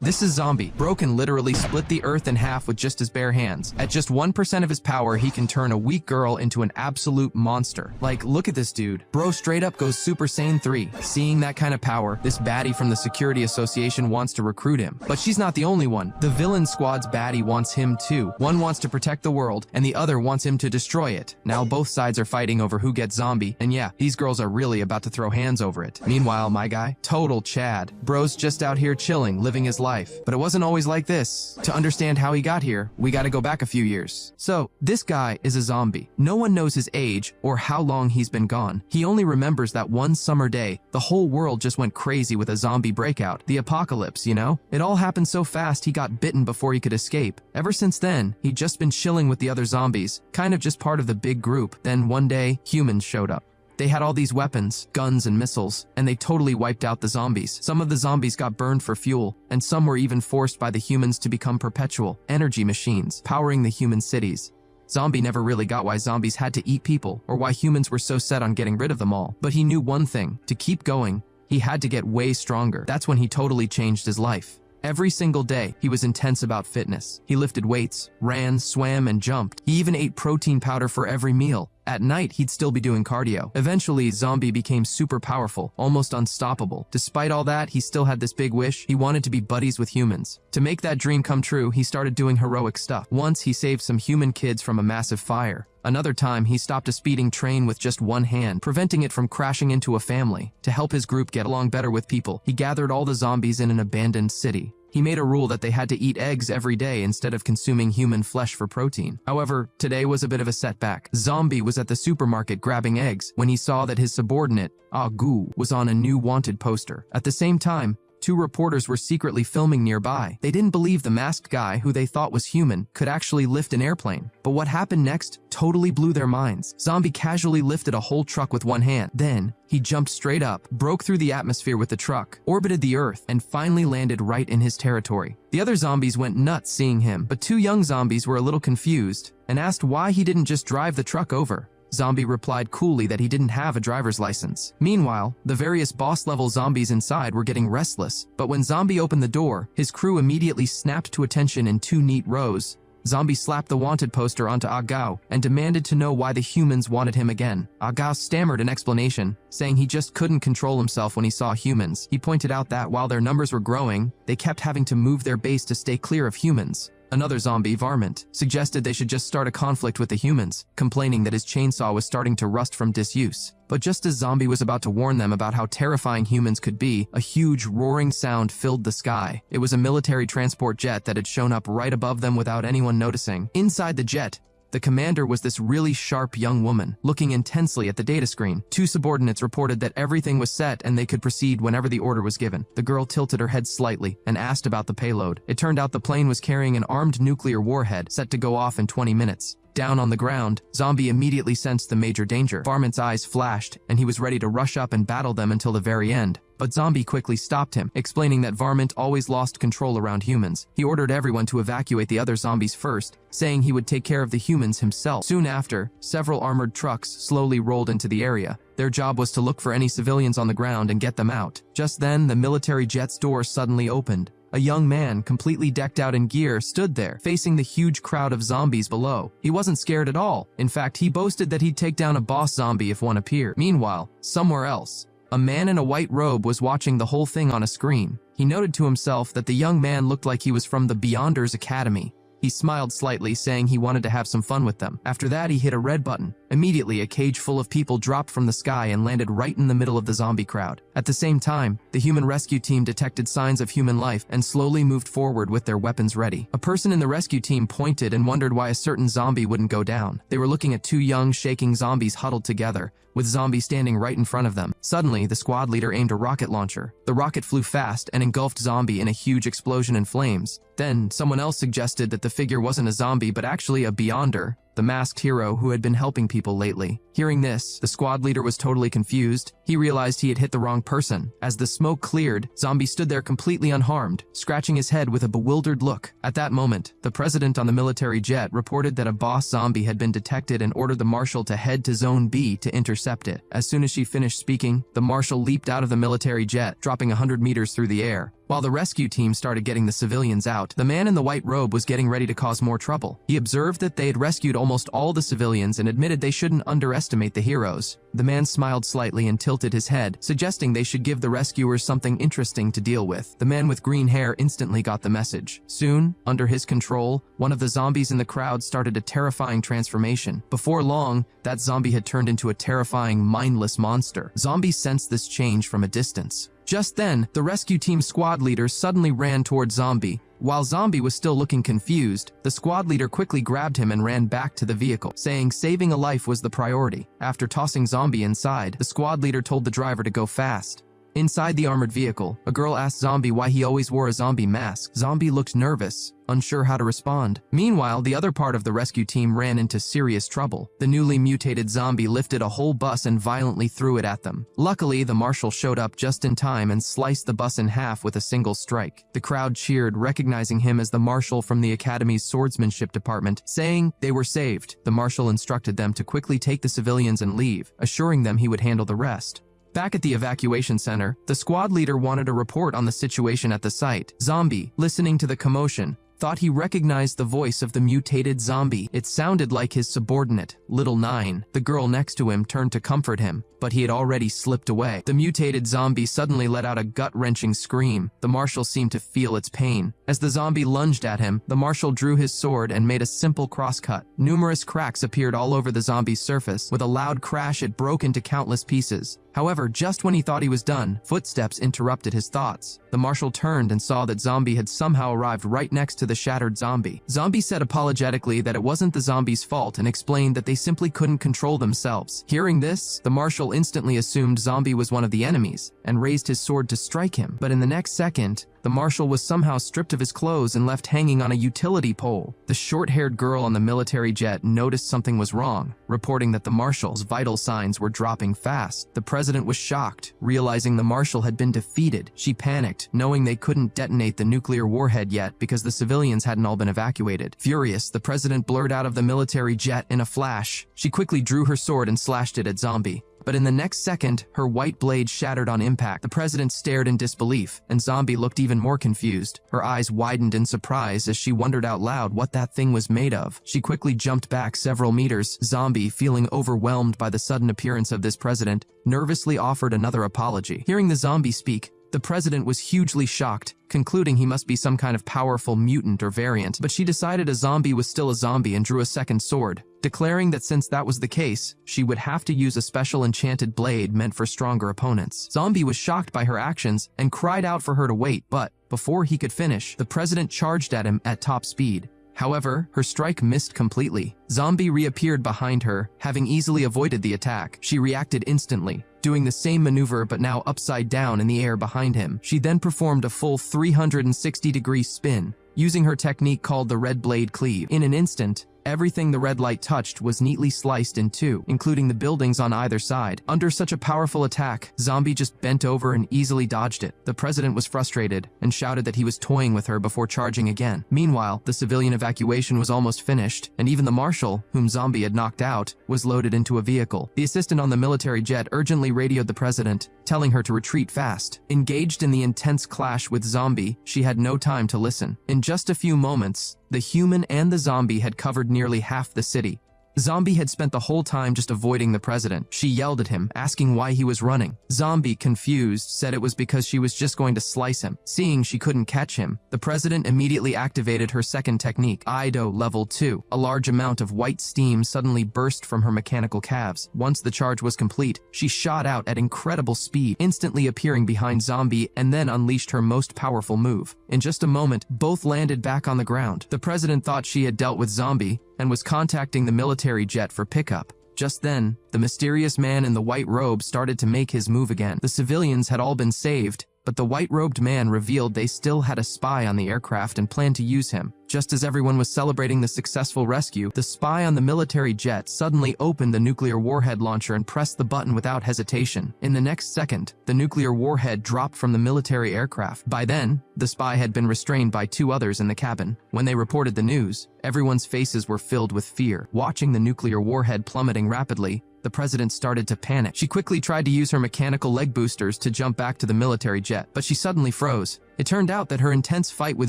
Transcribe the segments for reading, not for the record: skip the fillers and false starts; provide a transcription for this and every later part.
This is Zombie. Bro can literally split the earth in half with just his bare hands. At just 1% of his power, he can turn a weak girl into an absolute monster. Like, look at this dude. Bro straight up goes Super Saiyan 3. Seeing that kind of power, this baddie from the Security Association wants to recruit him. But she's not the only one. The villain squad's baddie wants him too. One wants to protect the world, and the other wants him to destroy it. Now both sides are fighting over who gets Zombie, and yeah, these girls are really about to throw hands over it. Meanwhile, my guy, total Chad. Bro's just out here chilling, living his life. But it wasn't always like this. To understand how he got here, we gotta go back a few years. So, this guy is a zombie. No one knows his age or how long he's been gone. He only remembers that one summer day, the whole world just went crazy with a zombie breakout. The apocalypse, you know? It all happened so fast he got bitten before he could escape. Ever since then, he'd just been chilling with the other zombies, kind of just part of the big group. Then one day, humans showed up. They had all these weapons, guns and missiles, and they totally wiped out the zombies. Some of the zombies got burned for fuel, and some were even forced by the humans to become perpetual energy machines, powering the human cities. Zombie never really got why zombies had to eat people, or why humans were so set on getting rid of them all. But he knew one thing: to keep going, he had to get way stronger. That's when he totally changed his life. Every single day, he was intense about fitness. He lifted weights, ran, swam, and jumped. He even ate protein powder for every meal. At night, he'd still be doing cardio. Eventually, Zombie became super powerful, almost unstoppable. Despite all that, he still had this big wish. He wanted to be buddies with humans. To make that dream come true, he started doing heroic stuff. Once, he saved some human kids from a massive fire. Another time, he stopped a speeding train with just one hand, preventing it from crashing into a family. To help his group get along better with people, he gathered all the zombies in an abandoned city. He made a rule that they had to eat eggs every day instead of consuming human flesh for protein. However, today was a bit of a setback. Zombie was at the supermarket grabbing eggs when he saw that his subordinate, Agu, was on a new wanted poster. At the same time, 2 reporters were secretly filming nearby. They didn't believe the masked guy, who they thought was human, could actually lift an airplane. But what happened next totally blew their minds. Zombie casually lifted a whole truck with one hand. Then, he jumped straight up, broke through the atmosphere with the truck, orbited the Earth, and finally landed right in his territory. The other zombies went nuts seeing him, but 2 young zombies were a little confused and asked why he didn't just drive the truck over. Zombie replied coolly that he didn't have a driver's license. Meanwhile, the various boss-level zombies inside were getting restless, but when Zombie opened the door, his crew immediately snapped to attention in 2 neat rows. Zombie slapped the wanted poster onto Agao and demanded to know why the humans wanted him again. Agao stammered an explanation, saying he just couldn't control himself when he saw humans. He pointed out that while their numbers were growing, they kept having to move their base to stay clear of humans. Another zombie, Varmint, suggested they should just start a conflict with the humans, complaining that his chainsaw was starting to rust from disuse. But just as Zombie was about to warn them about how terrifying humans could be, a huge roaring sound filled the sky. It was a military transport jet that had shown up right above them without anyone noticing. Inside the jet, the commander was this really sharp young woman, looking intensely at the data screen. 2 subordinates reported that everything was set and they could proceed whenever the order was given. The girl tilted her head slightly and asked about the payload. It turned out the plane was carrying an armed nuclear warhead set to go off in 20 minutes. Down on the ground, Zombie immediately sensed the major danger. Varmint's eyes flashed, and he was ready to rush up and battle them until the very end. But Zombie quickly stopped him, explaining that Varmint always lost control around humans. He ordered everyone to evacuate the other zombies first, saying he would take care of the humans himself. Soon after, several armored trucks slowly rolled into the area. Their job was to look for any civilians on the ground and get them out. Just then, the military jet's door suddenly opened. A young man, completely decked out in gear, stood there, facing the huge crowd of zombies below. He wasn't scared at all. In fact, he boasted that he'd take down a boss zombie if one appeared. Meanwhile, somewhere else, a man in a white robe was watching the whole thing on a screen. He noted to himself that the young man looked like he was from the Beyonders Academy. He smiled slightly, saying he wanted to have some fun with them. After that, he hit a red button. Immediately, a cage full of people dropped from the sky and landed right in the middle of the zombie crowd. At the same time, the human rescue team detected signs of human life and slowly moved forward with their weapons ready. A person in the rescue team pointed and wondered why a certain zombie wouldn't go down. They were looking at 2 young, shaking zombies huddled together, with Zombie standing right in front of them. Suddenly, the squad leader aimed a rocket launcher. The rocket flew fast and engulfed Zombie in a huge explosion in flames. Then, someone else suggested that the figure wasn't a zombie but actually a Beyonder, the masked hero who had been helping people lately. Hearing this, the squad leader was totally confused. He realized he had hit the wrong person. As the smoke cleared, Zombie stood there completely unharmed, scratching his head with a bewildered look. At that moment, the president on the military jet reported that a boss zombie had been detected and ordered the marshal to head to Zone B to intercept it. As soon as she finished speaking, the marshal leaped out of the military jet, dropping 100 meters through the air. While the rescue team started getting the civilians out, the man in the white robe was getting ready to cause more trouble. He observed that they had rescued almost all the civilians and admitted they shouldn't underestimate the heroes. The man smiled slightly and tilted his head, suggesting they should give the rescuers something interesting to deal with. The man with green hair instantly got the message. Soon, under his control, one of the zombies in the crowd started a terrifying transformation. Before long, that zombie had turned into a terrifying, mindless monster. Zombies sensed this change from a distance. Just then, the rescue team's squad leader suddenly ran toward Zombie. While Zombie was still looking confused, the squad leader quickly grabbed him and ran back to the vehicle, saying saving a life was the priority. After tossing Zombie inside, the squad leader told the driver to go fast. Inside the armored vehicle, a girl asked Zombie why he always wore a zombie mask. Zombie looked nervous, unsure how to respond. Meanwhile, the other part of the rescue team ran into serious trouble. The newly mutated zombie lifted a whole bus and violently threw it at them. Luckily, the marshal showed up just in time and sliced the bus in half with a single strike. The crowd cheered, recognizing him as the marshal from the Academy's swordsmanship department, saying they were saved. The marshal instructed them to quickly take the civilians and leave, assuring them he would handle the rest. Back at the evacuation center, the squad leader wanted a report on the situation at the site. Zombie, listening to the commotion, thought he recognized the voice of the mutated zombie. It sounded like his subordinate, Little Nine. The girl next to him turned to comfort him, but he had already slipped away. The mutated zombie suddenly let out a gut-wrenching scream. The marshal seemed to feel its pain. As the zombie lunged at him, the marshal drew his sword and made a simple crosscut. Numerous cracks appeared all over the zombie's surface. With a loud crash, it broke into countless pieces. However, just when he thought he was done, footsteps interrupted his thoughts. The marshal turned and saw that Zombie had somehow arrived right next to the shattered zombie. Zombie said apologetically that it wasn't the zombie's fault and explained that they simply couldn't control themselves. Hearing this, the marshal instantly assumed Zombie was one of the enemies and raised his sword to strike him. But in the next second, the marshal was somehow stripped of his clothes and left hanging on a utility pole. The short-haired girl on the military jet noticed something was wrong, reporting that the marshal's vital signs were dropping fast. The president was shocked, realizing the marshal had been defeated. She panicked, knowing they couldn't detonate the nuclear warhead yet because the civilians hadn't all been evacuated. Furious, the president blurred out of the military jet in a flash. She quickly drew her sword and slashed it at Zombie. But in the next second, her white blade shattered on impact. The president stared in disbelief, and Zombie looked even more confused. Her eyes widened in surprise as she wondered out loud what that thing was made of. She quickly jumped back several meters. Zombie, feeling overwhelmed by the sudden appearance of this president, nervously offered another apology. Hearing the zombie speak, the president was hugely shocked, concluding he must be some kind of powerful mutant or variant, but she decided a zombie was still a zombie and drew a second sword, declaring that since that was the case, she would have to use a special enchanted blade meant for stronger opponents. Zombie was shocked by her actions and cried out for her to wait, but before he could finish, the president charged at him at top speed. However, her strike missed completely. Zombie reappeared behind her, having easily avoided the attack. She reacted instantly, doing the same maneuver but now upside down in the air behind him. She then performed a full 360-degree spin, using her technique called the red blade cleave. In an instant, everything the red light touched was neatly sliced in two, including the buildings on either side. Under such a powerful attack, Zombie just bent over and easily dodged it. The president was frustrated and shouted that he was toying with her before charging again. Meanwhile, the civilian evacuation was almost finished, and even the marshal, whom Zombie had knocked out, was loaded into a vehicle. The assistant on the military jet urgently radioed the president, telling her to retreat fast. Engaged in the intense clash with Zombie, she had no time to listen. In just a few moments, the human and the zombie had covered nearly half the city. Zombie had spent the whole time just avoiding the president. She yelled at him, asking why he was running. Zombie, confused, said it was because she was just going to slice him. Seeing she couldn't catch him, the president immediately activated her second technique, Ido Level 2. A large amount of white steam suddenly burst from her mechanical calves. Once the charge was complete, she shot out at incredible speed, instantly appearing behind Zombie and then unleashed her most powerful move. In just a moment, both landed back on the ground. The president thought she had dealt with Zombie and was contacting the military jet for pickup. Just then, the mysterious man in the white robe started to make his move again. The civilians had all been saved, but the white-robed man revealed they still had a spy on the aircraft and planned to use him. Just as everyone was celebrating the successful rescue, the spy on the military jet suddenly opened the nuclear warhead launcher and pressed the button without hesitation. In the next second, the nuclear warhead dropped from the military aircraft. By then, the spy had been restrained by two others in the cabin. When they reported the news, everyone's faces were filled with fear. Watching the nuclear warhead plummeting rapidly, the president started to panic. She quickly tried to use her mechanical leg boosters to jump back to the military jet, but she suddenly froze. It turned out that her intense fight with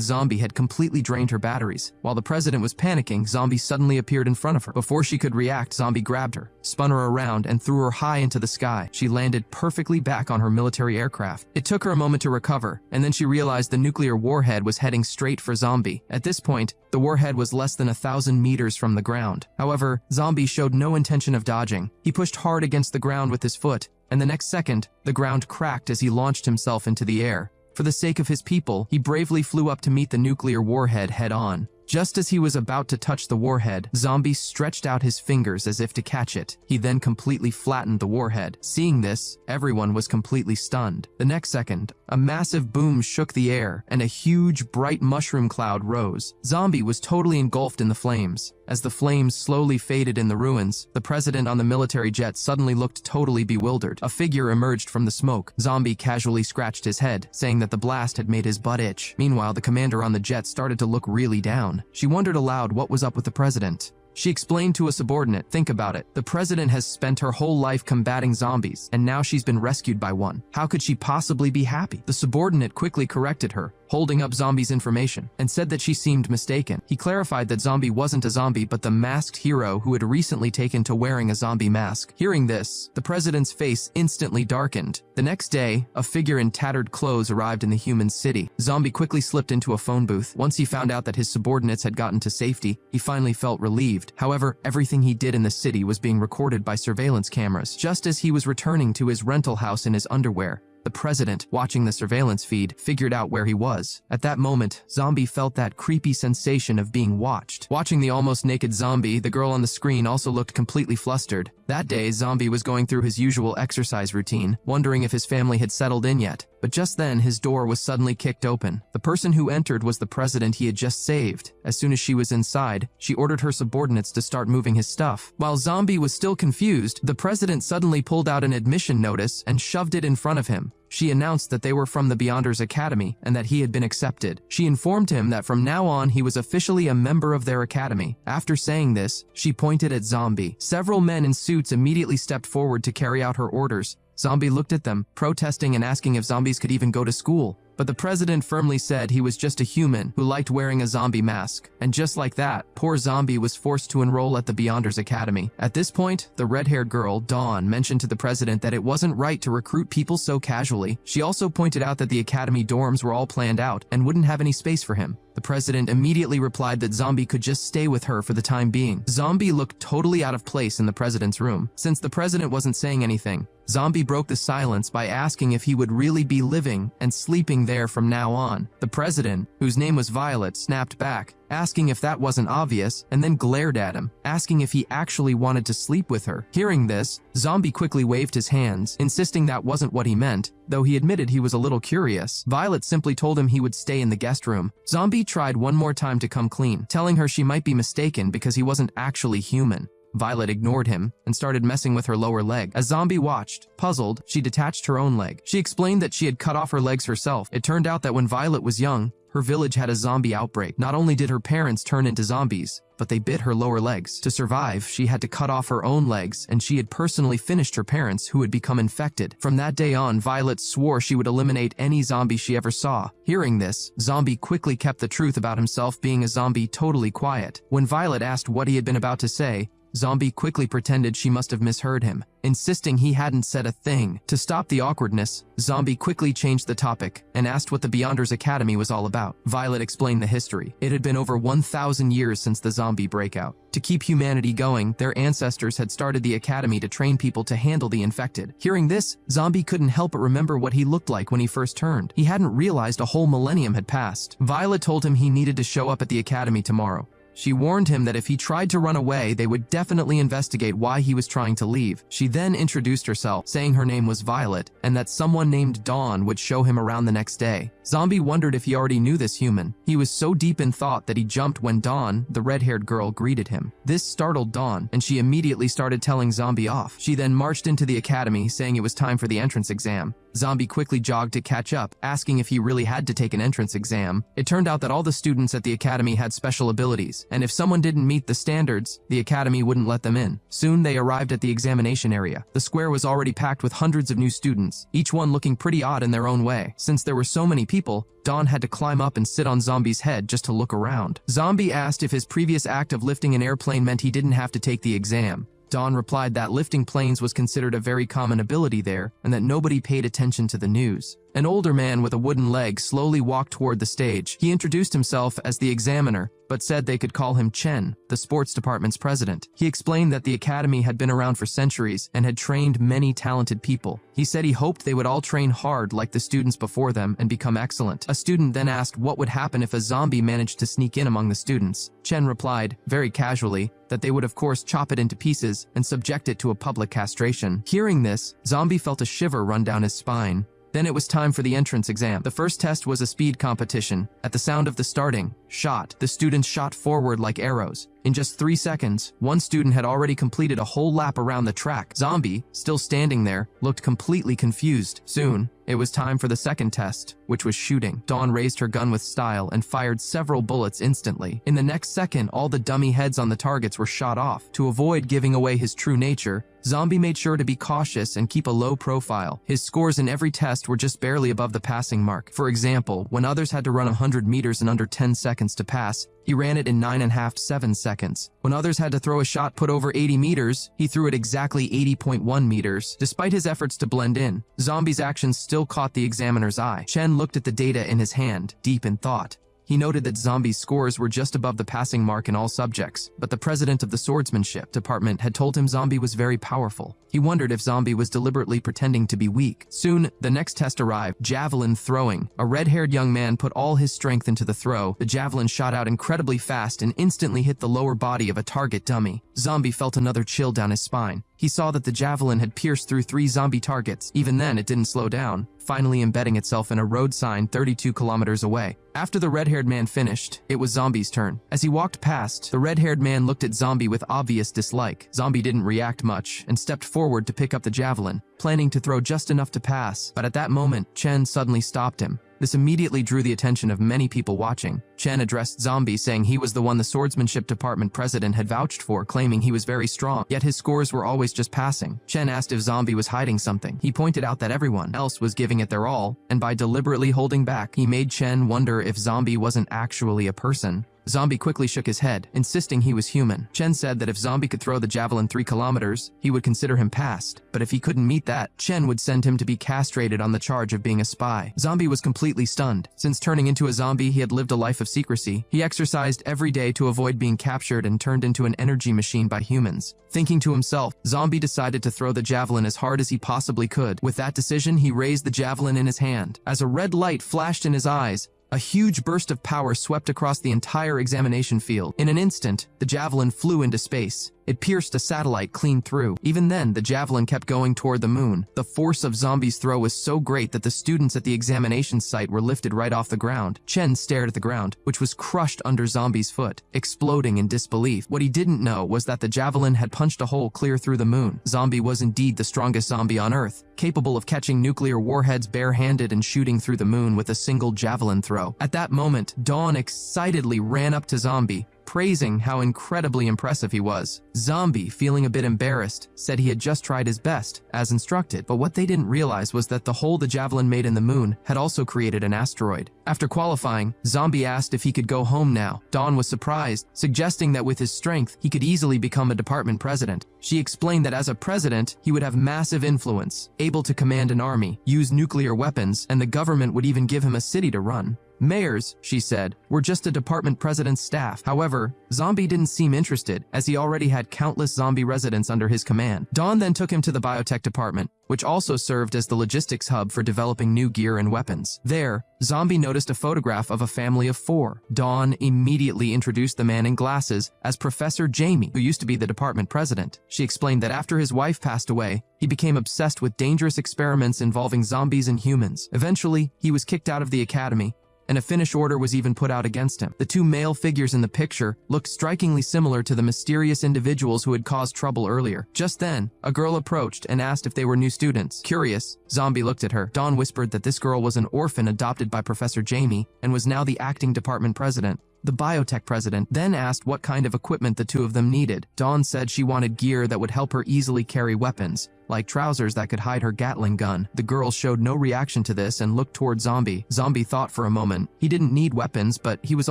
Zombie had completely drained her batteries. While the president was panicking, Zombie suddenly appeared in front of her. Before she could react, Zombie grabbed her, spun her around, and threw her high into the sky. She landed perfectly back on her military aircraft. It took her a moment to recover, and then she realized the nuclear warhead was heading straight for Zombie. At this point, the warhead was less than 1,000 meters from the ground. However, Zombie showed no intention of dodging. He pushed hard against the ground with his foot, and the next second, the ground cracked as he launched himself into the air. For the sake of his people, he bravely flew up to meet the nuclear warhead head-on. Just as he was about to touch the warhead, Zombie stretched out his fingers as if to catch it. He then completely flattened the warhead. Seeing this, everyone was completely stunned. The next second, a massive boom shook the air, and a huge, bright mushroom cloud rose. Zombie was totally engulfed in the flames. As the flames slowly faded in the ruins, the president on the military jet suddenly looked totally bewildered. A figure emerged from the smoke. Zombie casually scratched his head, saying that the blast had made his butt itch. Meanwhile, the commander on the jet started to look really down. She wondered aloud what was up with the president. She explained to a subordinate, "Think about it. The president has spent her whole life combating zombies, and now she's been rescued by one. How could she possibly be happy?" The subordinate quickly corrected her, holding up Zombie's information, and said that she seemed mistaken. He clarified that Zombie wasn't a zombie but the masked hero who had recently taken to wearing a zombie mask. Hearing this, the president's face instantly darkened. The next day, a figure in tattered clothes arrived in the human city. Zombie quickly slipped into a phone booth. Once he found out that his subordinates had gotten to safety, he finally felt relieved. However, everything he did in the city was being recorded by surveillance cameras. Just as he was returning to his rental house in his underwear, the president, watching the surveillance feed, figured out where he was. At that moment, Zombie felt that creepy sensation of being watched. Watching the almost naked Zombie, the girl on the screen also looked completely flustered. That day, Zombie was going through his usual exercise routine, wondering if his family had settled in yet. But just then, his door was suddenly kicked open. The person who entered was the president he had just saved. As soon as she was inside, she ordered her subordinates to start moving his stuff. While Zombie was still confused, the president suddenly pulled out an admission notice and shoved it in front of him. She announced that they were from the Beyonders Academy and that he had been accepted. She informed him that from now on he was officially a member of their academy. After saying this, she pointed at Zombie. Several men in suits immediately stepped forward to carry out her orders. Zombie looked at them, protesting and asking if zombies could even go to school. But the president firmly said he was just a human who liked wearing a zombie mask. And just like that, poor Zombie was forced to enroll at the Beyonders Academy. At this point, the red-haired girl, Dawn, mentioned to the president that it wasn't right to recruit people so casually. She also pointed out that the academy dorms were all planned out and wouldn't have any space for him. The president immediately replied that Zombie could just stay with her for the time being. Zombie looked totally out of place in the president's room. Since the president wasn't saying anything, Zombie broke the silence by asking if he would really be living and sleeping there from now on. The president, whose name was Violet, snapped back, asking if that wasn't obvious, and then glared at him, asking if he actually wanted to sleep with her. Hearing this, Zombie quickly waved his hands, insisting that wasn't what he meant, though he admitted he was a little curious. Violet simply told him he would stay in the guest room. Zombie tried one more time to come clean, telling her she might be mistaken because he wasn't actually human. Violet ignored him and started messing with her lower leg. As Zombie watched, puzzled, she detached her own leg. She explained that she had cut off her legs herself. It turned out that when Violet was young, her village had a zombie outbreak. Not only did her parents turn into zombies, but they bit her lower legs. To survive, she had to cut off her own legs, and she had personally finished her parents who had become infected. From that day on, Violet swore she would eliminate any zombie she ever saw. Hearing this, Zombie quickly kept the truth about himself being a zombie totally quiet. When Violet asked what he had been about to say, Zombie quickly pretended she must have misheard him, insisting he hadn't said a thing. To stop the awkwardness, Zombie quickly changed the topic and asked what the Beyonders Academy was all about. Violet explained the history. It had been over 1,000 years since the zombie breakout. To keep humanity going, their ancestors had started the academy to train people to handle the infected. Hearing this, Zombie couldn't help but remember what he looked like when he first turned. He hadn't realized a whole millennium had passed. Violet told him he needed to show up at the academy tomorrow. She warned him that if he tried to run away, they would definitely investigate why he was trying to leave. She then introduced herself, saying her name was Violet, and that someone named Dawn would show him around the next day. Zombie wondered if he already knew this human. He was so deep in thought that he jumped when Dawn, the red-haired girl, greeted him. This startled Dawn, and she immediately started telling Zombie off. She then marched into the academy, saying it was time for the entrance exam. Zombie quickly jogged to catch up, asking if he really had to take an entrance exam. It turned out that all the students at the academy had special abilities, and if someone didn't meet the standards, the academy wouldn't let them in. Soon they arrived at the examination area. The square was already packed with hundreds of new students, each one looking pretty odd in their own way. Since there were so many people, Dawn had to climb up and sit on Zombie's head just to look around. Zombie asked if his previous act of lifting an airplane meant he didn't have to take the exam. Dawn replied that lifting planes was considered a very common ability there, and that nobody paid attention to the news. An older man with a wooden leg slowly walked toward the stage. He introduced himself as the examiner, but said they could call him Chen, the sports department's president. He explained that the academy had been around for centuries and had trained many talented people. He said he hoped they would all train hard like the students before them and become excellent. A student then asked what would happen if a zombie managed to sneak in among the students. Chen replied, very casually, that they would of course chop it into pieces and subject it to a public castration. Hearing this, Zombie felt a shiver run down his spine. Then it was time for the entrance exam. The first test was a speed competition. At the sound of the starting shot, the students shot forward like arrows. In just 3 seconds, one student had already completed a whole lap around the track. Zombie, still standing there, looked completely confused. Soon, it was time for the second test, which was shooting. Dawn raised her gun with style and fired several bullets instantly. In the next second, all the dummy heads on the targets were shot off. To avoid giving away his true nature, Zombie made sure to be cautious and keep a low profile. His scores in every test were just barely above the passing mark. For example, when others had to run 100 meters in under 10 seconds to pass, he ran it in 9.5 to 7 seconds. When others had to throw a shot put over 80 meters, he threw it exactly 80.1 meters. Despite his efforts to blend in, Zombie's actions still caught the examiner's eye. Chen looked at the data in his hand, deep in thought. He noted that Zombie's scores were just above the passing mark in all subjects, but the president of the swordsmanship department had told him Zombie was very powerful. He wondered if Zombie was deliberately pretending to be weak. Soon, the next test arrived, javelin throwing. A red-haired young man put all his strength into the throw. The javelin shot out incredibly fast and instantly hit the lower body of a target dummy. Zombie felt another chill down his spine. He saw that the javelin had pierced through 3 zombie targets. Even then, it didn't slow down, finally embedding itself in a road sign 32 kilometers away. After the red-haired man finished, it was Zombie's turn. As he walked past, the red-haired man looked at Zombie with obvious dislike. Zombie didn't react much and stepped forward to pick up the javelin, planning to throw just enough to pass. But at that moment, Chen suddenly stopped him. This immediately drew the attention of many people watching. Chen addressed Zombie, saying he was the one the swordsmanship department president had vouched for, claiming he was very strong, yet his scores were always just passing. Chen asked if Zombie was hiding something. He pointed out that everyone else was giving it their all, and by deliberately holding back, he made Chen wonder if Zombie wasn't actually a person. Zombie quickly shook his head, insisting he was human. Chen said that if Zombie could throw the javelin 3 kilometers, he would consider him passed. But if he couldn't meet that, Chen would send him to be castrated on the charge of being a spy. Zombie was completely stunned. Since turning into a zombie, he had lived a life of secrecy. He exercised every day to avoid being captured and turned into an energy machine by humans. Thinking to himself, Zombie decided to throw the javelin as hard as he possibly could. With that decision, he raised the javelin in his hand. As a red light flashed in his eyes, a huge burst of power swept across the entire examination field. In an instant, the javelin flew into space. It pierced a satellite clean through. Even then, the javelin kept going toward the moon. The force of Zombie's throw was so great that the students at the examination site were lifted right off the ground. Chen stared at the ground, which was crushed under Zombie's foot, exploding in disbelief. What he didn't know was that the javelin had punched a hole clear through the moon. Zombie was indeed the strongest zombie on Earth, capable of catching nuclear warheads bare-handed and shooting through the moon with a single javelin throw. At that moment, Dawn excitedly ran up to Zombie, praising how incredibly impressive he was. Zombie, feeling a bit embarrassed, said he had just tried his best, as instructed, but what they didn't realize was that the hole the javelin made in the moon had also created an asteroid. After qualifying, Zombie asked if he could go home now. Dawn was surprised, suggesting that with his strength, he could easily become a department president. She explained that as a president, he would have massive influence, able to command an army, use nuclear weapons, and the government would even give him a city to run. Mayors, she said, were just a department president's staff. However, Zombie didn't seem interested, as he already had countless zombie residents under his command. Dawn then took him to the biotech department, which also served as the logistics hub for developing new gear and weapons. There, Zombie noticed a photograph of a family of 4. Dawn immediately introduced the man in glasses as Professor Jamie, who used to be the department president. She explained that after his wife passed away, he became obsessed with dangerous experiments involving zombies and humans. Eventually, he was kicked out of the academy, and a finish order was even put out against him. The two male figures in the picture looked strikingly similar to the mysterious individuals who had caused trouble earlier. Just then, a girl approached and asked if they were new students. Curious, Zombie looked at her. Dawn whispered that this girl was an orphan adopted by Professor Jamie and was now the acting department president. The biotech president then asked what kind of equipment the two of them needed. Dawn said she wanted gear that would help her easily carry weapons, like trousers that could hide her Gatling gun. The girl showed no reaction to this and looked toward Zombie. Zombie thought for a moment. He didn't need weapons, but he was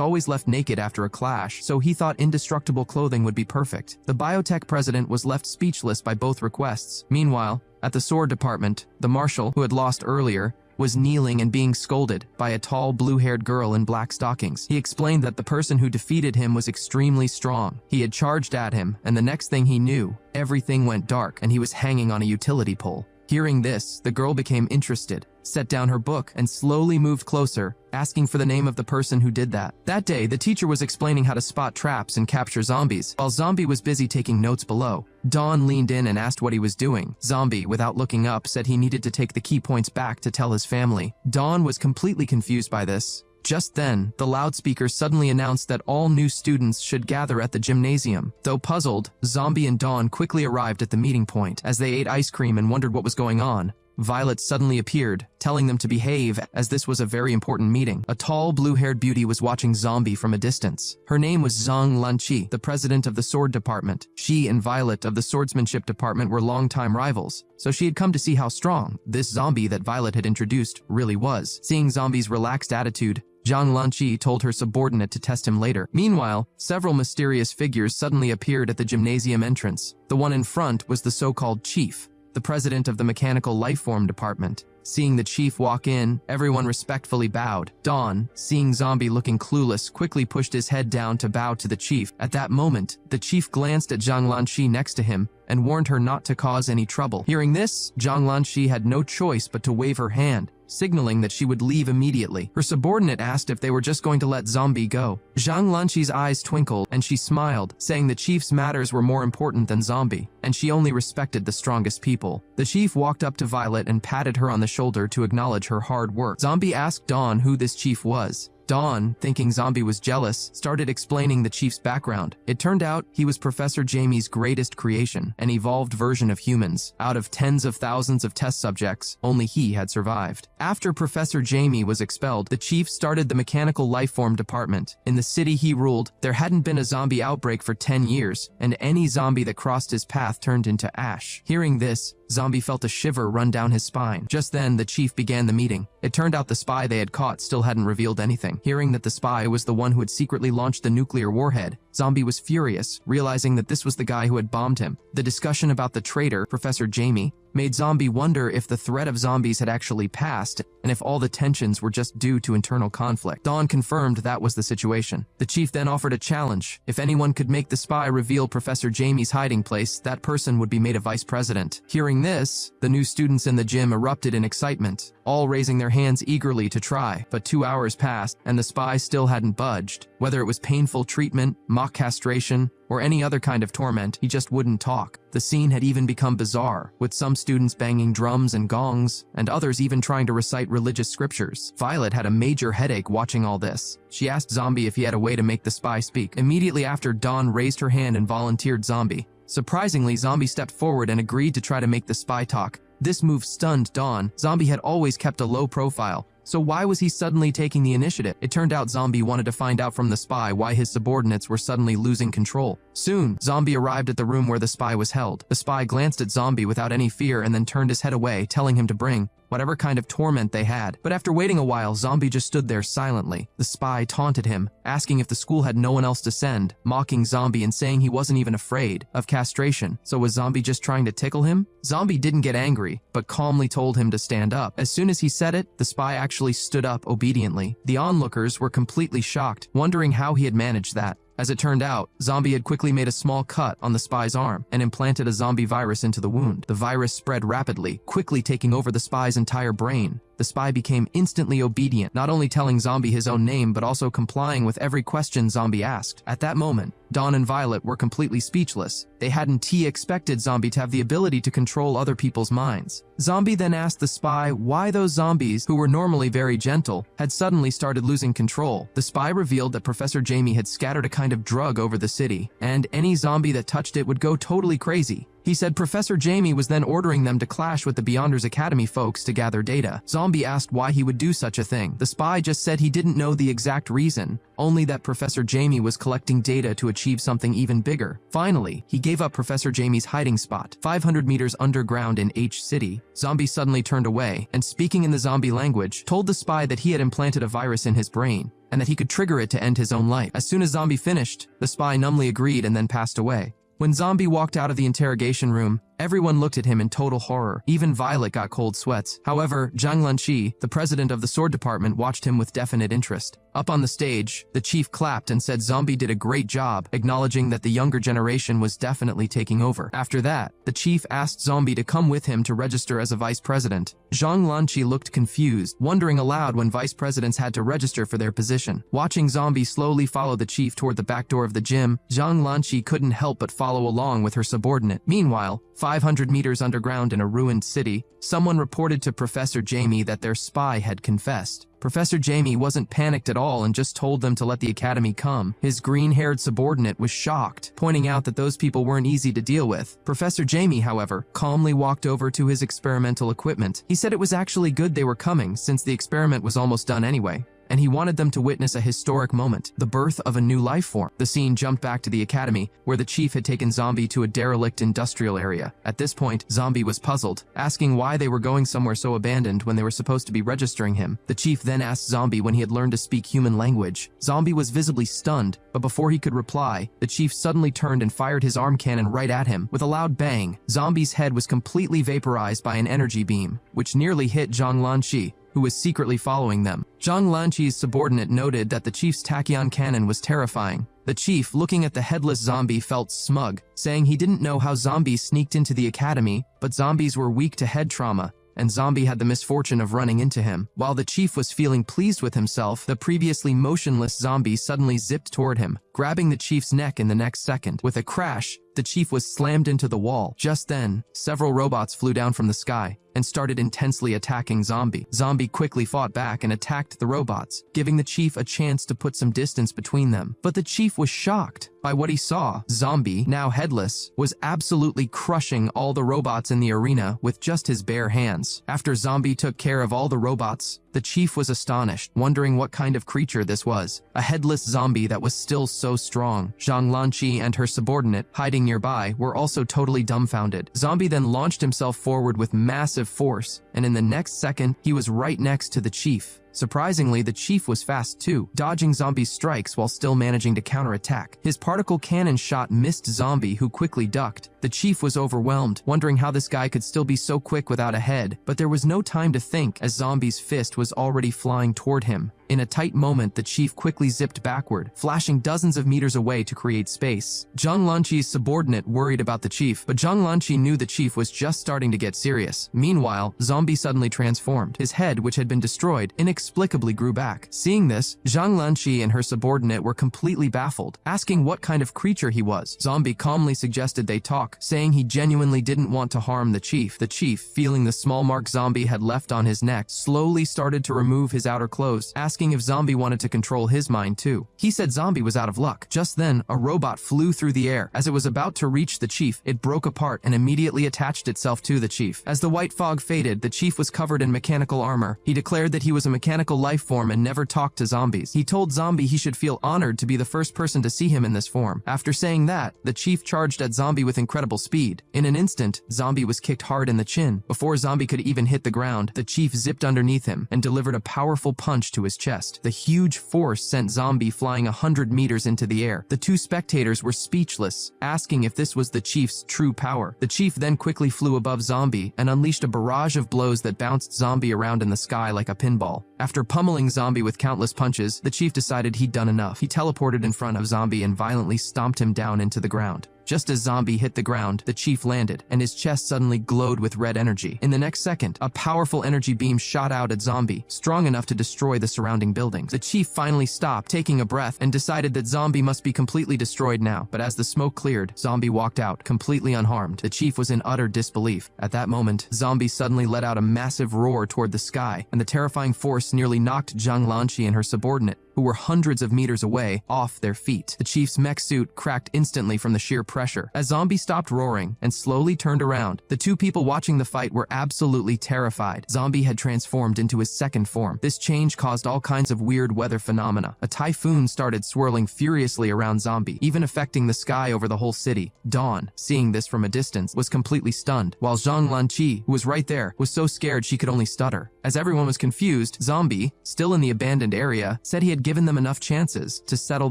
always left naked after a clash, so he thought indestructible clothing would be perfect. The biotech president was left speechless by both requests. Meanwhile, at the sword department, the marshal, who had lost earlier, was kneeling and being scolded by a tall blue-haired girl in black stockings. He explained that the person who defeated him was extremely strong. He had charged at him, and the next thing he knew, everything went dark and he was hanging on a utility pole. Hearing this, the girl became interested, set down her book, and slowly moved closer, asking for the name of the person who did that. That day, the teacher was explaining how to spot traps and capture zombies, while Zombie was busy taking notes below. Dawn leaned in and asked what he was doing. Zombie, without looking up, said he needed to take the key points back to tell his family. Dawn was completely confused by this. Just then, the loudspeaker suddenly announced that all new students should gather at the gymnasium. Though puzzled, Zombie and Dawn quickly arrived at the meeting point. As they ate ice cream and wondered what was going on, Violet suddenly appeared, telling them to behave as this was a very important meeting. A tall blue-haired beauty was watching Zombie from a distance. Her name was Zhang Lanqi, the president of the sword department. She and Violet of the swordsmanship department were longtime rivals, so she had come to see how strong this Zombie that Violet had introduced really was. Seeing Zombie's relaxed attitude, Zhang Lanqi told her subordinate to test him later. Meanwhile, several mysterious figures suddenly appeared at the gymnasium entrance. The one in front was the so-called chief, the president of the mechanical lifeform department. Seeing the chief walk in, everyone respectfully bowed. Dawn, seeing Zombie looking clueless, quickly pushed his head down to bow to the chief. At that moment, the chief glanced at Zhang Lanqi next to him and warned her not to cause any trouble. Hearing this, Zhang Lanqi had no choice but to wave her hand, signaling that she would leave immediately. Her subordinate asked if they were just going to let Zombie go. Zhang Lanqi's eyes twinkled, and she smiled, saying the chief's matters were more important than Zombie, and she only respected the strongest people. The chief walked up to Violet and patted her on the shoulder to acknowledge her hard work. Zombie asked Dawn who this chief was. Dawn, thinking Zombie was jealous, started explaining the chief's background. It turned out he was Professor Jamie's greatest creation, an evolved version of humans. Out of tens of thousands of test subjects, only he had survived. After Professor Jamie was expelled, the chief started the mechanical lifeform department. In the city he ruled, there hadn't been a zombie outbreak for 10 years, and any zombie that crossed his path turned into ash. Hearing this, Zombie felt a shiver run down his spine. Just then, the chief began the meeting. It turned out the spy they had caught still hadn't revealed anything. Hearing that the spy was the one who had secretly launched the nuclear warhead, Zombie was furious, realizing that this was the guy who had bombed him. The discussion about the traitor, Professor Jamie, made Zombie wonder if the threat of zombies had actually passed and if all the tensions were just due to internal conflict. Dawn confirmed that was the situation. The chief then offered a challenge. If anyone could make the spy reveal Professor Jamie's hiding place, that person would be made a vice president. Hearing this, the new students in the gym erupted in excitement, all raising their hands eagerly to try. But 2 hours passed, and the spy still hadn't budged. Whether it was painful treatment, mock castration, or any other kind of torment, he just wouldn't talk. The scene had even become bizarre, with some students banging drums and gongs, and others even trying to recite religious scriptures. Violet had a major headache watching all this. She asked Zombie if he had a way to make the spy speak. Immediately after, Dawn raised her hand and volunteered Zombie. Surprisingly, Zombie stepped forward and agreed to try to make the spy talk. This move stunned Dawn. Zombie had always kept a low profile, so why was he suddenly taking the initiative? It turned out Zombie wanted to find out from the spy why his subordinates were suddenly losing control. Soon, Zombie arrived at the room where the spy was held. The spy glanced at Zombie without any fear and then turned his head away, telling him to bring whatever kind of torment they had. But after waiting a while, Zombie just stood there silently. The spy taunted him, asking if the school had no one else to send, mocking Zombie and saying he wasn't even afraid of castration. So was Zombie just trying to tickle him? Zombie didn't get angry, but calmly told him to stand up. As soon as he said it, the spy actually stood up obediently. The onlookers were completely shocked, wondering how he had managed that. As it turned out, Zombie had quickly made a small cut on the spy's arm and implanted a zombie virus into the wound. The virus spread rapidly, quickly taking over the spy's entire brain. The spy became instantly obedient, not only telling Zombie his own name but also complying with every question Zombie asked. At that moment, Dawn and Violet were completely speechless. They hadn't expected Zombie to have the ability to control other people's minds. Zombie then asked the spy why those zombies, who were normally very gentle, had suddenly started losing control. The spy revealed that Professor Jamie had scattered a kind of drug over the city, and any zombie that touched it would go totally crazy. He said Professor Jamie was then ordering them to clash with the Beyonders Academy folks to gather data. Zombie asked why he would do such a thing. The spy just said he didn't know the exact reason, only that Professor Jamie was collecting data to achieve something even bigger. Finally, he gave up Professor Jamie's hiding spot, 500 meters underground in H City. Zombie suddenly turned away, and speaking in the zombie language, told the spy that he had implanted a virus in his brain, and that he could trigger it to end his own life. As soon as Zombie finished, the spy numbly agreed and then passed away. When Zombie walked out of the interrogation room, everyone looked at him in total horror. Even Violet got cold sweats. However, Zhang Lanqi, the president of the sword department, watched him with definite interest. Up on the stage, the chief clapped and said Zombie did a great job, acknowledging that the younger generation was definitely taking over. After that, the chief asked Zombie to come with him to register as a vice president. Zhang Lanqi looked confused, wondering aloud when vice presidents had to register for their position. Watching Zombie slowly follow the chief toward the back door of the gym, Zhang Lanqi couldn't help but follow along with her subordinate. Meanwhile, 500 meters underground in a ruined city, someone reported to Professor Jamie that their spy had confessed. Professor Jamie wasn't panicked at all and just told them to let the academy come. His green-haired subordinate was shocked, pointing out that those people weren't easy to deal with. Professor Jamie, however, calmly walked over to his experimental equipment. He said it was actually good they were coming, since the experiment was almost done anyway, and he wanted them to witness a historic moment, the birth of a new life form. The scene jumped back to the academy, where the chief had taken Zombie to a derelict industrial area. At this point, Zombie was puzzled, asking why they were going somewhere so abandoned when they were supposed to be registering him. The chief then asked Zombie when he had learned to speak human language. Zombie was visibly stunned, but before he could reply, the chief suddenly turned and fired his arm cannon right at him. With a loud bang, Zombie's head was completely vaporized by an energy beam, which nearly hit Zhang Lanqi, who was secretly following them. Zhang Lanqi's subordinate noted that the chief's tachyon cannon was terrifying. The chief, looking at the headless zombie, felt smug, saying he didn't know how zombies sneaked into the academy, but zombies were weak to head trauma, and Zombie had the misfortune of running into him. While the chief was feeling pleased with himself, the previously motionless zombie suddenly zipped toward him, grabbing the chief's neck in the next second. With a crash, the chief was slammed into the wall. Just then, several robots flew down from the sky and started intensely attacking Zombie. Zombie quickly fought back and attacked the robots, giving the chief a chance to put some distance between them. But the chief was shocked by what he saw. Zombie, now headless, was absolutely crushing all the robots in the arena with just his bare hands. After Zombie took care of all the robots, the chief was astonished, wondering what kind of creature this was. A headless zombie that was still so strong. Zhang Lanqi and her subordinate, hiding nearby, were also totally dumbfounded. Zombie then launched himself forward with massive force, and in the next second, he was right next to the chief. Surprisingly, the chief was fast too, dodging Zombie's strikes while still managing to counterattack. His particle cannon shot missed Zombie, who quickly ducked. The chief was overwhelmed, wondering how this guy could still be so quick without a head, but there was no time to think as Zombie's fist was already flying toward him. In a tight moment, the chief quickly zipped backward, flashing dozens of meters away to create space. Zhang Lanqi's subordinate worried about the chief, but Zhang Lanqi knew the chief was just starting to get serious. Meanwhile, Zombie suddenly transformed. His head, which had been destroyed, inexplicably grew back. Seeing this, Zhang Lanqi and her subordinate were completely baffled, asking what kind of creature he was. Zombie calmly suggested they talk, saying he genuinely didn't want to harm the chief. The chief, feeling the small mark Zombie had left on his neck, slowly started to remove his outer clothes, asking if Zombie wanted to control his mind too. He said Zombie was out of luck. Just then, a robot flew through the air. As it was about to reach the chief, it broke apart and immediately attached itself to the chief. As the white fog faded, the chief was covered in mechanical armor. He declared that he was a mechanical life form and never talked to zombies. He told Zombie he should feel honored to be the first person to see him in this form. After saying that, the chief charged at Zombie with incredible speed. In an instant, Zombie was kicked hard in the chin. Before Zombie could even hit the ground, the chief zipped underneath him and delivered a powerful punch to his chest. The huge force sent Zombie flying 100 meters into the air. The two spectators were speechless, asking if this was the chief's true power. The chief then quickly flew above Zombie and unleashed a barrage of blows that bounced Zombie around in the sky like a pinball. After pummeling Zombie with countless punches, the chief decided he'd done enough. He teleported in front of Zombie and violently stomped him down into the ground. Just as Zombie hit the ground, the chief landed, and his chest suddenly glowed with red energy. In the next second, a powerful energy beam shot out at Zombie, strong enough to destroy the surrounding buildings. The chief finally stopped, taking a breath, and decided that Zombie must be completely destroyed now. But as the smoke cleared, Zombie walked out, completely unharmed. The chief was in utter disbelief. At that moment, Zombie suddenly let out a massive roar toward the sky, and the terrifying force nearly knocked Zhang Lanqi and her subordinate, who were hundreds of meters away, off their feet. The chief's mech suit cracked instantly from the sheer pressure. As Zombie stopped roaring and slowly turned around, the two people watching the fight were absolutely terrified. Zombie had transformed into his second form. This change caused all kinds of weird weather phenomena. A typhoon started swirling furiously around Zombie, even affecting the sky over the whole city. Dawn, seeing this from a distance, was completely stunned, while Zhang Lanqi, who was right there, was so scared she could only stutter. As everyone was confused, Zombie, still in the abandoned area, said he had given them enough chances to settle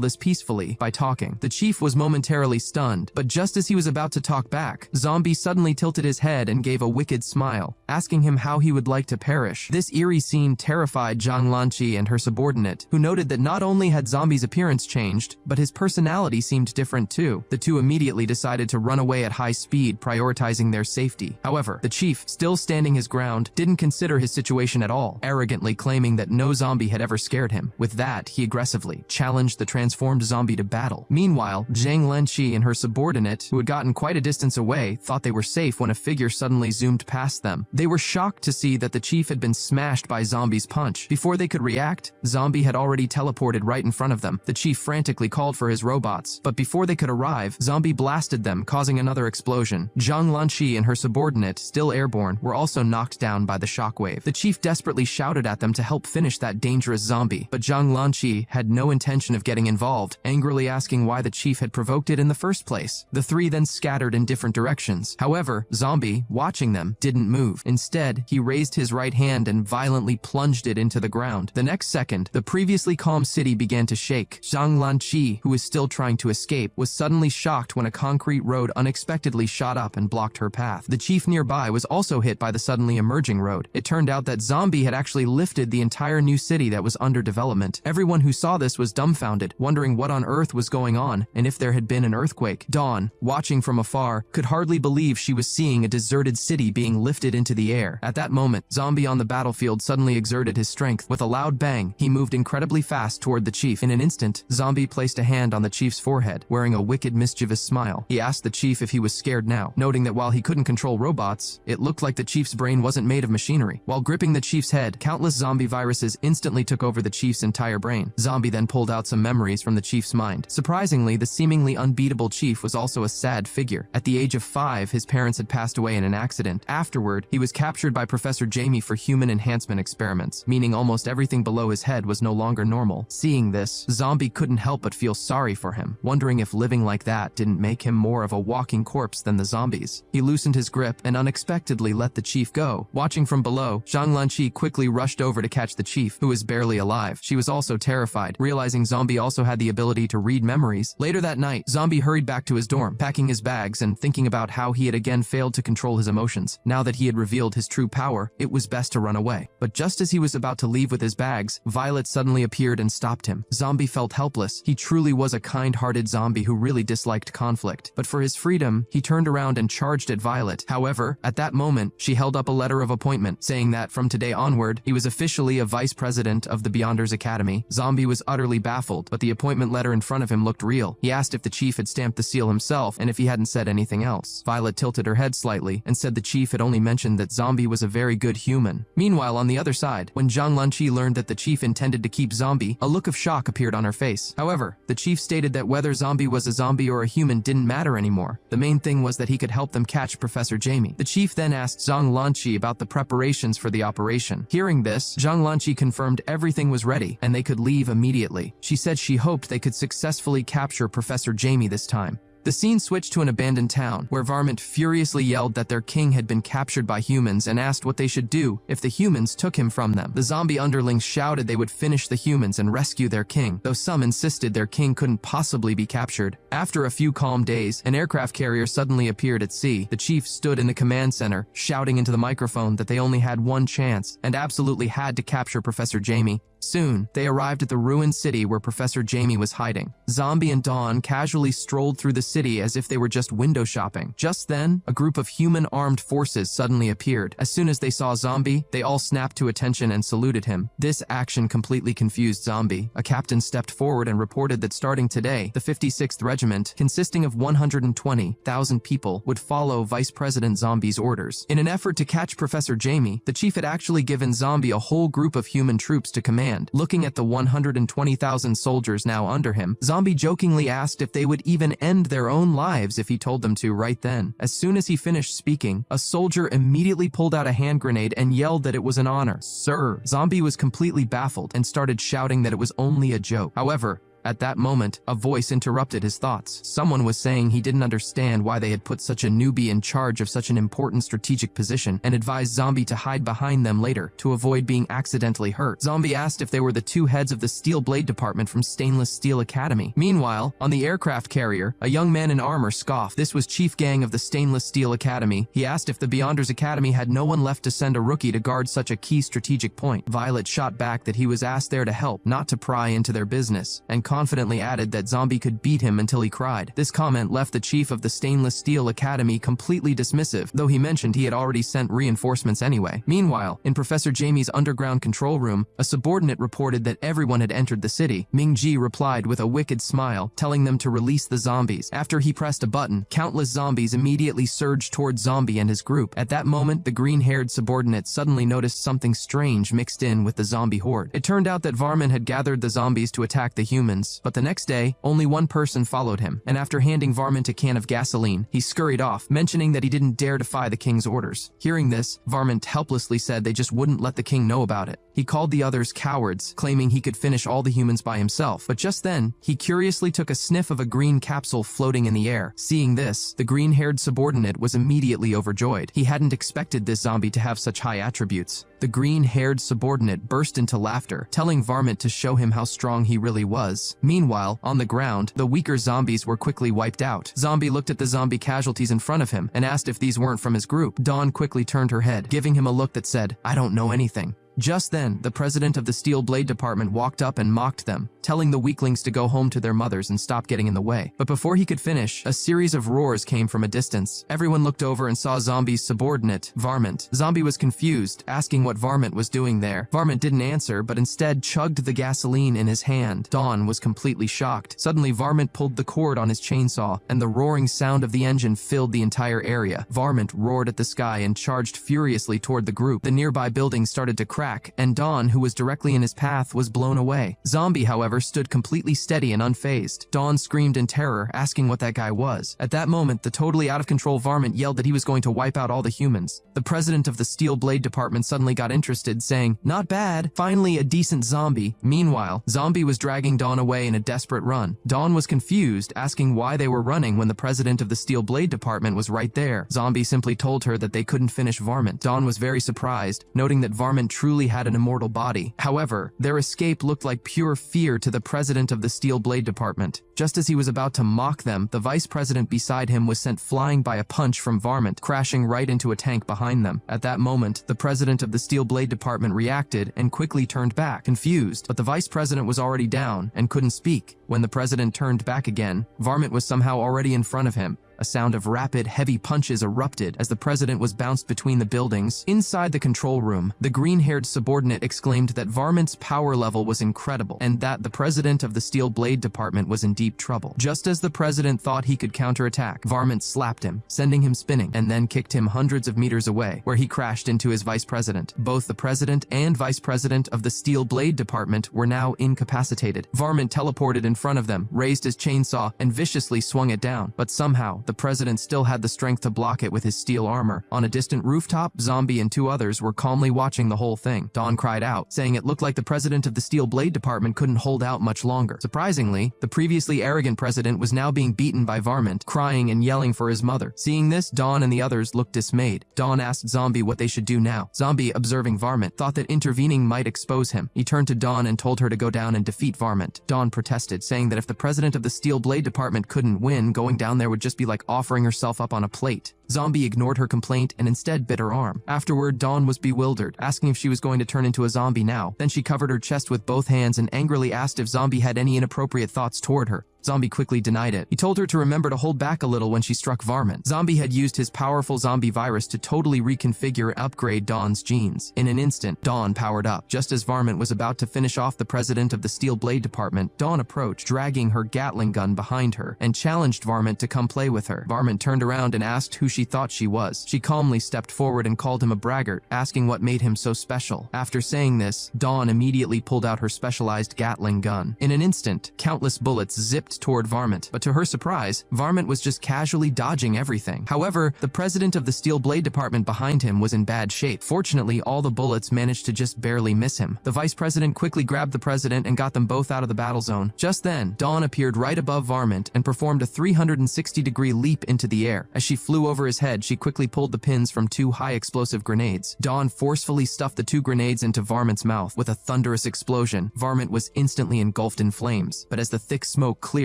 this peacefully by talking. The chief was momentarily stunned, but just as he was about to talk back, Zombie suddenly tilted his head and gave a wicked smile, asking him how he would like to perish. This eerie scene terrified Zhang Lanqi and her subordinate, who noted that not only had Zombie's appearance changed, but his personality seemed different too. The two immediately decided to run away at high speed, prioritizing their safety. However, the chief, still standing his ground, didn't consider his situation at all, arrogantly claiming that no zombie had ever scared him. With that, he aggressively challenged the transformed zombie to battle. Meanwhile, Zhang Lanqi and her subordinate, who had gotten quite a distance away, thought they were safe when a figure suddenly zoomed past them. They were shocked to see that the chief had been smashed by Zombie's punch. Before they could react, Zombie had already teleported right in front of them. The chief frantically called for his robots, but before they could arrive, Zombie blasted them, causing another explosion. Zhang Lanqi and her subordinate, still airborne, were also knocked down by the shockwave. The chief desperately shouted at them to help finish that dangerous zombie, but Zhang Lanqi had no intention of getting involved, angrily asking why the chief had provoked it in the first place. The three then scattered in different directions. However, Zombie, watching them, didn't move. Instead, he raised his right hand and violently plunged it into the ground. The next second, the previously calm city began to shake. Zhang Lanqi, who was still trying to escape, was suddenly shocked when a concrete road unexpectedly shot up and blocked her path. The chief nearby was also hit by the suddenly emerging road. It turned out that Zombie had actually lifted the entire new city that was under development. Everyone who saw this was dumbfounded, wondering what on earth was going on and if there had been an earthquake. Dawn, watching from afar, could hardly believe she was seeing a deserted city being lifted into the air. At that moment, Zombie on the battlefield suddenly exerted his strength. With a loud bang, he moved incredibly fast toward the chief. In an instant, Zombie placed a hand on the chief's forehead, wearing a wicked, mischievous smile. He asked the chief if he was scared now, noting that while he couldn't control robots, it looked like the chief's brain wasn't made of machinery. While gripping the chief's head, countless zombie viruses instantly took over the chief's entire brain. Zombie then pulled out some memories from the chief's mind. Surprisingly, the seemingly unbeatable chief was also a sad figure. At the age of 5, his parents had passed away in an accident. Afterward, he was captured by Professor Jamie for human enhancement experiments, meaning almost everything below his head was no longer normal. Seeing this, Zombie couldn't help but feel sorry for him, wondering if living like that didn't make him more of a walking corpse than the zombies. He loosened his grip and unexpectedly let the chief go. Watching from below, Zhang Lanqi quickly rushed over to catch the chief, who was barely alive. She was also terrified, realizing Zombie also had the ability to read memories. Later that night, Zombie hurried back to his dorm, packing his bags and thinking about how he had again failed to control his emotions. Now that he had revealed his true power, it was best to run away. But just as he was about to leave with his bags, Violet suddenly appeared and stopped him. Zombie felt helpless. He truly was a kind-hearted zombie who really disliked conflict. But for his freedom, he turned around and charged at Violet. However, at that moment, she held up a letter of appointment, saying that from today onward, he was officially a vice president of the Beyonders Academy. Zombie was utterly baffled, but the appointment letter in front of him looked real. He asked if the chief had stamped the seal himself and if he hadn't said anything else. Violet tilted her head slightly and said the chief had only mentioned that Zombie was a very good human. Meanwhile, on the other side, when Zhang Lanqi learned that the chief intended to keep Zombie, a look of shock appeared on her face. However, the chief stated that whether Zombie was a zombie or a human didn't matter anymore. The main thing was that he could help them catch Professor Jamie. The chief then asked Zhang Lanqi about the preparations for the operation. Hearing this, Zhang Lanqi confirmed everything was ready and they could leave immediately. She said she hoped they could successfully capture Professor Jamie this time. The scene switched to an abandoned town, where Varmint furiously yelled that their king had been captured by humans and asked what they should do if the humans took him from them. The zombie underlings shouted they would finish the humans and rescue their king, though some insisted their king couldn't possibly be captured. After a few calm days, an aircraft carrier suddenly appeared at sea. The chief stood in the command center, shouting into the microphone that they only had one chance and absolutely had to capture Professor Jamie. Soon, they arrived at the ruined city where Professor Jamie was hiding. Zombie and Dawn casually strolled through the city as if they were just window shopping. Just then, a group of human armed forces suddenly appeared. As soon as they saw Zombie, they all snapped to attention and saluted him. This action completely confused Zombie. A captain stepped forward and reported that starting today, the 56th Regiment, consisting of 120,000 people, would follow Vice President Zombie's orders. In an effort to catch Professor Jamie, the chief had actually given Zombie a whole group of human troops to command. Looking at the 120,000 soldiers now under him, Zombie jokingly asked if they would even end their own lives if he told them to right then. As soon as he finished speaking, a soldier immediately pulled out a hand grenade and yelled that it was an honor. Sir! Zombie was completely baffled and started shouting that it was only a joke. However, at that moment, a voice interrupted his thoughts. Someone was saying he didn't understand why they had put such a newbie in charge of such an important strategic position and advised Zombie to hide behind them later to avoid being accidentally hurt. Zombie asked if they were the two heads of the Steel Blade Department from Stainless Steel Academy. Meanwhile, on the aircraft carrier, a young man in armor scoffed. This was Chief Gang of the Stainless Steel Academy. He asked if the Beyonders Academy had no one left to send a rookie to guard such a key strategic point. Violet shot back that he was asked there to help, not to pry into their business, and confidently added that Zombie could beat him until he cried. This comment left the chief of the Stainless Steel Academy completely dismissive, though he mentioned he had already sent reinforcements anyway. Meanwhile, in Professor Jamie's underground control room, a subordinate reported that everyone had entered the city. Ming-Ji replied with a wicked smile, telling them to release the zombies. After he pressed a button, countless zombies immediately surged towards Zombie and his group. At that moment, the green-haired subordinate suddenly noticed something strange mixed in with the zombie horde. It turned out that Varman had gathered the zombies to attack the humans, but the next day, only one person followed him, and after handing Varman a can of gasoline, he scurried off, mentioning that he didn't dare defy the king's orders. Hearing this, Varman helplessly said they just wouldn't let the king know about it. He called the others cowards, claiming he could finish all the humans by himself. But just then, he curiously took a sniff of a green capsule floating in the air. Seeing this, the green-haired subordinate was immediately overjoyed. He hadn't expected this zombie to have such high attributes. The green-haired subordinate burst into laughter, telling Varmint to show him how strong he really was. Meanwhile, on the ground, the weaker zombies were quickly wiped out. Zombie looked at the zombie casualties in front of him and asked if these weren't from his group. Dawn quickly turned her head, giving him a look that said, "I don't know anything." Just then, the president of the Steel Blade Department walked up and mocked them, telling the weaklings to go home to their mothers and stop getting in the way. But before he could finish, a series of roars came from a distance. Everyone looked over and saw Zombie's subordinate, Varmint. Zombie was confused, asking what Varmint was doing there. Varmint didn't answer, but instead chugged the gasoline in his hand. Dawn was completely shocked. Suddenly, Varmint pulled the cord on his chainsaw, and the roaring sound of the engine filled the entire area. Varmint roared at the sky and charged furiously toward the group. The nearby buildings started to crash, and Dawn, who was directly in his path, was blown away. Zombie, however, stood completely steady and unfazed. Dawn screamed in terror, asking what that guy was. At that moment, the totally out-of-control Varmint yelled that he was going to wipe out all the humans. The president of the Steel Blade Department suddenly got interested, saying, "Not bad, finally a decent zombie." Meanwhile, Zombie was dragging Dawn away in a desperate run. Dawn was confused, asking why they were running when the president of the Steel Blade Department was right there. Zombie simply told her that they couldn't finish Varmint. Dawn was very surprised, noting that Varmint truly had an immortal body. However, their escape looked like pure fear to the president of the Steel Blade Department. Just as he was about to mock them, the vice president beside him was sent flying by a punch from Varmint, crashing right into a tank behind them. At that moment, the president of the Steel Blade Department reacted and quickly turned back, confused, but the vice president was already down and couldn't speak. When the president turned back again, Varmint was somehow already in front of him. A sound of rapid, heavy punches erupted as the president was bounced between the buildings. Inside the control room, the green-haired subordinate exclaimed that Varmint's power level was incredible and that the president of the Steel Blade Department was in deep trouble. Just as the president thought he could counterattack, Varmint slapped him, sending him spinning, and then kicked him hundreds of meters away, where he crashed into his vice president. Both the president and vice president of the Steel Blade Department were now incapacitated. Varmint teleported in front of them, raised his chainsaw, and viciously swung it down, but somehow, the president still had the strength to block it with his steel armor. On a distant rooftop, Zombie and two others were calmly watching the whole thing. Dawn cried out, saying it looked like the president of the Steel Blade Department couldn't hold out much longer. Surprisingly, the previously arrogant president was now being beaten by Varmint, crying and yelling for his mother. Seeing this, Dawn and the others looked dismayed. Dawn asked Zombie what they should do now. Zombie, observing Varmint, thought that intervening might expose him. He turned to Dawn and told her to go down and defeat Varmint. Dawn protested, saying that if the president of the Steel Blade Department couldn't win, going down there would just be like like offering herself up on a plate. Zombie ignored her complaint and instead bit her arm. Afterward, Dawn was bewildered, asking if she was going to turn into a zombie now. Then she covered her chest with both hands and angrily asked if Zombie had any inappropriate thoughts toward her. Zombie quickly denied it. He told her to remember to hold back a little when she struck Varmint. Zombie had used his powerful zombie virus to totally reconfigure and upgrade Dawn's genes. In an instant, Dawn powered up. Just as Varmint was about to finish off the president of the Steel Blade Department, Dawn approached, dragging her Gatling gun behind her, and challenged Varmint to come play with her. Varmint turned around and asked who she thought she was. She calmly stepped forward and called him a braggart, asking what made him so special. After saying this, Dawn immediately pulled out her specialized Gatling gun. In an instant, countless bullets zipped toward Varmint, but to her surprise, Varmint was just casually dodging everything. However, the president of the Steel Blade Department behind him was in bad shape. Fortunately, all the bullets managed to just barely miss him. The vice president quickly grabbed the president and got them both out of the battle zone. Just then, Dawn appeared right above Varmint and performed a 360-degree leap into the air. As she flew over his head, she quickly pulled the pins from 2 high-explosive grenades. Dawn forcefully stuffed the 2 grenades into Varmint's mouth. With a thunderous explosion, Varmint was instantly engulfed in flames. But as the thick smoke cleared,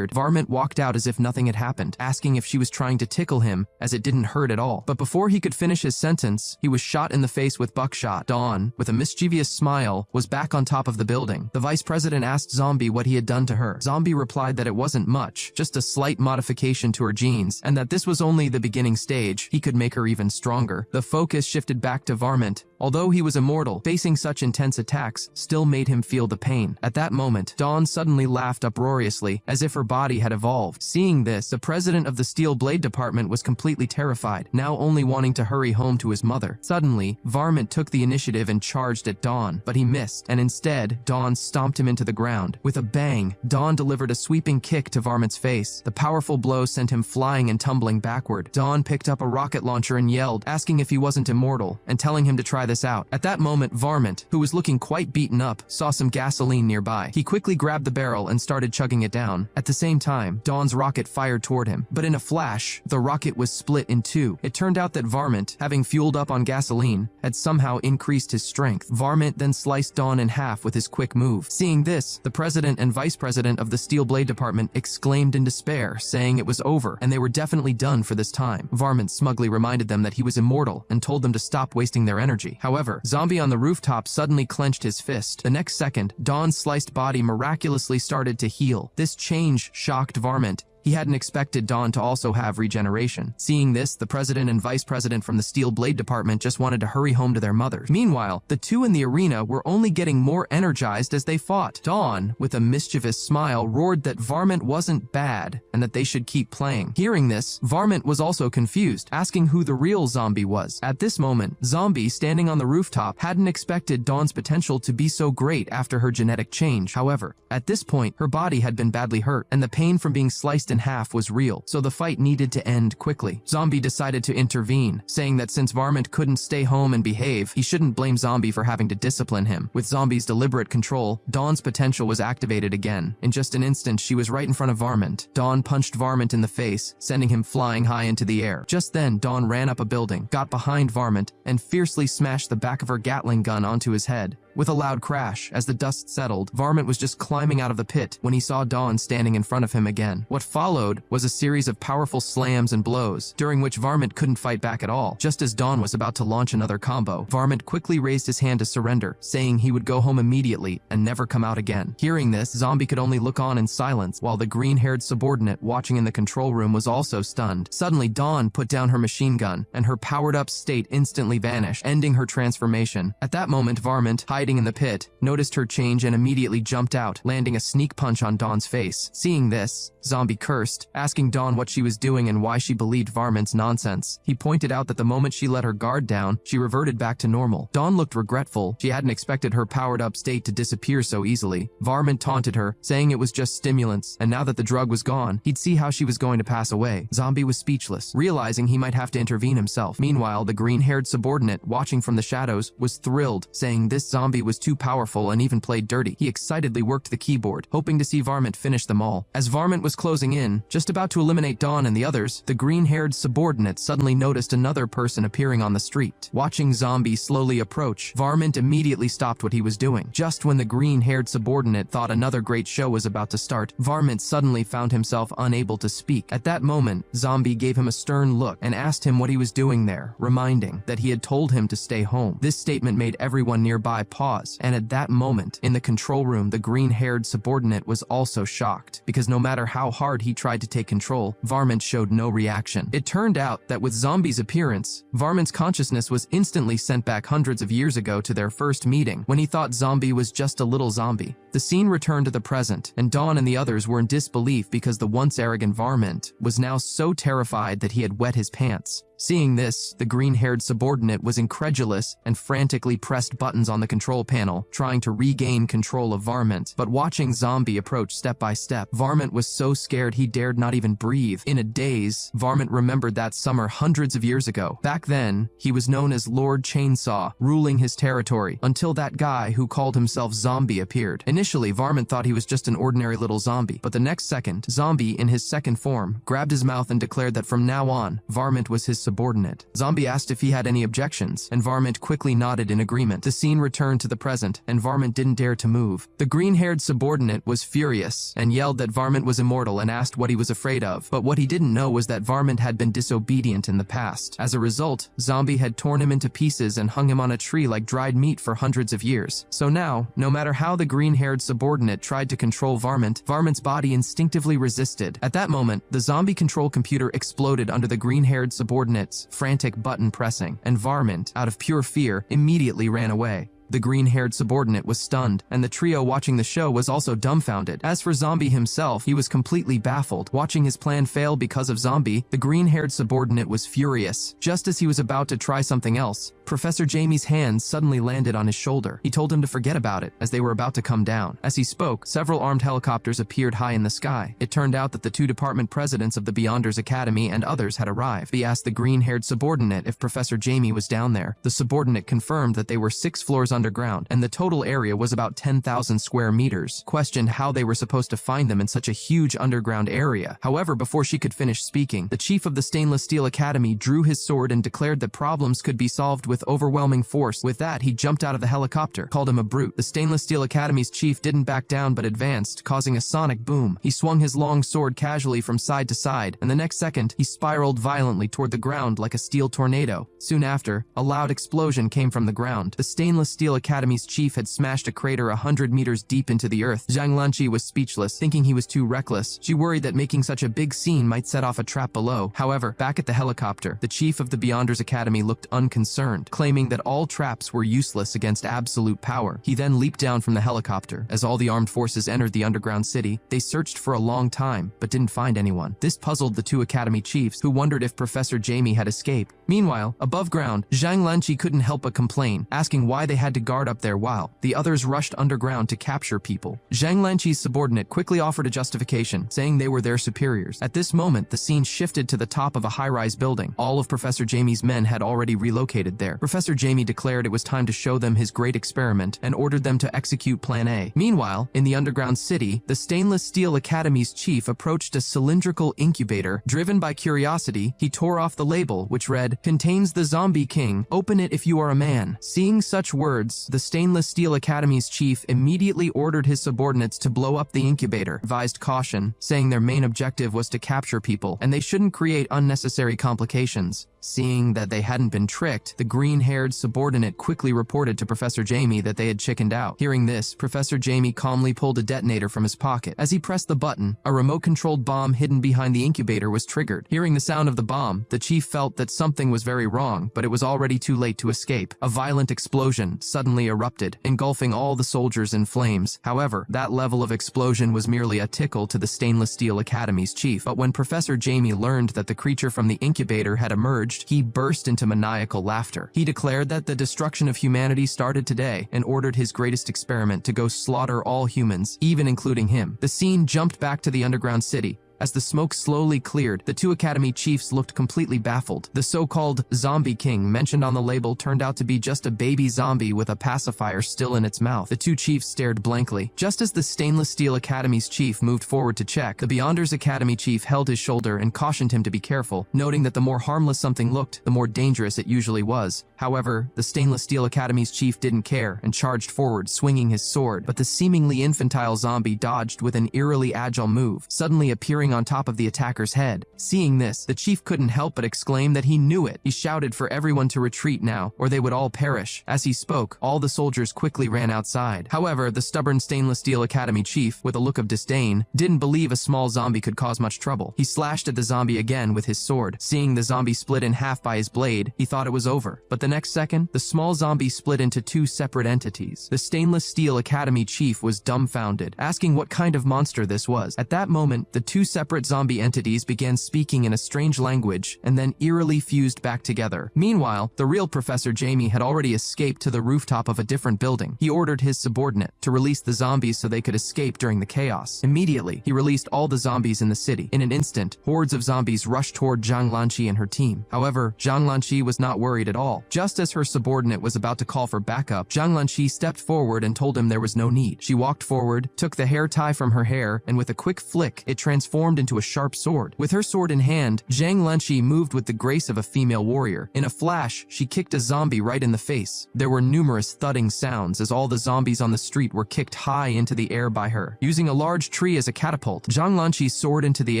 Varmint walked out as if nothing had happened, asking if she was trying to tickle him, as it didn't hurt at all. But before he could finish his sentence, he was shot in the face with buckshot. Dawn, with a mischievous smile, was back on top of the building. The vice president asked Zombie what he had done to her. Zombie replied that it wasn't much, just a slight modification to her genes, and that this was only the beginning stage. He could make her even stronger. The focus shifted back to Varmint. Although he was immortal, facing such intense attacks still made him feel the pain. At that moment, Dawn suddenly laughed uproariously, as if her body had evolved. Seeing this, the president of the Steel Blade Department was completely terrified, now only wanting to hurry home to his mother. Suddenly, Varmint took the initiative and charged at Dawn, but he missed, and instead, Dawn stomped him into the ground. With a bang, Dawn delivered a sweeping kick to Varmint's face. The powerful blow sent him flying and tumbling backward. Dawn picked up a rocket launcher and yelled, asking if he wasn't immortal, and telling him to try this out. At that moment, Varmint, who was looking quite beaten up, saw some gasoline nearby. He quickly grabbed the barrel and started chugging it down. At the same time, Dawn's rocket fired toward him, but in a flash, the rocket was split in 2. It turned out that Varmint, having fueled up on gasoline, had somehow increased his strength. Varmint then sliced Dawn in half with his quick move. Seeing this, the president and vice president of the Steel Blade Department exclaimed in despair, saying it was over, and they were definitely done for this time. Varmint smugly reminded them that he was immortal and told them to stop wasting their energy. However, Zombie on the rooftop suddenly clenched his fist. The next second, Dawn's sliced body miraculously started to heal. This change shocked Varmint. He hadn't expected Dawn to also have regeneration. Seeing this, the president and vice president from the Steel Blade Department just wanted to hurry home to their mothers. Meanwhile, the 2 in the arena were only getting more energized as they fought. Dawn, with a mischievous smile, roared that Varmint wasn't bad and that they should keep playing. Hearing this, Varmint was also confused, asking who the real Zombie was. At this moment, Zombie, standing on the rooftop, hadn't expected Dawn's potential to be so great after her genetic change. However, at this point, her body had been badly hurt, and the pain from being sliced in half was real, so the fight needed to end quickly. Zombie decided to intervene, saying that since Varmint couldn't stay home and behave, he shouldn't blame Zombie for having to discipline him. With Zombie's deliberate control, Dawn's potential was activated again. In just an instant, she was right in front of Varmint. Dawn punched Varmint in the face, sending him flying high into the air. Just then, Dawn ran up a building, got behind Varmint, and fiercely smashed the back of her Gatling gun onto his head. With a loud crash, as the dust settled, Varmint was just climbing out of the pit when he saw Dawn standing in front of him again. What followed was a series of powerful slams and blows, during which Varmint couldn't fight back at all. Just as Dawn was about to launch another combo, Varmint quickly raised his hand to surrender, saying he would go home immediately and never come out again. Hearing this, Zombie could only look on in silence, while the green-haired subordinate watching in the control room was also stunned. Suddenly, Dawn put down her machine gun, and her powered-up state instantly vanished, ending her transformation. At that moment, Varmint, hiding in the pit, noticed her change and immediately jumped out, landing a sneak punch on Dawn's face. Seeing this, Zombie cursed, asking Dawn what she was doing and why she believed Varmint's nonsense. He pointed out that the moment she let her guard down, she reverted back to normal. Dawn looked regretful. She hadn't expected her powered-up state to disappear so easily. Varmint taunted her, saying it was just stimulants, and now that the drug was gone, he'd see how she was going to pass away. Zombie was speechless, realizing he might have to intervene himself. Meanwhile, the green-haired subordinate, watching from the shadows, was thrilled, saying this Zombie zombie was too powerful and even played dirty. He excitedly worked the keyboard, hoping to see Varmint finish them all. As Varmint was closing in, just about to eliminate Dawn and the others, the green-haired subordinate suddenly noticed another person appearing on the street. Watching Zombie slowly approach, Varmint immediately stopped what he was doing. Just when the green-haired subordinate thought another great show was about to start, Varmint suddenly found himself unable to speak. At that moment, Zombie gave him a stern look and asked him what he was doing there, reminding that he had told him to stay home. This statement made everyone nearby pause, and at that moment, in the control room, the green-haired subordinate was also shocked, because no matter how hard he tried to take control, Varmint showed no reaction. It turned out that with Zombie's appearance, Varmint's consciousness was instantly sent back hundreds of years ago to their first meeting, when he thought Zombie was just a little zombie. The scene returned to the present, and Dawn and the others were in disbelief because the once arrogant Varmint was now so terrified that he had wet his pants. Seeing this, the green-haired subordinate was incredulous and frantically pressed buttons on the control panel, trying to regain control of Varmint. But watching Zombie approach step by step, Varmint was so scared he dared not even breathe. In a daze, Varmint remembered that summer hundreds of years ago. Back then, he was known as Lord Chainsaw, ruling his territory, until that guy who called himself Zombie appeared. Initially, Varmint thought he was just an ordinary little zombie, but the next second, Zombie, in his second form, grabbed his mouth and declared that from now on, Varmint was his subordinate. Zombie asked if he had any objections, and Varmint quickly nodded in agreement. The scene returned to the present, and Varmint didn't dare to move. The green-haired subordinate was furious, and yelled that Varmint was immortal and asked what he was afraid of, but what he didn't know was that Varmint had been disobedient in the past. As a result, Zombie had torn him into pieces and hung him on a tree like dried meat for hundreds of years. So now, no matter how the green-haired subordinate tried to control Varmint, Varmint's body instinctively resisted. At that moment, the zombie control computer exploded under the green-haired subordinate's frantic button pressing, and Varmint, out of pure fear, immediately ran away. The green-haired subordinate was stunned, and the trio watching the show was also dumbfounded. As for Zombie himself, he was completely baffled. Watching his plan fail because of Zombie, the green-haired subordinate was furious. Just as he was about to try something else, Professor Jamie's hand suddenly landed on his shoulder. He told him to forget about it, as they were about to come down. As he spoke, several armed helicopters appeared high in the sky. It turned out that the two department presidents of the Beyonders Academy and others had arrived. He asked the green-haired subordinate if Professor Jamie was down there. The subordinate confirmed that they were 6 floors underground, and the total area was about 10,000 square meters. Questioned how they were supposed to find them in such a huge underground area. However, before she could finish speaking, the chief of the Stainless Steel Academy drew his sword and declared that problems could be solved with overwhelming force. With that, he jumped out of the helicopter, called him a brute. The Stainless Steel Academy's chief didn't back down but advanced, causing a sonic boom. He swung his long sword casually from side to side, and the next second, he spiraled violently toward the ground like a steel tornado. Soon after, a loud explosion came from the ground. The Stainless Steel Academy's chief had smashed a crater 100 meters deep into the earth. Zhang Lanqi was speechless, thinking he was too reckless. She worried that making such a big scene might set off a trap below. However, back at the helicopter, the chief of the Beyonders Academy looked unconcerned, claiming that all traps were useless against absolute power. He then leaped down from the helicopter. As all the armed forces entered the underground city, they searched for a long time, but didn't find anyone. This puzzled the two academy chiefs, who wondered if Professor Jamie had escaped. Meanwhile, above ground, Zhang Lanqi couldn't help but complain, asking why they had to guard up there while the others rushed underground to capture people. Zhang Lanqi's subordinate quickly offered a justification, saying they were their superiors. At this moment, the scene shifted to the top of a high-rise building. All of Professor Jamie's men had already relocated there. Professor Jamie declared it was time to show them his great experiment and ordered them to execute Plan A. Meanwhile, in the underground city, the Stainless Steel Academy's chief approached a cylindrical incubator. Driven by curiosity, he tore off the label, which read, "Contains the Zombie King. Open it if you are a man." Seeing such words, the Stainless Steel Academy's chief immediately ordered his subordinates to blow up the incubator, advised caution, saying their main objective was to capture people, and they shouldn't create unnecessary complications. Seeing that they hadn't been tricked, the green-haired subordinate quickly reported to Professor Jamie that they had chickened out. Hearing this, Professor Jamie calmly pulled a detonator from his pocket. As he pressed the button, a remote-controlled bomb hidden behind the incubator was triggered. Hearing the sound of the bomb, the chief felt that something was very wrong, but it was already too late to escape. A violent explosion suddenly erupted, engulfing all the soldiers in flames. However, that level of explosion was merely a tickle to the Stainless Steel Academy's chief. But when Professor Jamie learned that the creature from the incubator had emerged, he burst into maniacal laughter. He declared that the destruction of humanity started today and ordered his greatest experiment to go slaughter all humans, even including him. The scene jumped back to the underground city. As the smoke slowly cleared, the two academy chiefs looked completely baffled. The so-called zombie king mentioned on the label turned out to be just a baby zombie with a pacifier still in its mouth. The two chiefs stared blankly. Just as the Stainless Steel Academy's chief moved forward to check, the Beyonders Academy chief held his shoulder and cautioned him to be careful, noting that the more harmless something looked, the more dangerous it usually was. However, the Stainless Steel Academy's chief didn't care and charged forward, swinging his sword, but the seemingly infantile zombie dodged with an eerily agile move, suddenly appearing on top of the attacker's head. Seeing this, the chief couldn't help but exclaim that he knew it. He shouted for everyone to retreat now, or they would all perish. As he spoke, all the soldiers quickly ran outside. However, the stubborn Stainless Steel Academy chief, with a look of disdain, didn't believe a small zombie could cause much trouble. He slashed at the zombie again with his sword. Seeing the zombie split in half by his blade, he thought it was over. But the next second, the small zombie split into two separate entities. The Stainless Steel Academy chief was dumbfounded, asking what kind of monster this was. At that moment, the two separate zombie entities began speaking in a strange language and then eerily fused back together. Meanwhile, the real Professor Jamie had already escaped to the rooftop of a different building. He ordered his subordinate to release the zombies so they could escape during the chaos. Immediately, he released all the zombies in the city. In an instant, hordes of zombies rushed toward Zhang Lanqi and her team. However, Zhang Lanqi was not worried at all. Just as her subordinate was about to call for backup, Zhang Lanqi stepped forward and told him there was no need. She walked forward, took the hair tie from her hair, and with a quick flick, it transformed into a sharp sword. With her sword in hand, Zhang Lanqi moved with the grace of a female warrior. In a flash, she kicked a zombie right in the face. There were numerous thudding sounds as all the zombies on the street were kicked high into the air by her. Using a large tree as a catapult, Zhang Lanqi soared into the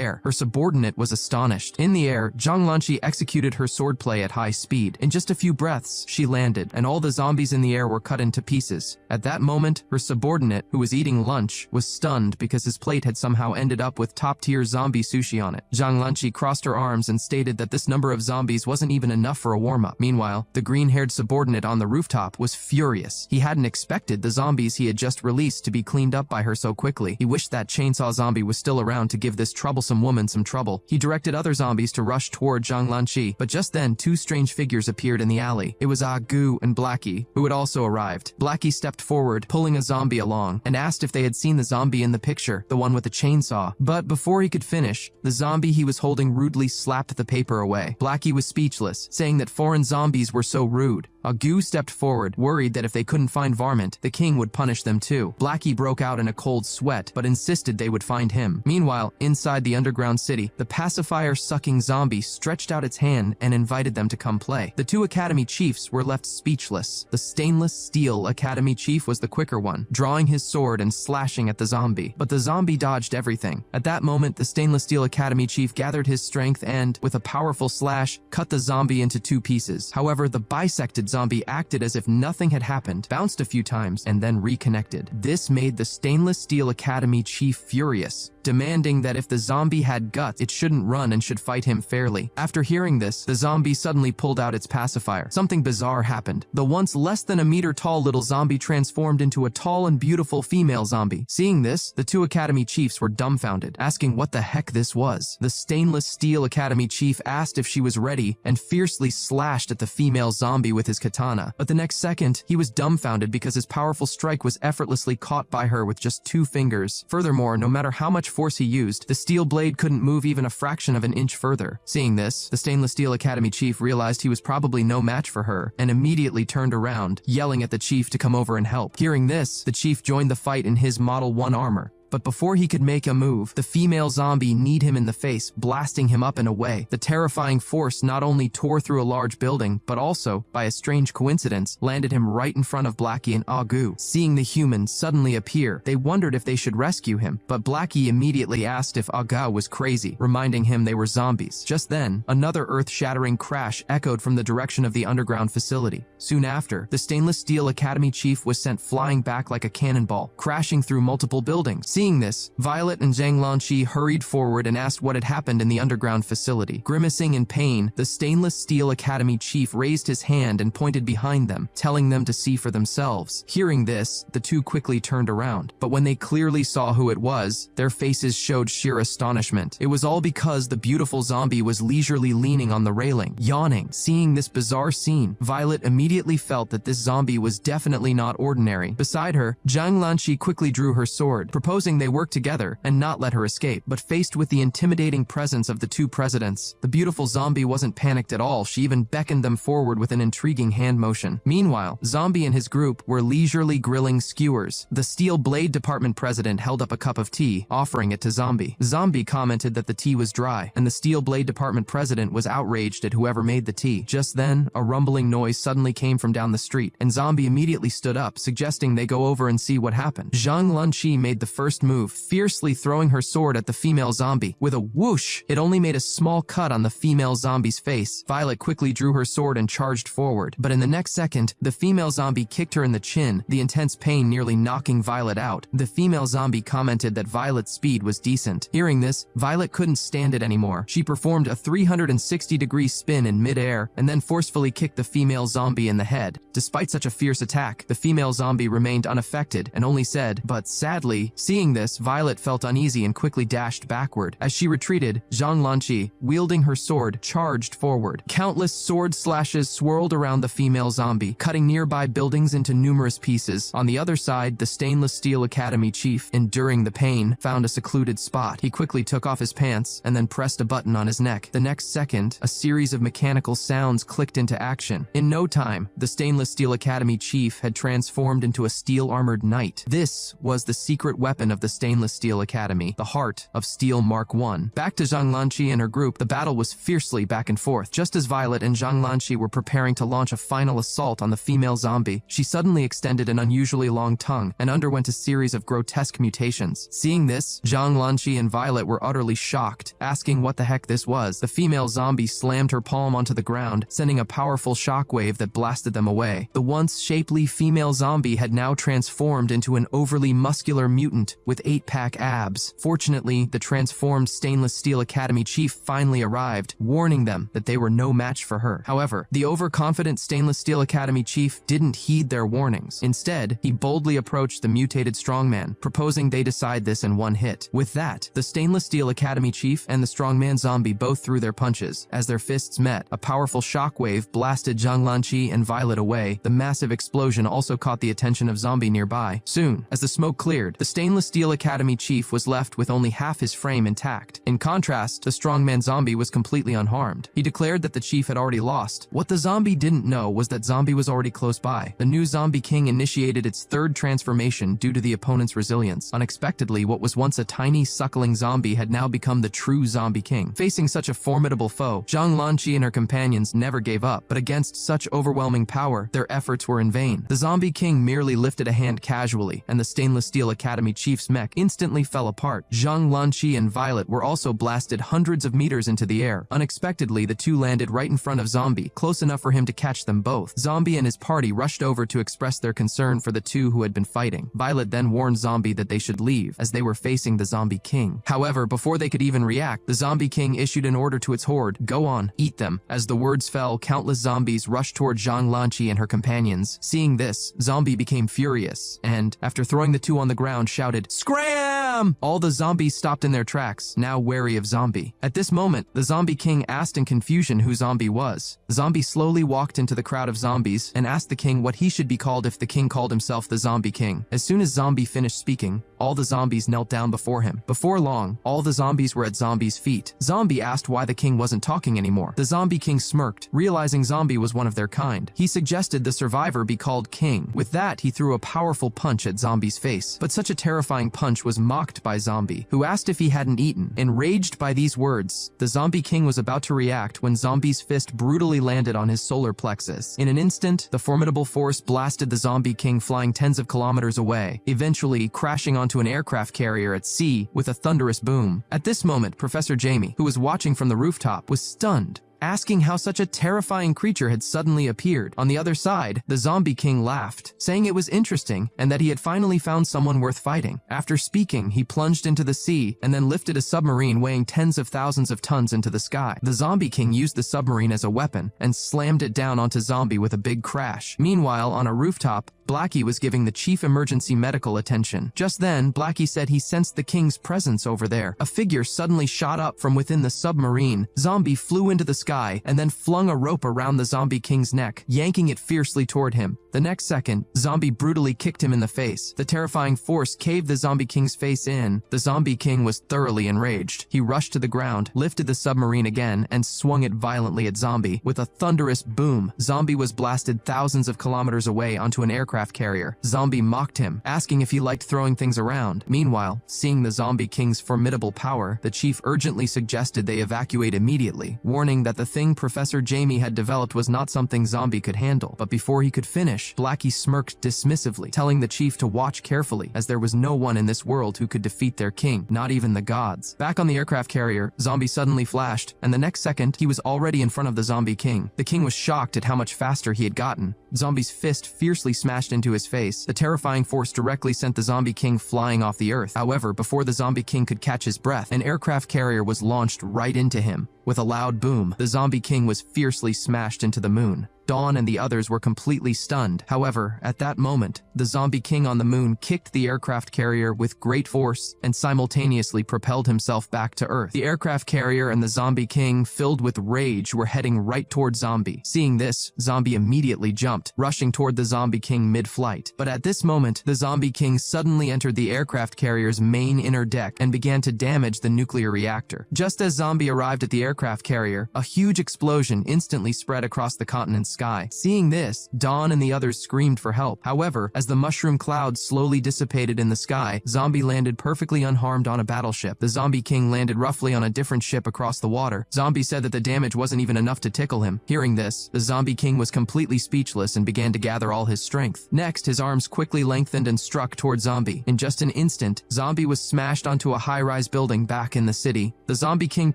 air. Her subordinate was astonished. In the air, Zhang Lanqi executed her swordplay at high speed. In just a few breaths, she landed, and all the zombies in the air were cut into pieces. At that moment, her subordinate, who was eating lunch, was stunned because his plate had somehow ended up with top-tier zombie sushi on it. Zhang Lanqi crossed her arms and stated that this number of zombies wasn't even enough for a warm-up. Meanwhile, the green-haired subordinate on the rooftop was furious. He hadn't expected the zombies he had just released to be cleaned up by her so quickly. He wished that chainsaw zombie was still around to give this troublesome woman some trouble. He directed other zombies to rush toward Zhang Lanqi, but just then two strange figures appeared in the alley. It was Gu and Blackie, who had also arrived. Blackie stepped forward, pulling a zombie along, and asked if they had seen the zombie in the picture, the one with the chainsaw. But before he could finish, the zombie he was holding rudely slapped the paper away. Blackie was speechless, saying that foreign zombies were so rude. Gu stepped forward, worried that if they couldn't find Varmint, the king would punish them too. Blackie broke out in a cold sweat, but insisted they would find him. Meanwhile, inside the underground city, the pacifier-sucking zombie stretched out its hand and invited them to come play. The two academy chiefs were left speechless. The Stainless Steel Academy chief was the quicker one, drawing his sword and slashing at the zombie. But the zombie dodged everything. At that moment, the Stainless Steel Academy chief gathered his strength and, with a powerful slash, cut the zombie into two pieces. However, the bisected zombie acted as if nothing had happened, bounced a few times, and then reconnected. This made the Stainless Steel Academy chief furious, demanding that if the zombie had guts, it shouldn't run and should fight him fairly. After hearing this, the zombie suddenly pulled out its pacifier. Something bizarre happened. The once less than a meter tall little zombie transformed into a tall and beautiful female zombie. Seeing this, the two academy chiefs were dumbfounded, asking what the heck this was. The Stainless Steel Academy chief asked if she was ready and fiercely slashed at the female zombie with his katana. But the next second, he was dumbfounded because his powerful strike was effortlessly caught by her with just 2 fingers. Furthermore, no matter how much force he used, the steel blade couldn't move even a fraction of an inch further. Seeing this, the Stainless Steel Academy chief realized he was probably no match for her and immediately turned around, yelling at the chief to come over and help. Hearing this, the chief joined the fight in his Model 1 armor. But before he could make a move, the female zombie kneed him in the face, blasting him up and away. The terrifying force not only tore through a large building, but also, by a strange coincidence, landed him right in front of Blackie and Gu. Seeing the human suddenly appear, they wondered if they should rescue him, but Blackie immediately asked if Gu was crazy, reminding him they were zombies. Just then, another earth-shattering crash echoed from the direction of the underground facility. Soon after, the Stainless Steel Academy chief was sent flying back like a cannonball, crashing through multiple buildings. Seeing this, Violet and Zhang Lanqi hurried forward and asked what had happened in the underground facility. Grimacing in pain, the Stainless Steel Academy chief raised his hand and pointed behind them, telling them to see for themselves. Hearing this, the two quickly turned around, but when they clearly saw who it was, their faces showed sheer astonishment. It was all because the beautiful zombie was leisurely leaning on the railing, yawning. Seeing this bizarre scene, Violet immediately felt that this zombie was definitely not ordinary. Beside her, Zhang Lanqi quickly drew her sword, proposing suggesting they work together and not let her escape. But faced with the intimidating presence of the two presidents, the beautiful zombie wasn't panicked at all. She even beckoned them forward with an intriguing hand motion. Meanwhile, Zombie and his group were leisurely grilling skewers. The Steel Blade Department president held up a cup of tea, offering it to Zombie. Zombie commented that the tea was dry, and the Steel Blade Department president was outraged at whoever made the tea. Just then, a rumbling noise suddenly came from down the street, and Zombie immediately stood up, suggesting they go over and see what happened. Zhang Lanqi made the first move, fiercely throwing her sword at the female zombie. With a whoosh, it only made a small cut on the female zombie's face. Violet quickly drew her sword and charged forward, but in the next second, the female zombie kicked her in the chin, the intense pain nearly knocking Violet out. The female zombie commented that Violet's speed was decent. Hearing this, Violet couldn't stand it anymore. She performed a 360-degree spin in mid-air and then forcefully kicked the female zombie in the head. Despite such a fierce attack, the female zombie remained unaffected and only said, "But sadly." Seeing this, Violet felt uneasy and quickly dashed backward. As she retreated, Zhang Lanqi, wielding her sword, charged forward. Countless sword slashes swirled around the female zombie, cutting nearby buildings into numerous pieces. On the other side, the Stainless Steel Academy chief, enduring the pain, found a secluded spot. He quickly took off his pants and then pressed a button on his neck. The next second, a series of mechanical sounds clicked into action. In no time, the Stainless Steel Academy chief had transformed into a steel-armored knight. This was the secret weapon of the Stainless Steel Academy, the Heart of Steel Mark I. Back to Zhang Lanqi and her group, the battle was fiercely back and forth. Just as Violet and Zhang Lanqi were preparing to launch a final assault on the female zombie, she suddenly extended an unusually long tongue and underwent a series of grotesque mutations. Seeing this, Zhang Lanqi and Violet were utterly shocked, asking what the heck this was. The female zombie slammed her palm onto the ground, sending a powerful shockwave that blasted them away. The once shapely female zombie had now transformed into an overly muscular mutant with 8-pack abs. Fortunately, the transformed Stainless Steel Academy chief finally arrived, warning them that they were no match for her. However, the overconfident Stainless Steel Academy chief didn't heed their warnings. Instead, he boldly approached the mutated strongman, proposing they decide this in one hit. With that, the Stainless Steel Academy chief and the strongman zombie both threw their punches. As their fists met, a powerful shockwave blasted Zhang Lanqi and Violet away. The massive explosion also caught the attention of Zombie nearby. Soon, as the smoke cleared, the Stainless Steel Academy chief was left with only half his frame intact. In contrast, the strongman zombie was completely unharmed. He declared that the chief had already lost. What the zombie didn't know was that Zombie was already close by. The new Zombie King initiated its third transformation due to the opponent's resilience. Unexpectedly, what was once a tiny suckling zombie had now become the true Zombie King. Facing such a formidable foe, Zhang Lanqi and her companions never gave up, but against such overwhelming power, their efforts were in vain. The Zombie King merely lifted a hand casually, and the Stainless Steel Academy chief's mech instantly fell apart. Zhang Lanqi and Violet were also blasted hundreds of meters into the air. Unexpectedly, the two landed right in front of Zombie, close enough for him to catch them both. Zombie and his party rushed over to express their concern for the two who had been fighting. Violet then warned Zombie that they should leave, as they were facing the Zombie King. However, before they could even react, the Zombie King issued an order to its horde: "Go on, eat them." As the words fell, countless zombies rushed toward Zhang Lanqi and her companions. Seeing this, Zombie became furious, and, after throwing the two on the ground, shouted, "Scram!" All the zombies stopped in their tracks, now wary of Zombie. At this moment, the Zombie King asked in confusion who Zombie was. Zombie slowly walked into the crowd of zombies and asked the king what he should be called if the king called himself the Zombie King. As soon as Zombie finished speaking, all the zombies knelt down before him. Before long, all the zombies were at Zombie's feet. Zombie asked why the king wasn't talking anymore. The Zombie King smirked, realizing Zombie was one of their kind. He suggested the survivor be called King. With that, he threw a powerful punch at Zombie's face. But such a terrifying punch was mocked by Zombie, who asked if he hadn't eaten. Enraged by these words, the Zombie King was about to react when Zombie's fist brutally landed on his solar plexus. In an instant, the formidable force blasted the Zombie King flying tens of kilometers away, eventually crashing onto an aircraft carrier at sea with a thunderous boom. At this moment, Professor Jamie, who was watching from the rooftop, was stunned, asking how such a terrifying creature had suddenly appeared. On the other side, the Zombie King laughed, saying it was interesting and that he had finally found someone worth fighting. After speaking, he plunged into the sea and then lifted a submarine weighing tens of thousands of tons into the sky. The Zombie King used the submarine as a weapon and slammed it down onto Zombie with a big crash. Meanwhile, on a rooftop, Blackie was giving the chief emergency medical attention. Just then, Blackie said he sensed the king's presence over there. A figure suddenly shot up from within the submarine. Zombie flew into the sky and then flung a rope around the Zombie King's neck, yanking it fiercely toward him. The next second, Zombie brutally kicked him in the face. The terrifying force caved the Zombie King's face in. The Zombie King was thoroughly enraged. He rushed to the ground, lifted the submarine again, and swung it violently at Zombie. With a thunderous boom, Zombie was blasted thousands of kilometers away onto an aircraft carrier. Zombie mocked him, asking if he liked throwing things around. Meanwhile, seeing the Zombie King's formidable power, the chief urgently suggested they evacuate immediately, warning that the thing Professor Jamie had developed was not something Zombie could handle. But before he could finish, Blackie smirked dismissively, telling the chief to watch carefully, as there was no one in this world who could defeat their king, not even the gods. Back on the aircraft carrier, Zombie suddenly flashed, and the next second, he was already in front of the Zombie King. The king was shocked at how much faster he had gotten. Zombie's fist fiercely smashed into his face. The terrifying force directly sent the Zombie King flying off the earth. However, before the Zombie King could catch his breath, an aircraft carrier was launched right into him. With a loud boom, the Zombie King was fiercely smashed into the moon. Dawn and the others were completely stunned. However, at that moment, the Zombie King on the moon kicked the aircraft carrier with great force and simultaneously propelled himself back to Earth. The aircraft carrier and the Zombie King, filled with rage, were heading right toward Zombie. Seeing this, Zombie immediately jumped, rushing toward the Zombie King mid-flight. But at this moment, the Zombie King suddenly entered the aircraft carrier's main inner deck and began to damage the nuclear reactor. Just as Zombie arrived at the aircraft carrier, a huge explosion instantly spread across the continent's sky. Seeing this, Dawn and the others screamed for help. However, as the mushroom cloud slowly dissipated in the sky, Zombie landed perfectly unharmed on a battleship. The Zombie King landed roughly on a different ship across the water. Zombie said that the damage wasn't even enough to tickle him. Hearing this, the Zombie King was completely speechless and began to gather all his strength. Next, his arms quickly lengthened and struck toward Zombie. In just an instant, Zombie was smashed onto a high-rise building back in the city. The Zombie King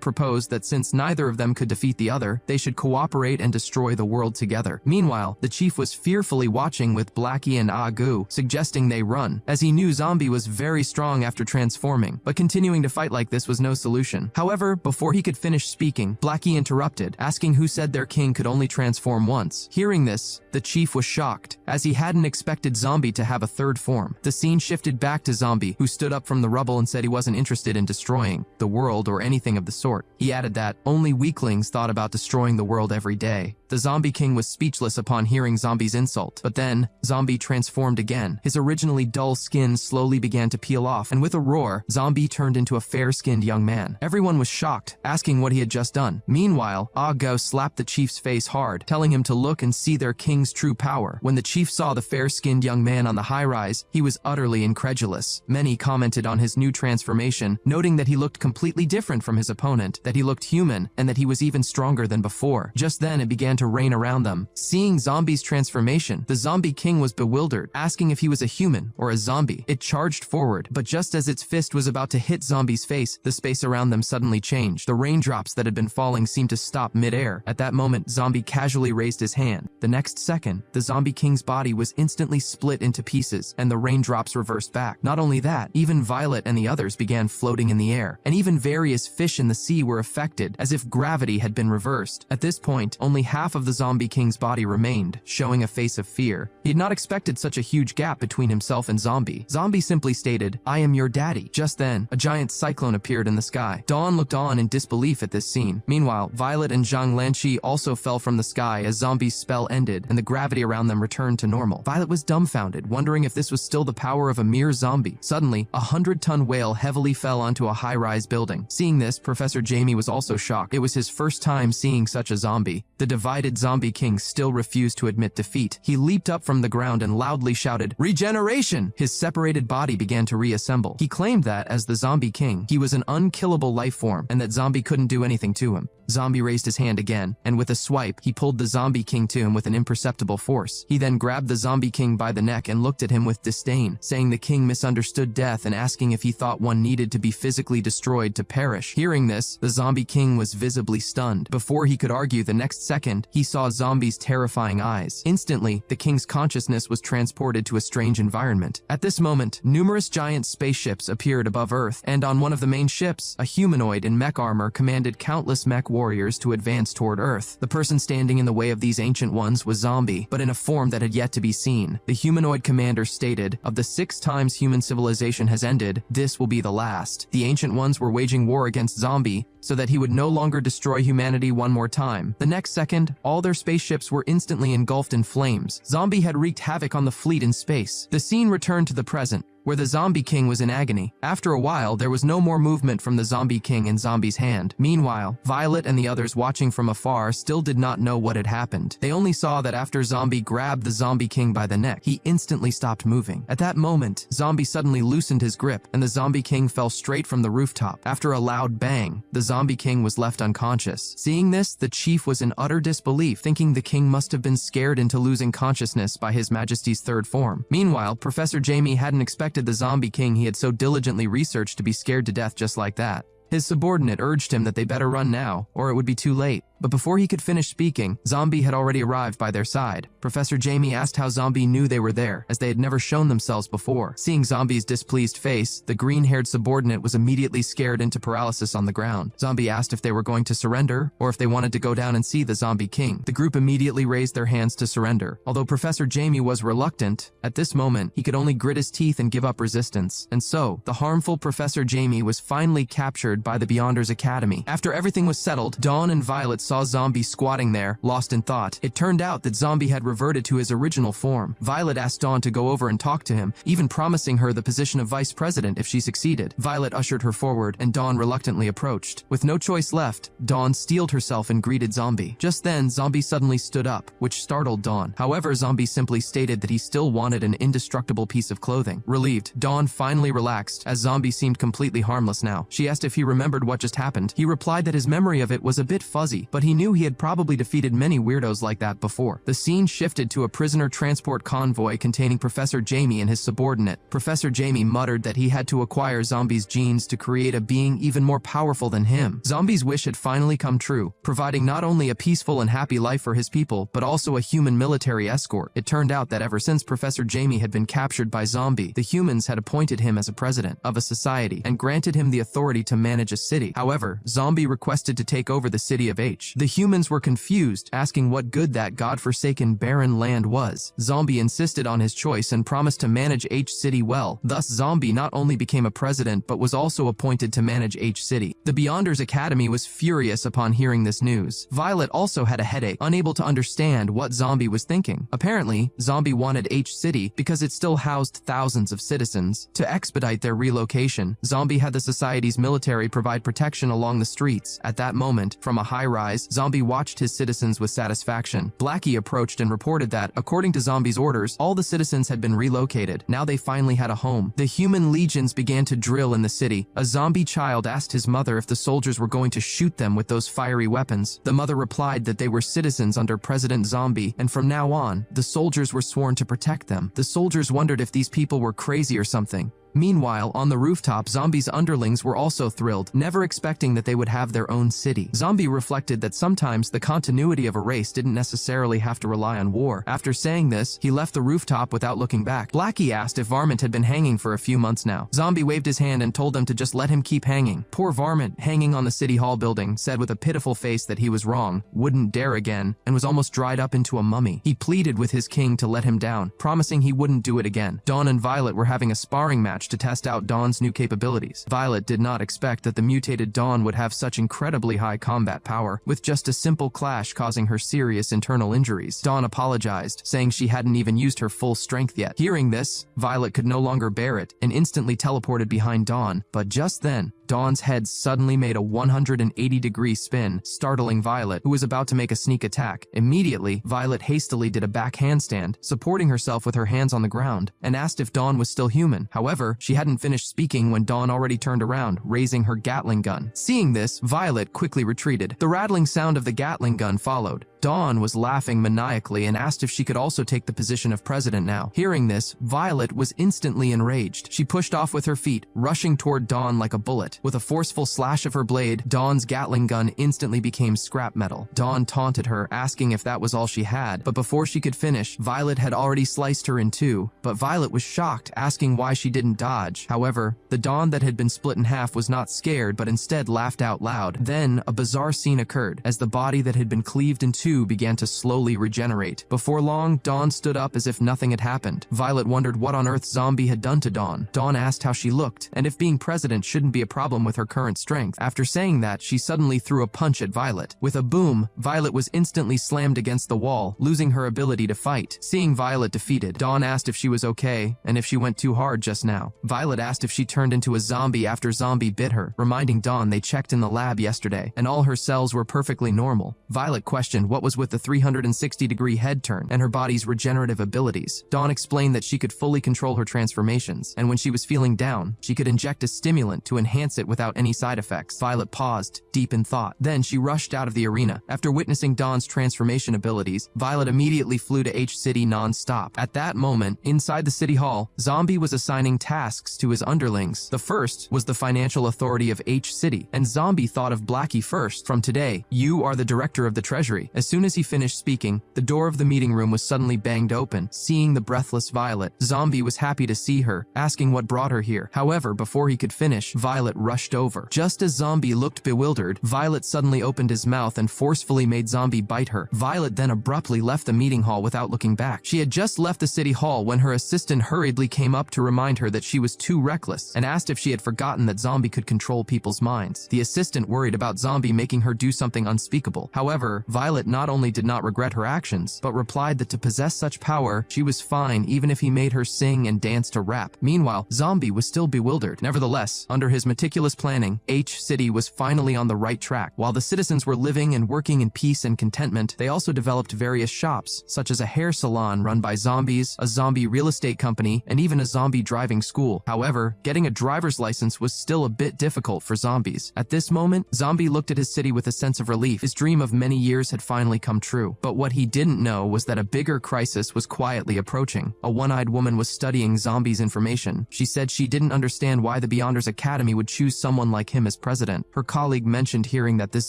proposed that since neither of them could defeat the other, they should cooperate and destroy the world together. Meanwhile, the chief was fearfully watching with Blackie and Agu, suggesting they run, as he knew Zombie was very strong after transforming, but continuing to fight like this was no solution. However, before he could finish speaking, Blackie interrupted, asking who said their king could only transform once. Hearing this, the chief was shocked, as he hadn't expected Zombie to have a third form. The scene shifted back to Zombie, who stood up from the rubble and said he wasn't interested in destroying the world or anything of the sort. He added that only weaklings thought about destroying the world every day. The Zombie King was speechless upon hearing Zombie's insult, but then, Zombie transformed again. His originally dull skin slowly began to peel off, and with a roar, Zombie turned into a fair-skinned young man. Everyone was shocked, asking what he had just done. Meanwhile, Ago slapped the chief's face hard, telling him to look and see their king's true power. When the chief saw the fair-skinned young man on the high-rise, he was utterly incredulous. Many commented on his new transformation, noting that he looked completely different from his opponent, that he looked human, and that he was even stronger than before. Just then, it began to rain around them. Seeing Zombie's transformation, the Zombie King was bewildered, asking if he was a human or a zombie. It charged forward, but just as its fist was about to hit Zombie's face, the space around them suddenly changed. The raindrops that had been falling seemed to stop mid-air. At that moment, Zombie casually raised his hand. The next second, the Zombie King's body was instantly split into pieces, and the raindrops reversed back. Not only that, even Violet and the others began floating in the air, and even various fish in the sea were affected, as if gravity had been reversed. At this point, only half of the Zombie King's body remained, showing a face of fear. He had not expected such a huge gap between himself and Zombie. Zombie simply stated, "I am your daddy." Just then, a giant cyclone appeared in the sky. Dawn looked on in disbelief at this scene. Meanwhile, Violet and Zhang Lanqi also fell from the sky as Zombie's spell ended and the gravity around them returned to normal. Violet was dumbfounded, wondering if this was still the power of a mere zombie. Suddenly, a 100-ton whale heavily fell onto a high-rise building. Seeing this, Professor Jamie was also shocked. It was his first time seeing such a zombie. The divided Zombie King still refused to admit defeat. He leaped up from the ground and loudly shouted, "Regeneration!" His separated body began to reassemble. He claimed that, as the Zombie King, he was an unkillable life form and that Zombie couldn't do anything to him. Zombie raised his hand again, and with a swipe, he pulled the Zombie King to him with an imperceptible force. He then grabbed the Zombie King by the neck and looked at him with disdain, saying the king misunderstood death and asking if he thought one needed to be physically destroyed to perish. Hearing this, the Zombie King was visibly stunned. Before he could argue, the next second, he saw Zombie's terrifying eyes. Instantly, the king's consciousness was transported to a strange environment. At this moment, numerous giant spaceships appeared above Earth, and on one of the main ships, a humanoid in mech armor commanded countless mech warriors to advance toward Earth. The person standing in the way of these ancient ones was Zombie, but in a form that had yet to be seen. The humanoid commander stated, "Of the 6 times human civilization has ended, this will be the last." The ancient ones were waging war against Zombie, so that he would no longer destroy humanity one more time. The next second, all their spaceships were instantly engulfed in flames. Zombie had wreaked havoc on the fleet in space. The scene returned to the present, where the Zombie King was in agony. After a while, there was no more movement from the Zombie King in Zombie's hand. Meanwhile, Violet and the others watching from afar still did not know what had happened. They only saw that after Zombie grabbed the Zombie King by the neck, he instantly stopped moving. At that moment, Zombie suddenly loosened his grip, and the Zombie King fell straight from the rooftop. After a loud bang, the Zombie King was left unconscious. Seeing this, the chief was in utter disbelief, thinking the king must have been scared into losing consciousness by His Majesty's third form. Meanwhile, Professor Jamie hadn't expected the Zombie King he had so diligently researched to be scared to death just like that. His subordinate urged him that they better run now, or it would be too late. But before he could finish speaking, Zombie had already arrived by their side. Professor Jamie asked how Zombie knew they were there, as they had never shown themselves before. Seeing Zombie's displeased face, the green-haired subordinate was immediately scared into paralysis on the ground. Zombie asked if they were going to surrender, or if they wanted to go down and see the Zombie King. The group immediately raised their hands to surrender. Although Professor Jamie was reluctant, at this moment, he could only grit his teeth and give up resistance. And so, the harmful Professor Jamie was finally captured by the Beyonders Academy. After everything was settled, Dawn and Violet saw Zombie squatting there, lost in thought. It turned out that Zombie had reverted to his original form. Violet asked Dawn to go over and talk to him, even promising her the position of vice president if she succeeded. Violet ushered her forward, and Dawn reluctantly approached. With no choice left, Dawn steeled herself and greeted Zombie. Just then, Zombie suddenly stood up, which startled Dawn. However, Zombie simply stated that he still wanted an indestructible piece of clothing. Relieved, Dawn finally relaxed, as Zombie seemed completely harmless now. She asked if he remembered what just happened. He replied that his memory of it was a bit fuzzy, but he knew he had probably defeated many weirdos like that before. The scene shifted to a prisoner transport convoy containing Professor Jamie and his subordinate. Professor Jamie muttered that he had to acquire Zombie's genes to create a being even more powerful than him. Zombie's wish had finally come true, providing not only a peaceful and happy life for his people, but also a human military escort. It turned out that ever since Professor Jamie had been captured by Zombie, the humans had appointed him as a president of a society and granted him the authority to manage a city. However, Zombie requested to take over the city of H. The humans were confused, asking what good that godforsaken barren land was. Zombie insisted on his choice and promised to manage H City well. Thus, Zombie not only became a president, but was also appointed to manage H City. The Beyonders Academy was furious upon hearing this news. Violet also had a headache, unable to understand what Zombie was thinking. Apparently, Zombie wanted H City because it still housed thousands of citizens. To expedite their relocation, Zombie had the society's military provide protection along the streets. At that moment, from a high-rise, Zombie watched his citizens with satisfaction. Blackie approached and reported that, according to Zombie's orders, all the citizens had been relocated. Now they finally had a home. The human legions began to drill in the city. A zombie child asked his mother if the soldiers were going to shoot them with those fiery weapons. The mother replied that they were citizens under President Zombie, and from now on, the soldiers were sworn to protect them. The soldiers wondered if these people were crazy or something. Meanwhile, on the rooftop, Zombie's underlings were also thrilled, never expecting that they would have their own city. Zombie reflected that sometimes the continuity of a race didn't necessarily have to rely on war. After saying this, he left the rooftop without looking back. Blackie asked if Varmint had been hanging for a few months now. Zombie waved his hand and told them to just let him keep hanging. Poor Varmint, hanging on the city hall building, said with a pitiful face that he was wrong, wouldn't dare again, and was almost dried up into a mummy. He pleaded with his king to let him down, promising he wouldn't do it again. Dawn and Violet were having a sparring match to test out Dawn's new capabilities. Violet did not expect that the mutated Dawn would have such incredibly high combat power, with just a simple clash causing her serious internal injuries. Dawn apologized, saying she hadn't even used her full strength yet. Hearing this, Violet could no longer bear it and instantly teleported behind Dawn, but just then, Dawn's head suddenly made a 180-degree spin, startling Violet, who was about to make a sneak attack. Immediately, Violet hastily did a back handstand, supporting herself with her hands on the ground, and asked if Dawn was still human. However, she hadn't finished speaking when Dawn already turned around, raising her Gatling gun. Seeing this, Violet quickly retreated. The rattling sound of the Gatling gun followed. Dawn was laughing maniacally and asked if she could also take the position of president now. Hearing this, Violet was instantly enraged. She pushed off with her feet, rushing toward Dawn like a bullet. With a forceful slash of her blade, Dawn's Gatling gun instantly became scrap metal. Dawn taunted her, asking if that was all she had, but before she could finish, Violet had already sliced her in two. But Violet was shocked, asking why she didn't dodge. However, the Dawn that had been split in half was not scared, but instead laughed out loud. Then, a bizarre scene occurred, as the body that had been cleaved in two too began to slowly regenerate. Before long, Dawn stood up as if nothing had happened. Violet wondered what on earth Zombie had done to Dawn. Dawn asked how she looked, and if being president shouldn't be a problem with her current strength. After saying that, she suddenly threw a punch at Violet. With a boom, Violet was instantly slammed against the wall, losing her ability to fight. Seeing Violet defeated, Dawn asked if she was okay, and if she went too hard just now. Violet asked if she turned into a zombie after Zombie bit her, reminding Dawn they checked in the lab yesterday, and all her cells were perfectly normal. Violet questioned what was with the 360-degree head turn and her body's regenerative abilities. Dawn explained that she could fully control her transformations, and when she was feeling down, she could inject a stimulant to enhance it without any side effects. Violet paused, deep in thought. Then she rushed out of the arena. After witnessing Dawn's transformation abilities, Violet immediately flew to H-City non-stop. At that moment, inside the city hall, Zombie was assigning tasks to his underlings. The first was the financial authority of H-City, and Zombie thought of Blackie first. From today, you are the director of the treasury. As soon as he finished speaking, the door of the meeting room was suddenly banged open. Seeing the breathless Violet, Zombie was happy to see her, asking what brought her here. However, before he could finish, Violet rushed over. Just as Zombie looked bewildered, Violet suddenly opened his mouth and forcefully made Zombie bite her. Violet then abruptly left the meeting hall without looking back. She had just left the city hall when her assistant hurriedly came up to remind her that she was too reckless and asked if she had forgotten that Zombie could control people's minds. The assistant worried about Zombie making her do something unspeakable. However, Violet not only did not regret her actions, but replied that to possess such power, she was fine even if he made her sing and dance to rap. Meanwhile, Zombie was still bewildered. Nevertheless, under his meticulous planning, H-City was finally on the right track. While the citizens were living and working in peace and contentment, they also developed various shops, such as a hair salon run by zombies, a zombie real estate company, and even a zombie driving school. However, getting a driver's license was still a bit difficult for zombies. At this moment, Zombie looked at his city with a sense of relief. His dream of many years had finally come true. But what he didn't know was that a bigger crisis was quietly approaching. A one-eyed woman was studying Zombie's information. She said she didn't understand why the Beyonders Academy would choose someone like him as president. Her colleague mentioned hearing that this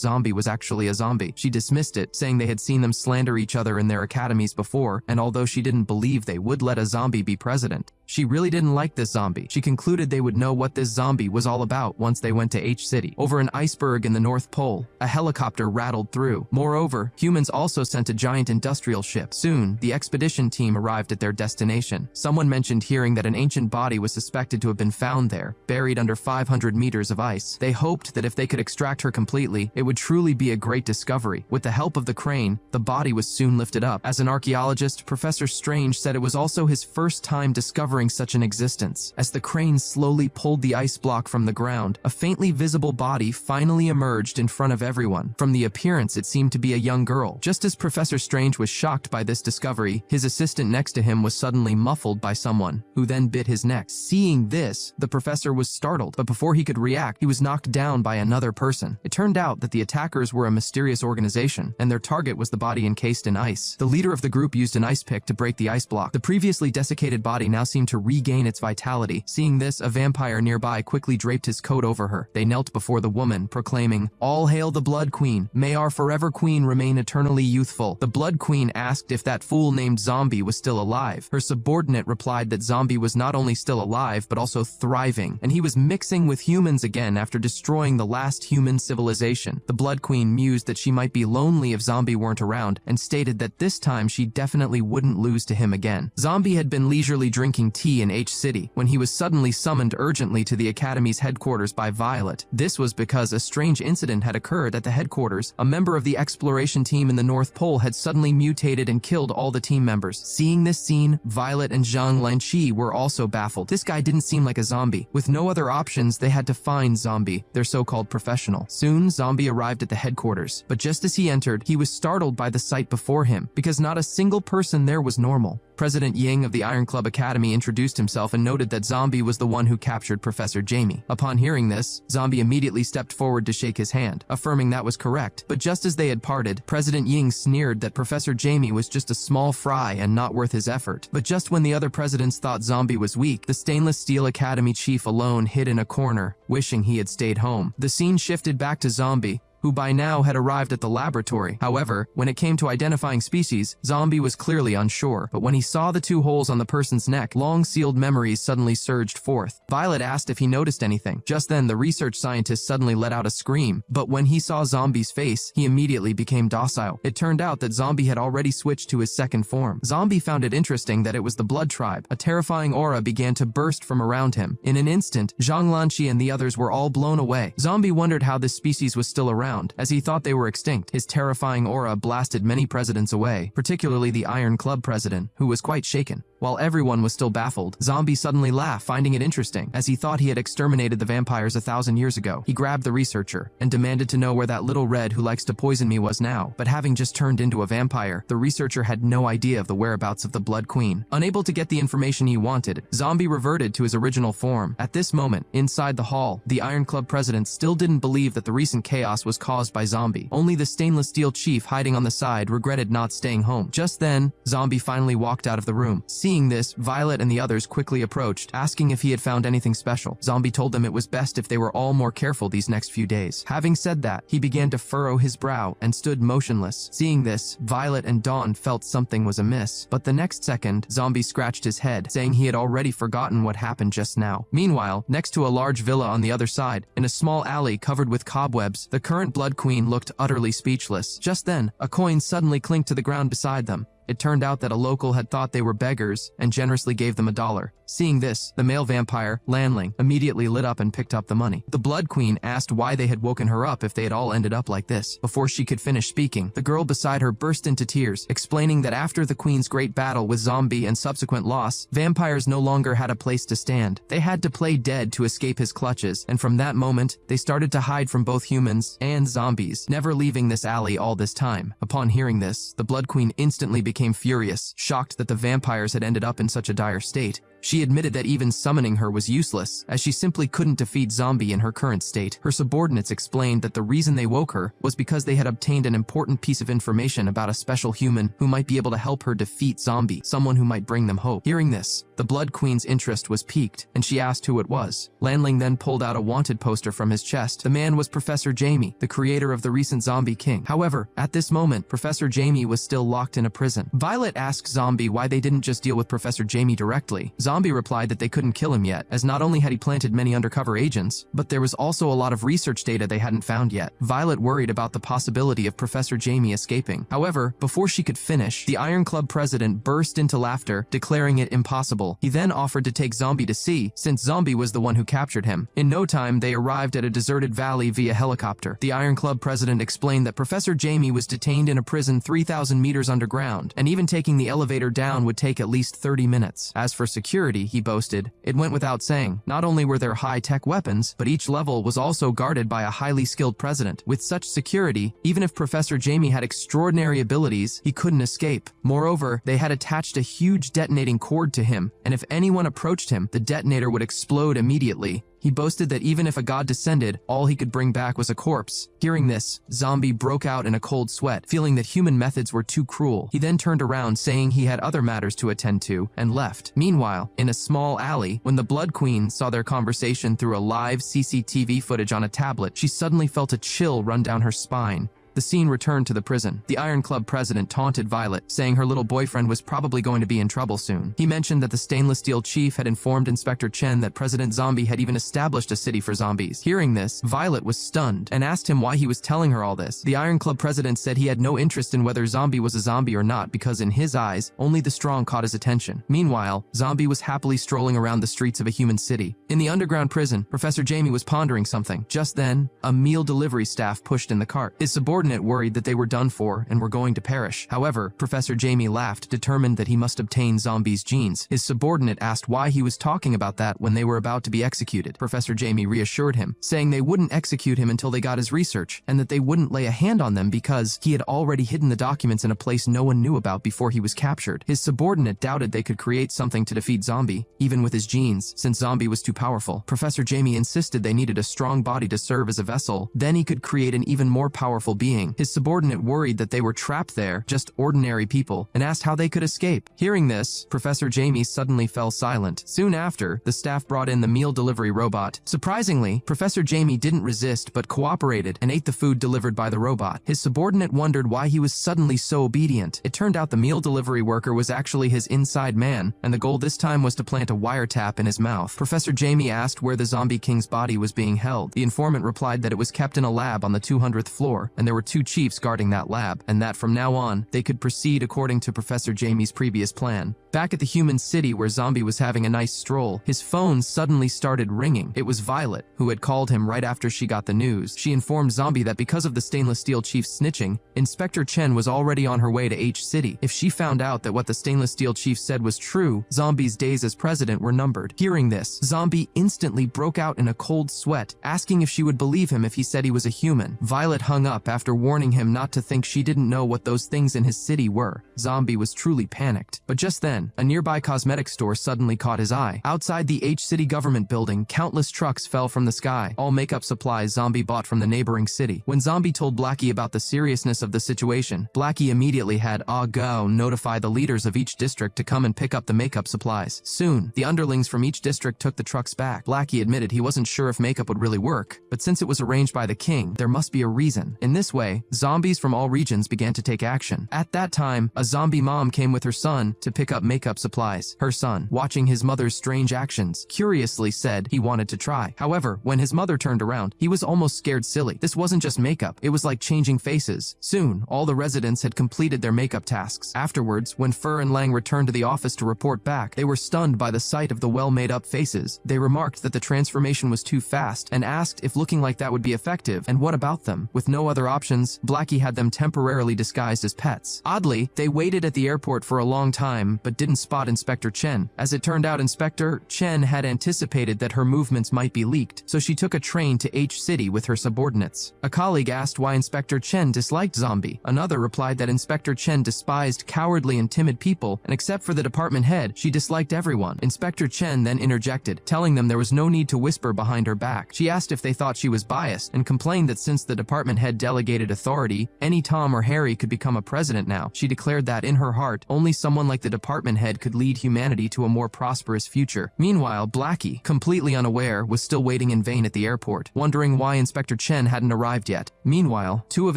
zombie was actually a zombie. She dismissed it, saying they had seen them slander each other in their academies before, and although she didn't believe they would let a zombie be president, she really didn't like this zombie. She concluded they would know what this zombie was all about once they went to H-City. Over an iceberg in the North Pole, a helicopter rattled through. Moreover, humans also sent a giant industrial ship. Soon, the expedition team arrived at their destination. Someone mentioned hearing that an ancient body was suspected to have been found there, buried under 500 meters of ice. They hoped that if they could extract her completely, it would truly be a great discovery. With the help of the crane, the body was soon lifted up. As an archaeologist, Professor Strange said it was also his first time discovering such an existence. As the crane slowly pulled the ice block from the ground, a faintly visible body finally emerged in front of everyone. From the appearance, it seemed to be a young girl. Just as Professor Strange was shocked by this discovery, his assistant next to him was suddenly muffled by someone, who then bit his neck. Seeing this, the professor was startled, but before he could react, he was knocked down by another person. It turned out that the attackers were a mysterious organization, and their target was the body encased in ice. The leader of the group used an ice pick to break the ice block. The previously desiccated body now seemed to regain its vitality. Seeing this, a vampire nearby quickly draped his coat over her. They knelt before the woman, proclaiming, "All hail the Blood Queen. May our forever queen remain eternally youthful." The Blood Queen asked if that fool named Zombie was still alive. Her subordinate replied that Zombie was not only still alive, but also thriving, and he was mixing with humans again after destroying the last human civilization. The Blood Queen mused that she might be lonely if Zombie weren't around, and stated that this time she definitely wouldn't lose to him again. Zombie had been leisurely drinking tea in H-City when he was suddenly summoned urgently to the Academy's headquarters by Violet. This was because a strange incident had occurred at the headquarters. A member of the exploration team in the North Pole had suddenly mutated and killed all the team members. Seeing this scene, Violet and Zhang Lanqi were also baffled. This guy didn't seem like a zombie. With no other options, they had to find Zombie, their so-called professional. Soon, Zombie arrived at the headquarters, but just as he entered, he was startled by the sight before him, because not a single person there was normal. President Ying of the Iron Club Academy introduced himself and noted that Zombie was the one who captured Professor Jamie. Upon hearing this, Zombie immediately stepped forward to shake his hand, affirming that was correct. But just as they had parted, President Ying sneered that Professor Jamie was just a small fry and not worth his effort. But just when the other presidents thought Zombie was weak, the Stainless Steel Academy chief alone hid in a corner, wishing he had stayed home. The scene shifted back to Zombie, who by now had arrived at the laboratory. However, when it came to identifying species, Zombie was clearly unsure. But when he saw the 2 holes on the person's neck, long-sealed memories suddenly surged forth. Violet asked if he noticed anything. Just then, the research scientist suddenly let out a scream. But when he saw Zombie's face, he immediately became docile. It turned out that Zombie had already switched to his second form. Zombie found it interesting that it was the blood tribe. A terrifying aura began to burst from around him. In an instant, Zhang Lanqi and the others were all blown away. Zombie wondered how this species was still around, as he thought they were extinct. His terrifying aura blasted many presidents away, particularly the Iron Club president, who was quite shaken. While everyone was still baffled, Zombie suddenly laughed, finding it interesting, as he thought he had exterminated the vampires 1,000 years ago. He grabbed the researcher and demanded to know where that little red who likes to poison me was now. But having just turned into a vampire, the researcher had no idea of the whereabouts of the Blood Queen. Unable to get the information he wanted, Zombie reverted to his original form. At this moment, inside the hall, the Iron Club president still didn't believe that the recent chaos was caused by Zombie. Only the stainless steel chief hiding on the side regretted not staying home. Just then, Zombie finally walked out of the room. Seeing this, Violet and the others quickly approached, asking if he had found anything special. Zombie told them it was best if they were all more careful these next few days. Having said that, he began to furrow his brow and stood motionless. Seeing this, Violet and Dawn felt something was amiss. But the next second, Zombie scratched his head, saying he had already forgotten what happened just now. Meanwhile, next to a large villa on the other side, in a small alley covered with cobwebs, the current Blood Queen looked utterly speechless. Just then, a coin suddenly clinked to the ground beside them. It turned out that a local had thought they were beggars and generously gave them $1. Seeing this, the male vampire, Lanling, immediately lit up and picked up the money. The Blood Queen asked why they had woken her up if they had all ended up like this. Before she could finish speaking, the girl beside her burst into tears, explaining that after the Queen's great battle with Zombie and subsequent loss, vampires no longer had a place to stand. They had to play dead to escape his clutches, and from that moment, they started to hide from both humans and zombies, never leaving this alley all this time. Upon hearing this, the Blood Queen instantly became furious, shocked that the vampires had ended up in such a dire state. She admitted that even summoning her was useless, as she simply couldn't defeat Zombie in her current state. Her subordinates explained that the reason they woke her was because they had obtained an important piece of information about a special human who might be able to help her defeat Zombie, someone who might bring them hope. Hearing this, the Blood Queen's interest was piqued, and she asked who it was. Lanling then pulled out a wanted poster from his chest. The man was Professor Jamie, the creator of the recent Zombie King. However, at this moment, Professor Jamie was still locked in a prison. Violet asked Zombie why they didn't just deal with Professor Jamie directly. Zombie replied that they couldn't kill him yet, as not only had he planted many undercover agents, but there was also a lot of research data they hadn't found yet. Violet worried about the possibility of Professor Jamie escaping. However, before she could finish, the Iron Club president burst into laughter, declaring it impossible. He then offered to take Zombie to sea, since Zombie was the one who captured him. In no time, they arrived at a deserted valley via helicopter. The Iron Club president explained that Professor Jamie was detained in a prison 3,000 meters underground, and even taking the elevator down would take at least 30 minutes. As for security, he boasted, it went without saying. Not only were there high-tech weapons, but each level was also guarded by a highly skilled president. With such security, even if Professor Jamie had extraordinary abilities, he couldn't escape. Moreover, they had attached a huge detonating cord to him, and if anyone approached him, the detonator would explode immediately. He boasted that even if a god descended, all he could bring back was a corpse. Hearing this, Zombie broke out in a cold sweat, feeling that human methods were too cruel. He then turned around, saying he had other matters to attend to, and left. Meanwhile, in a small alley, when the Blood Queen saw their conversation through a live CCTV footage on a tablet, she suddenly felt a chill run down her spine. The scene returned to the prison. The Iron Club president taunted Violet, saying her little boyfriend was probably going to be in trouble soon. He mentioned that the stainless steel chief had informed Inspector Chen that President Zombie had even established a city for zombies. Hearing this, Violet was stunned and asked him why he was telling her all this. The Iron Club president said he had no interest in whether Zombie was a zombie or not because in his eyes, only the strong caught his attention. Meanwhile, Zombie was happily strolling around the streets of a human city. In the underground prison, Professor Jamie was pondering something. Just then, a meal delivery staff pushed in the cart. His subordinate worried that they were done for and were going to perish. However, Professor Jamie laughed, determined that he must obtain Zombie's genes. His subordinate asked why he was talking about that when they were about to be executed. Professor Jamie reassured him, saying they wouldn't execute him until they got his research, and that they wouldn't lay a hand on them because he had already hidden the documents in a place no one knew about before he was captured. His subordinate doubted they could create something to defeat Zombie, even with his genes, since Zombie was too powerful. Professor Jamie insisted they needed a strong body to serve as a vessel, then he could create an even more powerful being being. His subordinate worried that they were trapped there, just ordinary people, and asked how they could escape. Hearing this, Professor Jamie suddenly fell silent. Soon after, the staff brought in the meal delivery robot. Surprisingly, Professor Jamie didn't resist but cooperated and ate the food delivered by the robot. His subordinate wondered why he was suddenly so obedient. It turned out the meal delivery worker was actually his inside man, and the goal this time was to plant a wiretap in his mouth. Professor Jamie asked where the zombie king's body was being held. The informant replied that it was kept in a lab on the 200th floor, and there were 2 chiefs guarding that lab, and that from now on, they could proceed according to Professor Jamie's previous plan. Back at the human city where Zombie was having a nice stroll, his phone suddenly started ringing. It was Violet, who had called him right after she got the news. She informed Zombie that because of the Stainless Steel Chief's snitching, Inspector Chen was already on her way to H City. If she found out that what the Stainless Steel Chief said was true, Zombie's days as president were numbered. Hearing this, Zombie instantly broke out in a cold sweat, asking if she would believe him if he said he was a human. Violet hung up after warning him not to think she didn't know what those things in his city were. Zombie was truly panicked. But just then, a nearby cosmetic store suddenly caught his eye. Outside the H-City government building, countless trucks fell from the sky, all makeup supplies Zombie bought from the neighboring city. When Zombie told Blackie about the seriousness of the situation, Blackie immediately had Go notify the leaders of each district to come and pick up the makeup supplies. Soon, the underlings from each district took the trucks back. Blackie admitted he wasn't sure if makeup would really work, but since it was arranged by the king, there must be a reason. In this way, zombies from all regions began to take action. At that time, a zombie mom came with her son to pick up makeup supplies. Her son, watching his mother's strange actions, curiously said he wanted to try. However, when his mother turned around, he was almost scared silly. This wasn't just makeup, it was like changing faces. Soon, all the residents had completed their makeup tasks. Afterwards, when Fur and Lang returned to the office to report back, they were stunned by the sight of the well-made-up faces. They remarked that the transformation was too fast and asked if looking like that would be effective, and what about them? With no other options, Blackie had them temporarily disguised as pets. Oddly, they waited at the airport for a long time, but didn't spot Inspector Chen. As it turned out, Inspector Chen had anticipated that her movements might be leaked, so she took a train to H City with her subordinates. A colleague asked why Inspector Chen disliked Zombie. Another replied that Inspector Chen despised cowardly and timid people, and except for the department head, she disliked everyone. Inspector Chen then interjected, telling them there was no need to whisper behind her back. She asked if they thought she was biased, and complained that since the department head delegated authority, any Tom or Harry could become a president now. She declared that, in her heart, only someone like the department head could lead humanity to a more prosperous future. Meanwhile, Blackie, completely unaware, was still waiting in vain at the airport, wondering why Inspector Chen hadn't arrived yet. Meanwhile, 2 of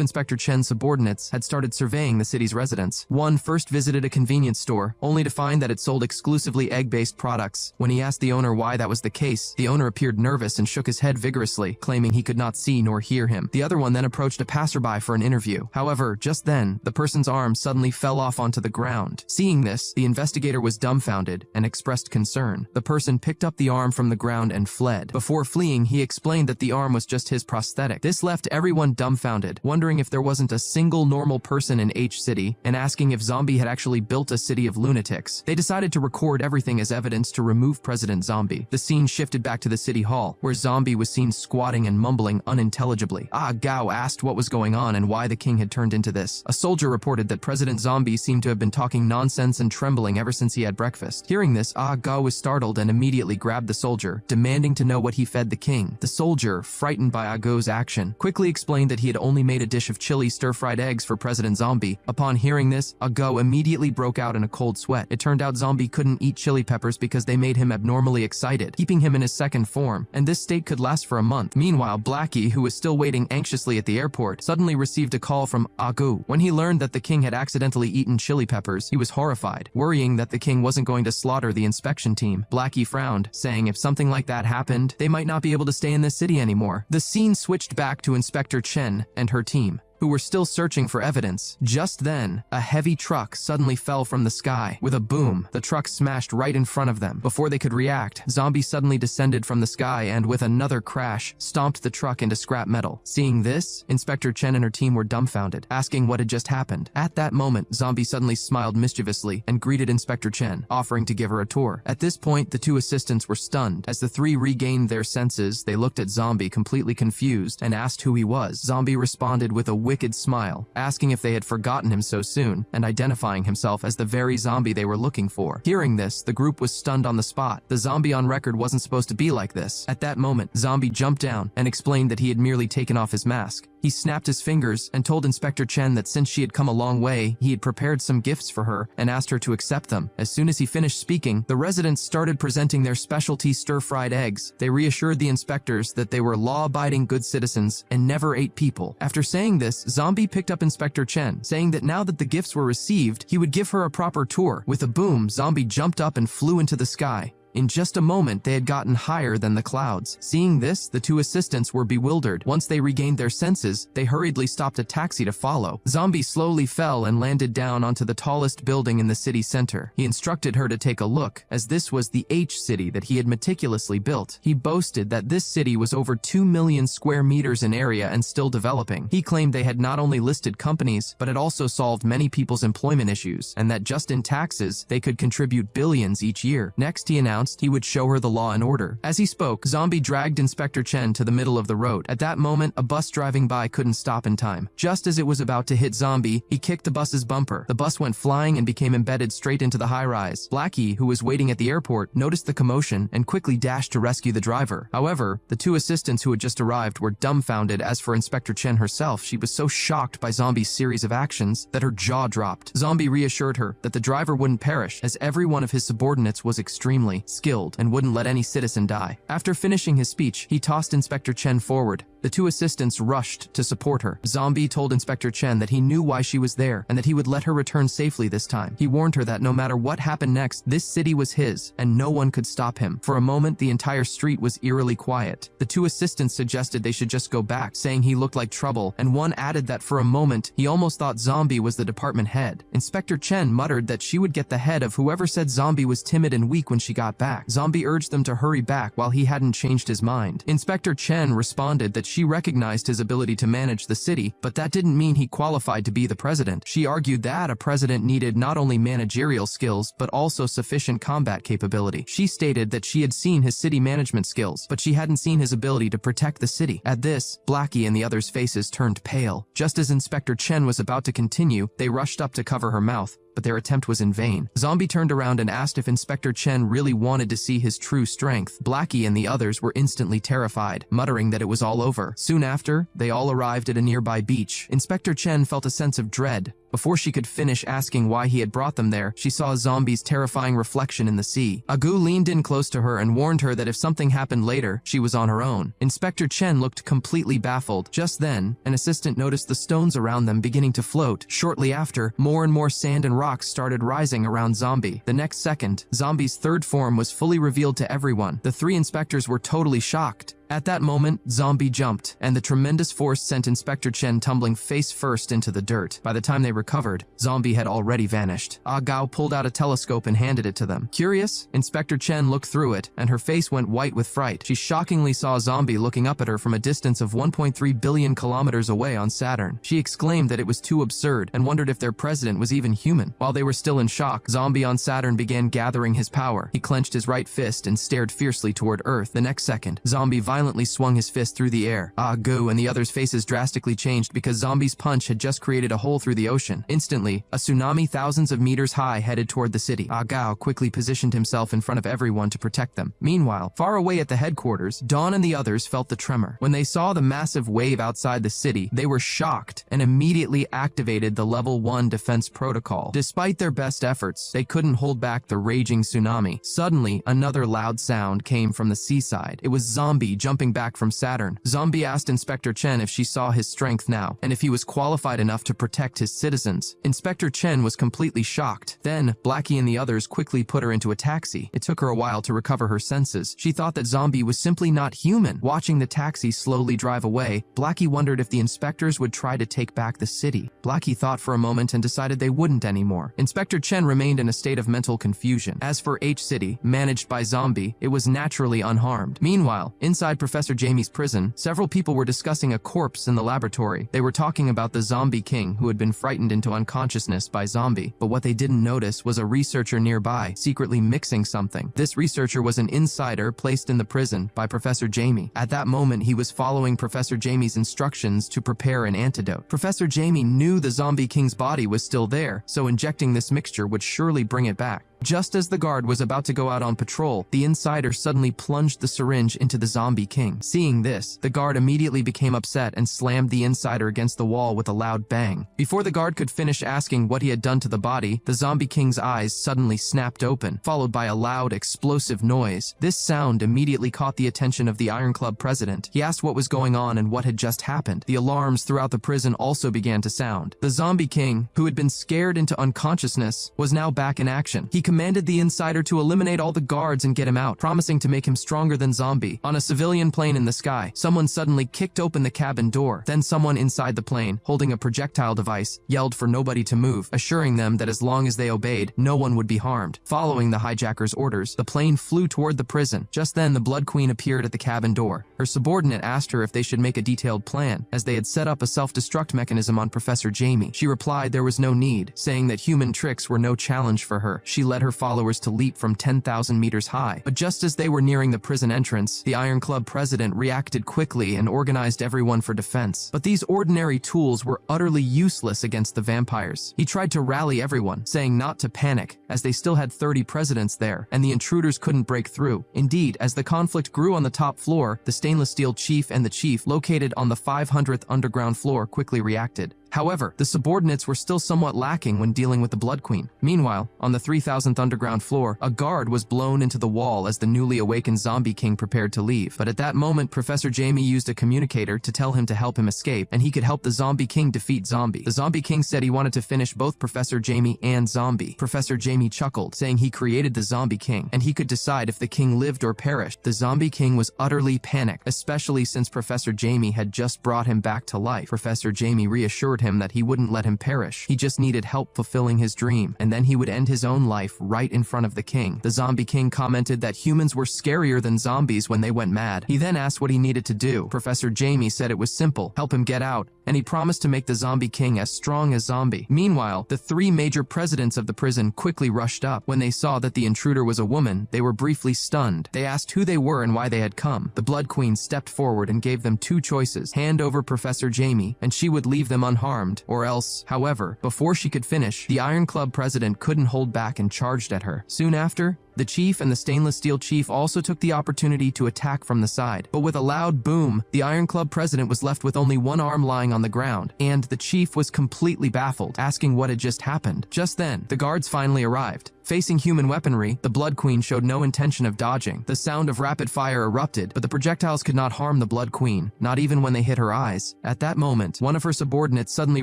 Inspector Chen's subordinates had started surveying the city's residents. One first visited a convenience store, only to find that it sold exclusively egg-based products. When he asked the owner why that was the case, the owner appeared nervous and shook his head vigorously, claiming he could not see nor hear him. The other one then approached a passerby for an interview. However, just then, the person's arm suddenly fell off onto the ground. Seeing this, the investigator was dumbfounded and expressed concern. The person picked up the arm from the ground and fled. Before fleeing, he explained that the arm was just his prosthetic. This left everyone dumbfounded, wondering if there wasn't a single normal person in H City, and asking if Zombie had actually built a city of lunatics. They decided to record everything as evidence to remove President Zombie. The scene shifted back to the city hall, where Zombie was seen squatting and mumbling unintelligibly. Gao asked what was going on and why the king had turned into this. A soldier reported that President Zombie seemed to have been talking nonsense and trembling ever since he had breakfast. Hearing this, Gao was startled and immediately grabbed the soldier, demanding to know what he fed the king. The soldier, frightened by Gao's action, quickly explained that he had only made a dish of chili stir-fried eggs for President Zombie. Upon hearing this, Gao immediately broke out in a cold sweat. It turned out Zombie couldn't eat chili peppers because they made him abnormally excited, keeping him in his second form, and this state could last for a month. Meanwhile, Blackie, who was still waiting anxiously at the airport, suddenly received a call from Gao. When he learned that the king had accidentally eaten chili peppers, he was horrified, worrying that the king wasn't going to slaughter the inspection team. Blackie frowned, saying if something like that happened, they might not be able to stay in this city anymore. The scene switched back to Inspector Chen and her team, who were still searching for evidence. Just then, a heavy truck suddenly fell from the sky. With a boom, the truck smashed right in front of them. Before they could react, Zombie suddenly descended from the sky and, with another crash, stomped the truck into scrap metal. Seeing this, Inspector Chen and her team were dumbfounded, asking what had just happened. At that moment, Zombie suddenly smiled mischievously and greeted Inspector Chen, offering to give her a tour. At this point, the 2 assistants were stunned. As the 3 regained their senses, they looked at Zombie completely confused and asked who he was. Zombie responded with a wicked smile, asking if they had forgotten him so soon, and identifying himself as the very zombie they were looking for. Hearing this, the group was stunned on the spot. The zombie on record wasn't supposed to be like this. At that moment, Zombie jumped down and explained that he had merely taken off his mask. He snapped his fingers and told Inspector Chen that since she had come a long way, he had prepared some gifts for her and asked her to accept them. As soon as he finished speaking, the residents started presenting their specialty stir-fried eggs. They reassured the inspectors that they were law-abiding good citizens and never ate people. After saying this, Zombie picked up Inspector Chen, saying that now that the gifts were received, he would give her a proper tour. With a boom, Zombie jumped up and flew into the sky. In just a moment, they had gotten higher than the clouds. Seeing this, the two assistants were bewildered. Once they regained their senses, they hurriedly stopped a taxi to follow. Zombie slowly fell and landed down onto the tallest building in the city center. He instructed her to take a look, as this was the H city that he had meticulously built. He boasted that this city was over 2 million square meters in area and still developing. He claimed they had not only listed companies, but had also solved many people's employment issues, and that just in taxes, they could contribute billions each year. Next, he announced he would show her the law and order. As he spoke, Zombie dragged Inspector Chen to the middle of the road. At that moment, a bus driving by couldn't stop in time. Just as it was about to hit Zombie, he kicked the bus's bumper. The bus went flying and became embedded straight into the high-rise. Blackie, who was waiting at the airport, noticed the commotion and quickly dashed to rescue the driver. However, the two assistants who had just arrived were dumbfounded. As for Inspector Chen herself, she was so shocked by Zombie's series of actions that her jaw dropped. Zombie reassured her that the driver wouldn't perish, as every one of his subordinates was extremely skilled and wouldn't let any citizen die. After finishing his speech, he tossed Inspector Chen forward. The two assistants rushed to support her. Zombie told Inspector Chen that he knew why she was there and that he would let her return safely this time. He warned her that no matter what happened next, this city was his and no one could stop him. For a moment, the entire street was eerily quiet. The two assistants suggested they should just go back, saying he looked like trouble, and one added that for a moment, he almost thought Zombie was the department head. Inspector Chen muttered that she would get the head of whoever said Zombie was timid and weak when she got back. Zombie urged them to hurry back while he hadn't changed his mind. Inspector Chen responded that she recognized his ability to manage the city, but that didn't mean he qualified to be the president. She argued that a president needed not only managerial skills, but also sufficient combat capability. She stated that she had seen his city management skills, but she hadn't seen his ability to protect the city. At this, Blackie and the others' faces turned pale. Just as Inspector Chen was about to continue, they rushed up to cover her mouth, but their attempt was in vain. Zombie turned around and asked if Inspector Chen really wanted to see his true strength. Blackie and the others were instantly terrified, muttering that it was all over. Soon after, they all arrived at a nearby beach. Inspector Chen felt a sense of dread. Before she could finish asking why he had brought them there, she saw Zombie's terrifying reflection in the sea. Agu leaned in close to her and warned her that if something happened later, she was on her own. Inspector Chen looked completely baffled. Just then, an assistant noticed the stones around them beginning to float. Shortly after, more and more sand and rocks started rising around Zombie. The next second, Zombie's third form was fully revealed to everyone. The three inspectors were totally shocked. At that moment, Zombie jumped, and the tremendous force sent Inspector Chen tumbling face first into the dirt. By the time they recovered, Zombie had already vanished. Ah Gao pulled out a telescope and handed it to them. Curious, Inspector Chen looked through it, and her face went white with fright. She shockingly saw Zombie looking up at her from a distance of 1.3 billion kilometers away on Saturn. She exclaimed that it was too absurd, and wondered if their president was even human. While they were still in shock, Zombie on Saturn began gathering his power. He clenched his right fist and stared fiercely toward Earth. The next second, Zombie violently swung his fist through the air. Ah Goo and the others' faces drastically changed because Zombie's punch had just created a hole through the ocean. Instantly, a tsunami thousands of meters high headed toward the city. Ah Gao quickly positioned himself in front of everyone to protect them. Meanwhile, far away at the headquarters, Dawn and the others felt the tremor. When they saw the massive wave outside the city, they were shocked and immediately activated the Level 1 defense protocol. Despite their best efforts, they couldn't hold back the raging tsunami. Suddenly, another loud sound came from the seaside. It was Zombie jumping back from Saturn. Zombie asked Inspector Chen if she saw his strength now, and if he was qualified enough to protect his citizens. Inspector Chen was completely shocked. Then, Blackie and the others quickly put her into a taxi. It took her a while to recover her senses. She thought that Zombie was simply not human. Watching the taxi slowly drive away, Blackie wondered if the inspectors would try to take back the city. Blackie thought for a moment and decided they wouldn't anymore. Inspector Chen remained in a state of mental confusion. As for H City, managed by Zombie, it was naturally unharmed. Meanwhile, inside Professor Jamie's prison, several people were discussing a corpse in the laboratory. They were talking about the zombie king who had been frightened into unconsciousness by Zombie. But what they didn't notice was a researcher nearby, secretly mixing something. This researcher was an insider placed in the prison by Professor Jamie. At that moment, he was following Professor Jamie's instructions to prepare an antidote. Professor Jamie knew the zombie king's body was still there, so injecting this mixture would surely bring it back. Just as the guard was about to go out on patrol, the insider suddenly plunged the syringe into the zombie king. Seeing this, the guard immediately became upset and slammed the insider against the wall with a loud bang. Before the guard could finish asking what he had done to the body, the zombie king's eyes suddenly snapped open, followed by a loud, explosive noise. This sound immediately caught the attention of the Iron Club president. He asked what was going on and what had just happened. The alarms throughout the prison also began to sound. The zombie king, who had been scared into unconsciousness, was now back in action. He commanded the insider to eliminate all the guards and get him out, promising to make him stronger than Zombie. On a civilian plane in the sky, someone suddenly kicked open the cabin door. Then someone inside the plane, holding a projectile device, yelled for nobody to move, assuring them that as long as they obeyed, no one would be harmed. Following the hijacker's orders, the plane flew toward the prison. Just then, the Blood Queen appeared at the cabin door. Her subordinate asked her if they should make a detailed plan, as they had set up a self-destruct mechanism on Professor Jamie. She replied there was no need, saying that human tricks were no challenge for her. She led her followers to leap from 10,000 meters high. But just as they were nearing the prison entrance, the Iron Club president reacted quickly and organized everyone for defense. But these ordinary tools were utterly useless against the vampires. He tried to rally everyone, saying not to panic, as they still had 30 presidents there, and the intruders couldn't break through. Indeed, as the conflict grew on the top floor, the stainless steel chief and the chief, located on the 500th underground floor, quickly reacted. However, the subordinates were still somewhat lacking when dealing with the Blood Queen. Meanwhile, on the 3000th underground floor, a guard was blown into the wall as the newly awakened zombie king prepared to leave. But at that moment, Professor Jamie used a communicator to tell him to help him escape, and he could help the zombie king defeat Zombie. The zombie king said he wanted to finish both Professor Jamie and Zombie. Professor Jamie chuckled, saying he created the zombie king, and he could decide if the king lived or perished. The zombie king was utterly panicked, especially since Professor Jamie had just brought him back to life. Professor Jamie reassured him that he wouldn't let him perish. He just needed help fulfilling his dream, and then he would end his own life right in front of the king. The zombie king commented that humans were scarier than zombies when they went mad. He then asked what he needed to do. Professor Jamie said it was simple: help him get out, and he promised to make the zombie king as strong as Zombie. Meanwhile, the three major presidents of the prison quickly rushed up. When they saw that the intruder was a woman, they were briefly stunned. They asked who they were and why they had come. The Blood Queen stepped forward and gave them two choices: hand over Professor Jamie, and she would leave them unharmed, or else. However, before she could finish, the Iron Club president couldn't hold back and charged at her. Soon after, the chief and the stainless steel chief also took the opportunity to attack from the side. But with a loud boom, the Iron Club president was left with only one arm lying on the ground, and the chief was completely baffled, asking what had just happened. Just then, the guards finally arrived. Facing human weaponry, the Blood Queen showed no intention of dodging. The sound of rapid fire erupted, but the projectiles could not harm the Blood Queen, not even when they hit her eyes. At that moment, one of her subordinates suddenly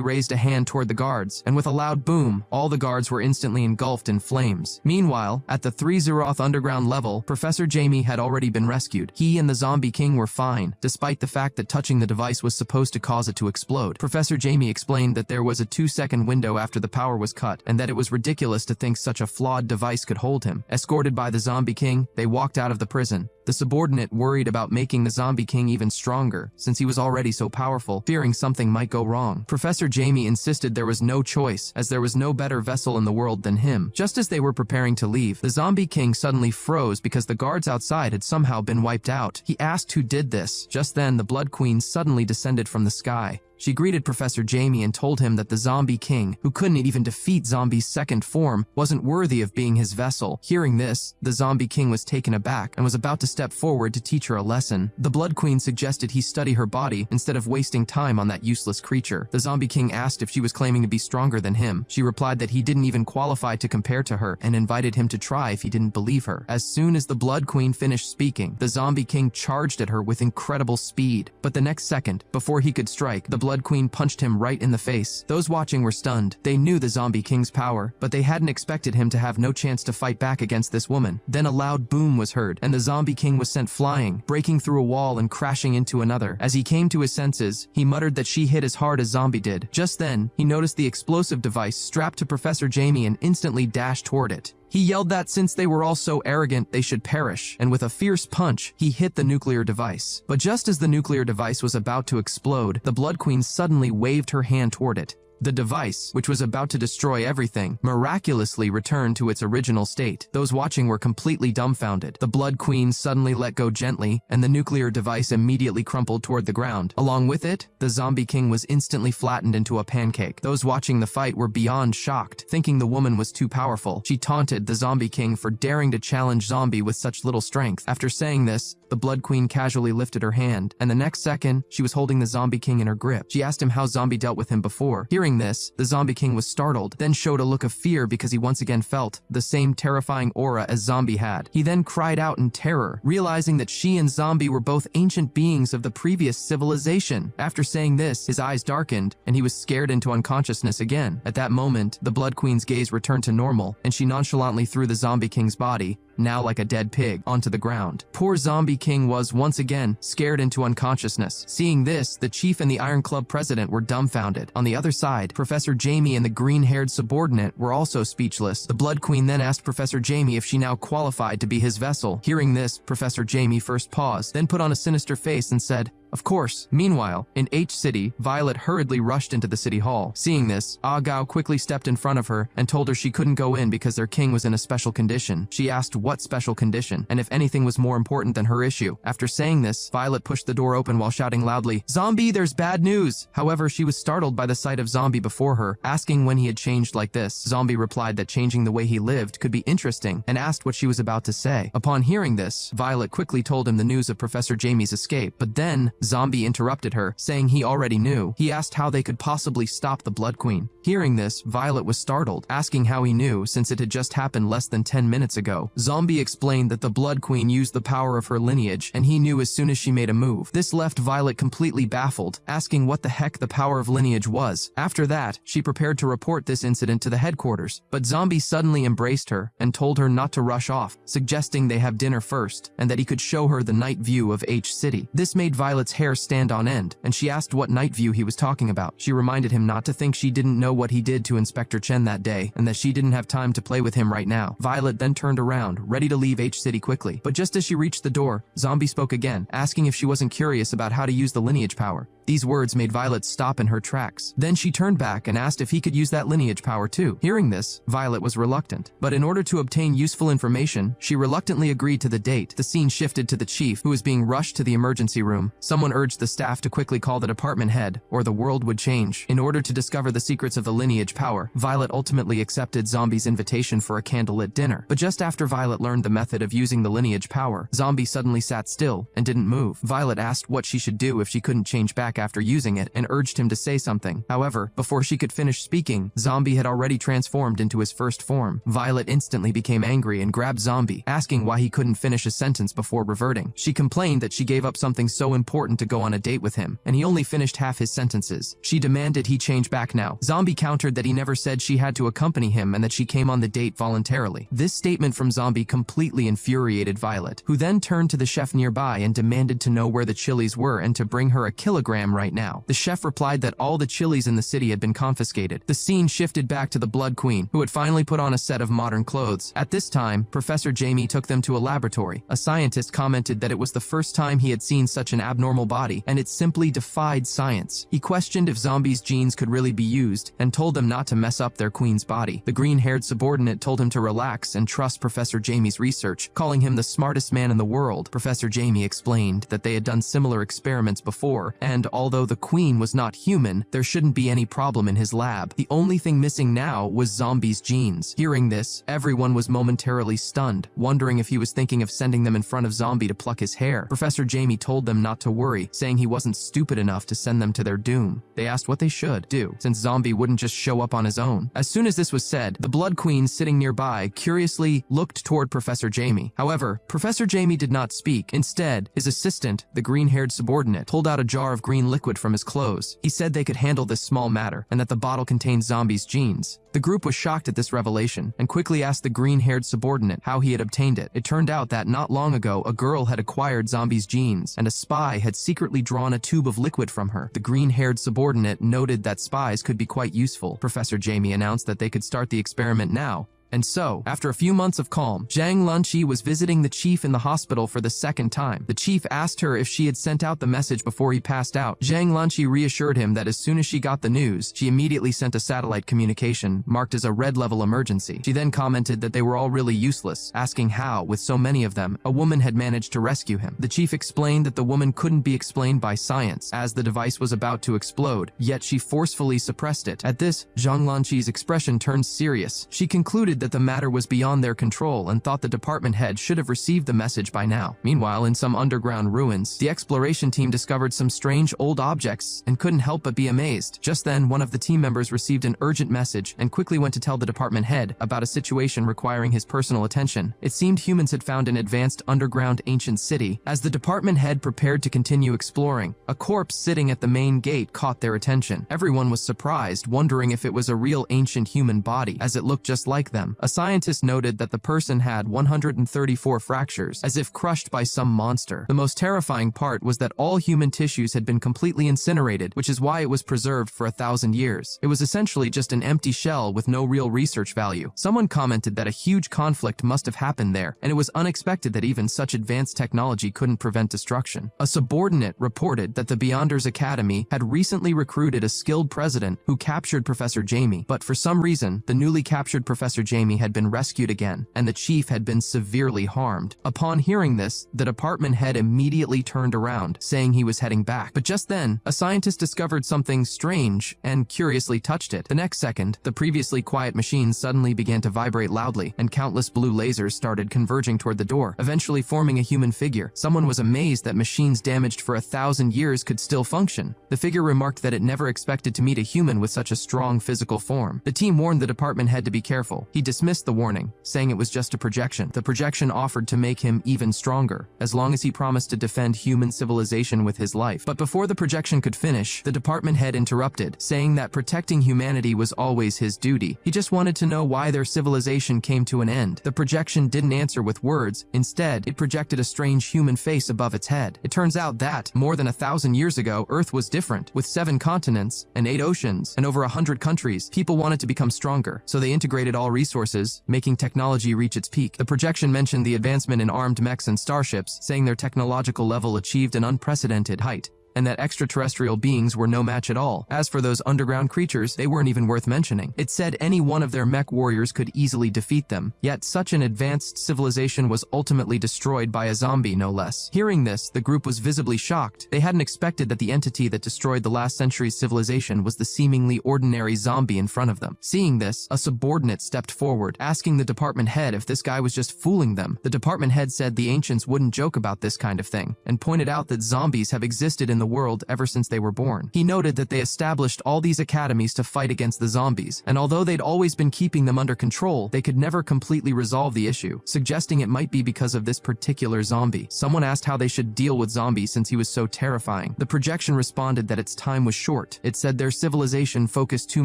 raised a hand toward the guards, and with a loud boom, all the guards were instantly engulfed in flames. Meanwhile, at the 30th underground level, Professor Jamie had already been rescued. He and the Zombie King were fine, despite the fact that touching the device was supposed to cause it to explode. Professor Jamie explained that there was a 2-second window after the power was cut, and that it was ridiculous to think such a flawed device could hold him. Escorted by the Zombie King, they walked out of the prison. The subordinate worried about making the Zombie King even stronger, since he was already so powerful, fearing something might go wrong. Professor Jamie insisted there was no choice, as there was no better vessel in the world than him. Just as they were preparing to leave, the Zombie King suddenly froze because the guards outside had somehow been wiped out. He asked who did this. Just then, the Blood Queen suddenly descended from the sky. She greeted Professor Jamie and told him that the Zombie King, who couldn't even defeat Zombie's second form, wasn't worthy of being his vessel. Hearing this, the Zombie King was taken aback and was about to step forward to teach her a lesson. The Blood Queen suggested he study her body instead of wasting time on that useless creature. The Zombie King asked if she was claiming to be stronger than him. She replied that he didn't even qualify to compare to her and invited him to try if he didn't believe her. As soon as the Blood Queen finished speaking, the Zombie King charged at her with incredible speed. But the next second, before he could strike, the Blood Queen punched him right in the face. Those watching were stunned. They knew the Zombie King's power, but they hadn't expected him to have no chance to fight back against this woman. Then a loud boom was heard, and the Zombie King was sent flying, breaking through a wall and crashing into another. As he came to his senses, he muttered that she hit as hard as Zombie did. Just then, he noticed the explosive device strapped to Professor Jamie and instantly dashed toward it. He yelled that since they were all so arrogant, they should perish, and with a fierce punch, he hit the nuclear device. But just as the nuclear device was about to explode, the Blood Queen suddenly waved her hand toward it. The device, which was about to destroy everything, miraculously returned to its original state. Those watching were completely dumbfounded. The Blood Queen suddenly let go gently, and the nuclear device immediately crumpled toward the ground. Along with it, the Zombie King was instantly flattened into a pancake. Those watching the fight were beyond shocked, thinking the woman was too powerful. She taunted the Zombie King for daring to challenge Zombie with such little strength. After saying this, the Blood Queen casually lifted her hand, and the next second, she was holding the Zombie King in her grip. She asked him how Zombie dealt with him before. Hearing this, the Zombie King was startled, then showed a look of fear because he once again felt the same terrifying aura as Zombie had. He then cried out in terror, realizing that she and Zombie were both ancient beings of the previous civilization. After saying this, his eyes darkened, and he was scared into unconsciousness again. At that moment, the Blood Queen's gaze returned to normal, and she nonchalantly threw the Zombie King's body, now like a dead pig, onto the ground. Poor Zombie King was, once again, scared into unconsciousness. Seeing this, the chief and the Iron Club president were dumbfounded. On the other side, Professor Jamie and the green-haired subordinate were also speechless. The Blood Queen then asked Professor Jamie if she now qualified to be his vessel. Hearing this, Professor Jamie first paused, then put on a sinister face and said, "Of course." Meanwhile, in H City, Violet hurriedly rushed into the city hall. Seeing this, Ah Gao quickly stepped in front of her and told her she couldn't go in because their king was in a special condition. She asked what special condition, and if anything was more important than her issue. After saying this, Violet pushed the door open while shouting loudly, "Zombie, there's bad news!" However, she was startled by the sight of Zombie before her, asking when he had changed like this. Zombie replied that changing the way he lived could be interesting, and asked what she was about to say. Upon hearing this, Violet quickly told him the news of Professor Jamie's escape, but then Zombie interrupted her, saying he already knew. He asked how they could possibly stop the Blood Queen. Hearing this, Violet was startled, asking how he knew since it had just happened less than 10 minutes ago. Zombie explained that the Blood Queen used the power of her lineage, and he knew as soon as she made a move. This left Violet completely baffled, asking what the heck the power of lineage was. After that, she prepared to report this incident to the headquarters, but Zombie suddenly embraced her and told her not to rush off, suggesting they have dinner first, and that he could show her the night view of H City. This made Violet's hair stand on end, and she asked what night view he was talking about. She reminded him not to think she didn't know what he did to Inspector Chen that day, and that she didn't have time to play with him right now. Violet then turned around, ready to leave H City quickly, but just as she reached the door, Zombie spoke again, asking if she wasn't curious about how to use the lineage power. These words made Violet stop in her tracks. Then she turned back and asked if he could use that lineage power too. Hearing this, Violet was reluctant, but in order to obtain useful information, she reluctantly agreed to the date. The scene shifted to the chief, who was being rushed to the emergency room. Someone urged the staff to quickly call the department head, or the world would change. In order to discover the secrets of the lineage power, Violet ultimately accepted Zombie's invitation for a candlelit dinner. But just after Violet learned the method of using the lineage power, Zombie suddenly sat still and didn't move. Violet asked what she should do if she couldn't change back after using it and urged him to say something. However, before she could finish speaking, Zombie had already transformed into his first form. Violet instantly became angry and grabbed Zombie, asking why he couldn't finish a sentence before reverting. She complained that she gave up something so important to go on a date with him, and he only finished half his sentences. She demanded he change back now. Zombie countered that he never said she had to accompany him and that she came on the date voluntarily. This statement from Zombie completely infuriated Violet, who then turned to the chef nearby and demanded to know where the chilies were and to bring her a kilogram right now. The chef replied that all the chilies in the city had been confiscated. The scene shifted back to the Blood Queen, who had finally put on a set of modern clothes. At this time, Professor Jamie took them to a laboratory. A scientist commented that it was the first time he had seen such an abnormal body, and it simply defied science. He questioned if Zombie's genes could really be used, and told them not to mess up their queen's body. The green-haired subordinate told him to relax and trust Professor Jamie's research, calling him the smartest man in the world. Professor Jamie explained that they had done similar experiments before, and although the queen was not human, there shouldn't be any problem in his lab. The only thing missing now was Zombie's genes. Hearing this, everyone was momentarily stunned, wondering if he was thinking of sending them in front of Zombie to pluck his hair. Professor Jamie told them not to worry, saying he wasn't stupid enough to send them to their doom. They asked what they should do, since Zombie wouldn't just show up on his own. As soon as this was said, the Blood Queen sitting nearby curiously looked toward Professor Jamie. However, Professor Jamie did not speak. Instead, his assistant, the green-haired subordinate, pulled out a jar of green liquid from his clothes. He said they could handle this small matter, and that the bottle contained Zombie's genes. The group was shocked at this revelation, and quickly asked the green-haired subordinate how he had obtained it. It turned out that not long ago, a girl had acquired Zombie's genes, and a spy had secretly drawn a tube of liquid from her. The green-haired subordinate noted that spies could be quite useful. Professor Jamie announced that they could start the experiment now, And so, after a few months of calm, Zhang Lunqi was visiting the chief in the hospital for the second time. The chief asked her if she had sent out the message before he passed out. Zhang Lunqi reassured him that as soon as she got the news, she immediately sent a satellite communication marked as a red-level emergency. She then commented that they were all really useless, asking how, with so many of them, a woman had managed to rescue him. The chief explained that the woman couldn't be explained by science, as the device was about to explode, yet she forcefully suppressed it. At this, Zhang Lunqi's expression turned serious. She concluded that the matter was beyond their control and thought the department head should have received the message by now. Meanwhile, in some underground ruins, the exploration team discovered some strange old objects and couldn't help but be amazed. Just then, one of the team members received an urgent message and quickly went to tell the department head about a situation requiring his personal attention. It seemed humans had found an advanced underground ancient city. As the department head prepared to continue exploring, a corpse sitting at the main gate caught their attention. Everyone was surprised, wondering if it was a real ancient human body, as it looked just like them. A scientist noted that the person had 134 fractures, as if crushed by some monster. The most terrifying part was that all human tissues had been completely incinerated, which is why it was preserved for 1,000 years. It was essentially just an empty shell with no real research value. Someone commented that a huge conflict must have happened there, and it was unexpected that even such advanced technology couldn't prevent destruction. A subordinate reported that the Beyonders Academy had recently recruited a skilled president who captured Professor Jamie, but for some reason, the newly captured Professor Jamie had been rescued again, and the chief had been severely harmed. Upon hearing this, the department head immediately turned around, saying he was heading back. But just then, a scientist discovered something strange and curiously touched it. The next second, the previously quiet machine suddenly began to vibrate loudly, and countless blue lasers started converging toward the door, eventually forming a human figure. Someone was amazed that machines damaged for 1,000 years could still function. The figure remarked that it never expected to meet a human with such a strong physical form. The team warned the department head to be careful. He dismissed the warning, saying it was just a projection. The projection offered to make him even stronger, as long as he promised to defend human civilization with his life. But before the projection could finish, the department head interrupted, saying that protecting humanity was always his duty. He just wanted to know why their civilization came to an end. The projection didn't answer with words. Instead, it projected a strange human face above its head. It turns out that, more than 1,000 years ago, Earth was different. With 7 continents and 8 oceans and over 100 countries, people wanted to become stronger, so they integrated all resources, making technology reach its peak. The projection mentioned the advancement in armed mechs and starships, saying their technological level achieved an unprecedented height, and that extraterrestrial beings were no match at all. As for those underground creatures, they weren't even worth mentioning. It said any one of their mech warriors could easily defeat them, yet such an advanced civilization was ultimately destroyed by a zombie, no less. Hearing this, the group was visibly shocked. They hadn't expected that the entity that destroyed the last century's civilization was the seemingly ordinary zombie in front of them. Seeing this, a subordinate stepped forward, asking the department head if this guy was just fooling them. The department head said the ancients wouldn't joke about this kind of thing, and pointed out that zombies have existed in the world ever since they were born. He noted that they established all these academies to fight against the zombies, and although they'd always been keeping them under control, they could never completely resolve the issue, suggesting it might be because of this particular zombie. Someone asked how they should deal with zombies since he was so terrifying. The projection responded that its time was short. It said their civilization focused too